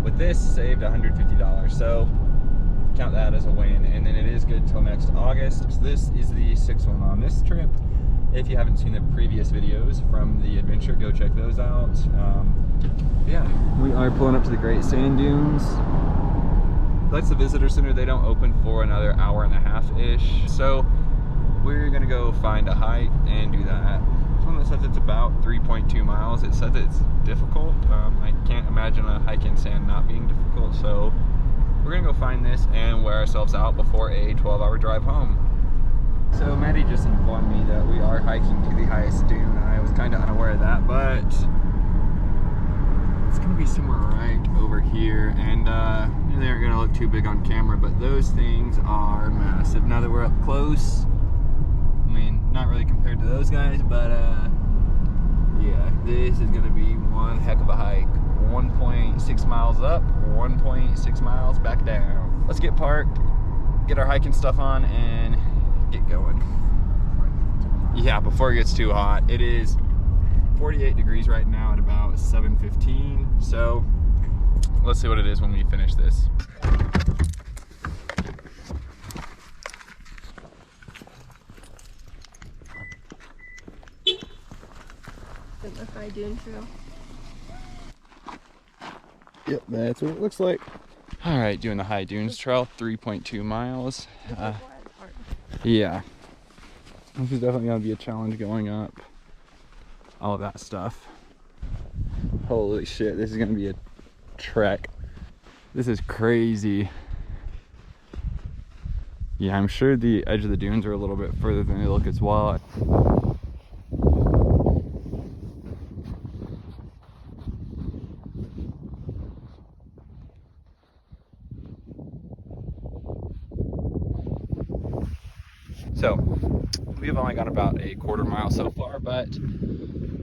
with this, saved $150. So count that as a win, and then it is good till next August. So this is the 6th one on this trip. If you haven't seen the previous videos from the adventure, go check those out. Yeah, we are pulling up to the Great Sand Dunes. That's the visitor center. They don't open for another hour and a half-ish. So we're gonna go find a hike and do that. This one that says it's about 3.2 miles. It says it's difficult. I can't imagine a hike in sand not being difficult. So we're gonna go find this and wear ourselves out before a 12-hour drive home. So Maddy just informed me that we are hiking to the highest dune. I was kind of unaware of that, but it's gonna be somewhere right over here, and they aren't gonna look too big on camera, but those things are massive. Now that we're up close, I mean, not really compared to those guys, but yeah, this is gonna be one heck of a hike. 1.6 miles up, 1.6 miles back down. Let's get parked, get our hiking stuff on, and get going. Yeah, before it gets too hot. It is 48 degrees right now at about 7:15. So let's see what it is when we finish this. The high dune trail. Yep, that's what it looks like. All right, doing the High Dunes Trail, 3.2 miles. Yeah, this is definitely gonna be a challenge going up. All of that stuff. Holy shit, this is gonna be a trek. This is crazy. Yeah, I'm sure the edge of the dunes are a little bit further than they look as well. So, we've only got about a quarter mile so far, but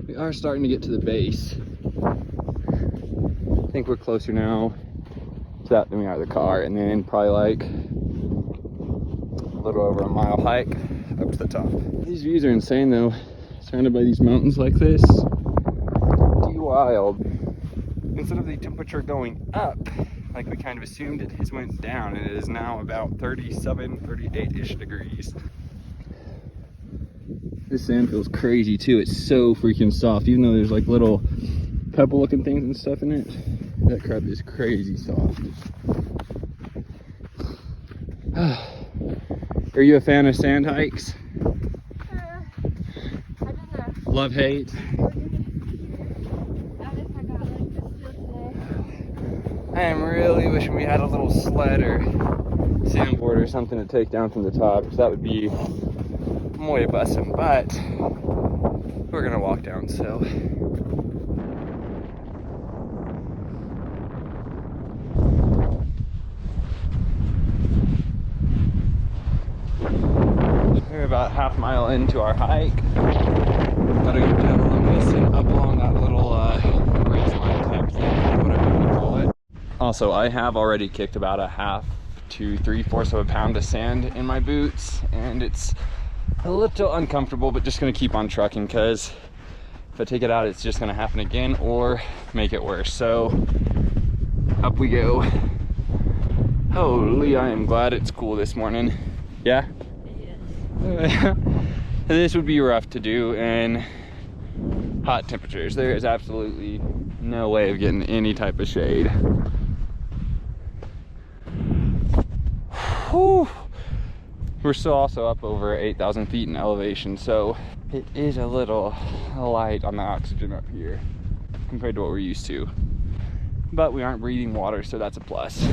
we are starting to get to the base. I think we're closer now to that than we are the car, and then probably like a little over a mile hike up to the top. These views are insane though, surrounded by these mountains like this. Pretty wild. Instead of the temperature going up, like we kind of assumed, it has went down, and it is now about 37, 38-ish degrees. This sand feels crazy too. It's so freaking soft, even though there's like little pebble looking things and stuff in it. That crap is crazy soft. Are you a fan of sand hikes? Love, hate? I am really wishing we had a little sled or sandboard or something to take down from the top, because that would be muy bussin', but we're gonna walk down, so. We're about half mile into our hike. Gotta go down along this and up along that little ridge line type thing, whatever you call it. Also, I have already kicked about a half to 3/4 of a pound of sand in my boots, and it's a little uncomfortable, but just gonna keep on trucking, because if I take it out, it's just gonna happen again or make it worse. So up we go. Holy, I am glad it's cool this morning. Yeah? Yes. This would be rough to do in hot temperatures. There is absolutely no way of getting any type of shade. Whew. We're still also up over 8,000 feet in elevation, so it is a little light on the oxygen up here compared to what we're used to. But we aren't breathing water, so that's a plus.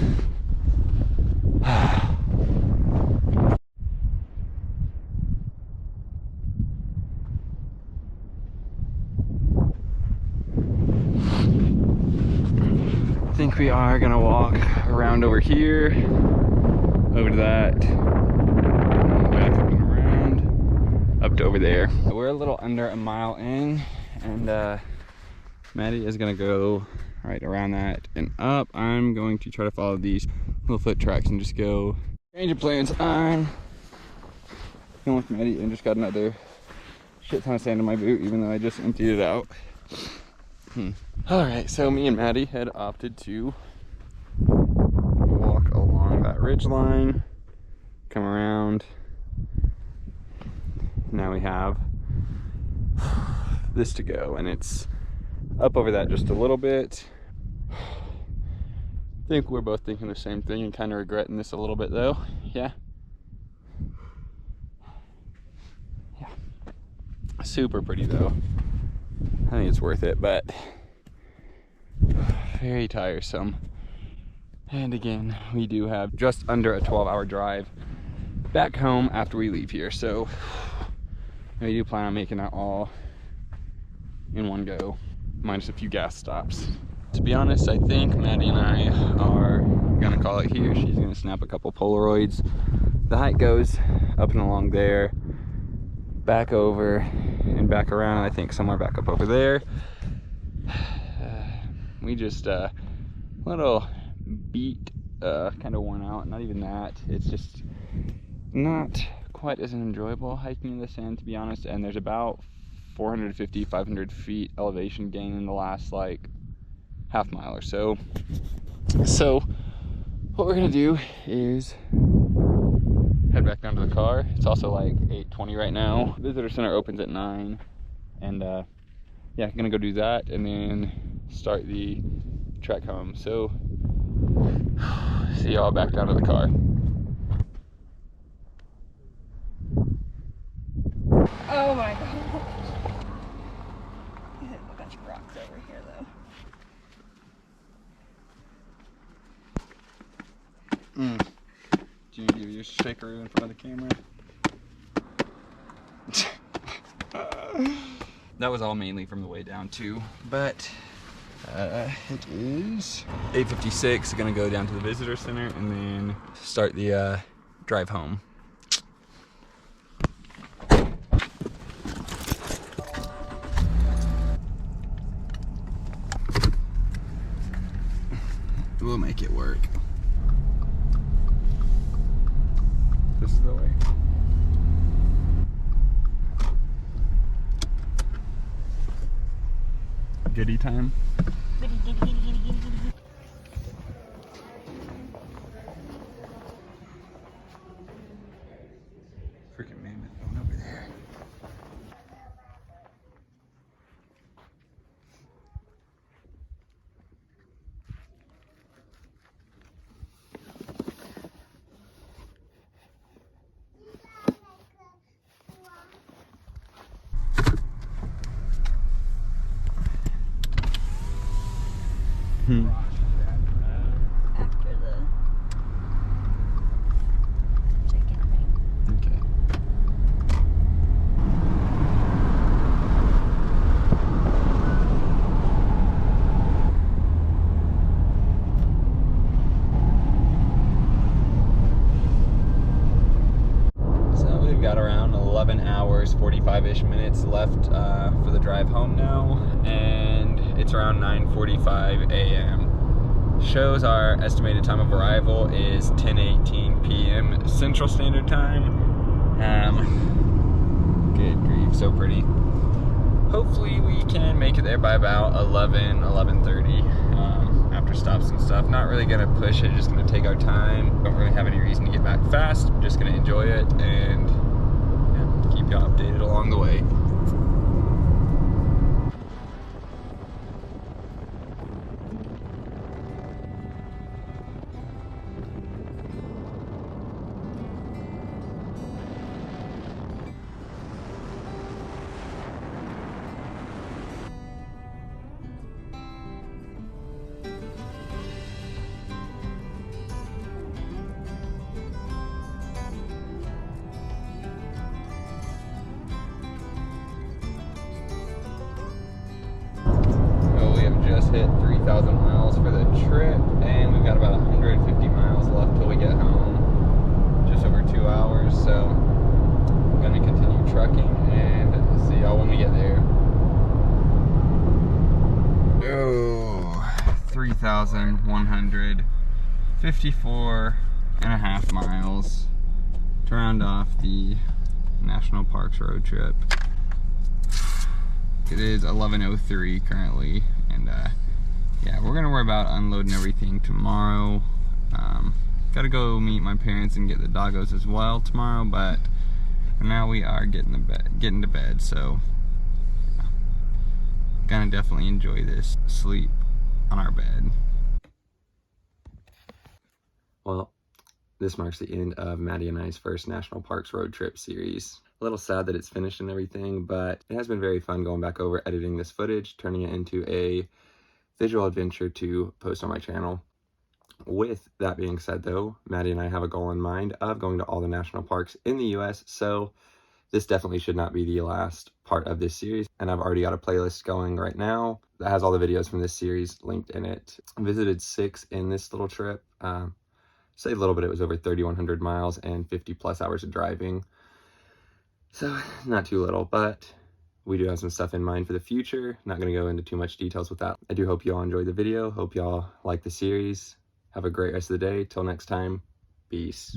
I think we are gonna walk around over here, over to that, back up and around, up to over there. We're a little under a mile in, and Maddy is gonna go right around that and up. I'm going to try to follow these little foot tracks and just go. Change of plans. I'm going with Maddy and just got another shit ton of sand in my boot, even though I just emptied it out. All right, so me and Maddie had opted to walk along that ridge line, come around. Now we have this to go, and it's up over that just a little bit. I think we're both thinking the same thing and kind of regretting this a little bit though. Yeah. Super pretty though. I think it's worth it, but very tiresome. And again, we do have just under a 12-hour drive back home after we leave here, so we do plan on making that all in one go, minus a few gas stops. To be honest, I think Maddie and I are gonna call it here. She's gonna snap a couple Polaroids. The hike goes up and along there, back over and back around, and I think somewhere back up over there. We just little beat, kind of worn out. Not even that, it's just not quite as enjoyable hiking in the sand, to be honest. And there's about 450-500 feet elevation gain in the last like half mile or so. So what we're gonna do is head back down to the car. It's also like 8:20 right now. Visitor center opens at 9, and yeah, gonna go do that and then start the trek home. So see y'all back down to the car. Oh my god. You hit a bunch of rocks over here though. Do you give your shaker in front of the camera? That was all mainly from the way down too, but it is 8:56. Gonna go down to the visitor center and then start the drive home. We'll make it work. This is the way. Goodie time. Freaking mammoth going over there. After the chicken thing. Okay. So we've got around 11 hours, 45-ish minutes left for the drive home now, and it's around 9:45 a.m. Shows our estimated time of arrival is 10:18 p.m. Central Standard Time. Good grief, so pretty. Hopefully we can make it there by about 11:30 after stops and stuff. Not really gonna push it, just gonna take our time. Don't really have any reason to get back fast. Just gonna enjoy it and yeah, keep you updated along the way. Just hit 3,000 miles for the trip, and we've got about 150 miles left till we get home. Just over 2 hours, so I'm gonna continue trucking and see y'all when we get there. Oh, 3,154.5 miles to round off the National Parks road trip. It is 11:03 currently, and yeah, we're gonna worry about unloading everything tomorrow. Gotta go meet my parents and get the doggos as well tomorrow, but for now we are getting to bed, so yeah. Gonna definitely enjoy this sleep on our bed. Well, this marks the end of Maddie and I's first National Parks road trip series. A little sad that it's finished and everything, but it has been very fun going back over editing this footage, turning it into a visual adventure to post on my channel. With that being said though, Maddie and I have a goal in mind of going to all the national parks in the US, so this definitely should not be the last part of this series, and I've already got a playlist going right now that has all the videos from this series linked in it. I visited 6 in this little trip. Say a little bit, it was over 3,100 miles and 50 plus hours of driving. So not too little, but we do have some stuff in mind for the future. Not gonna go into too much details with that. I do hope you all enjoyed the video. Hope y'all like the series. Have a great rest of the day. Till next time, peace.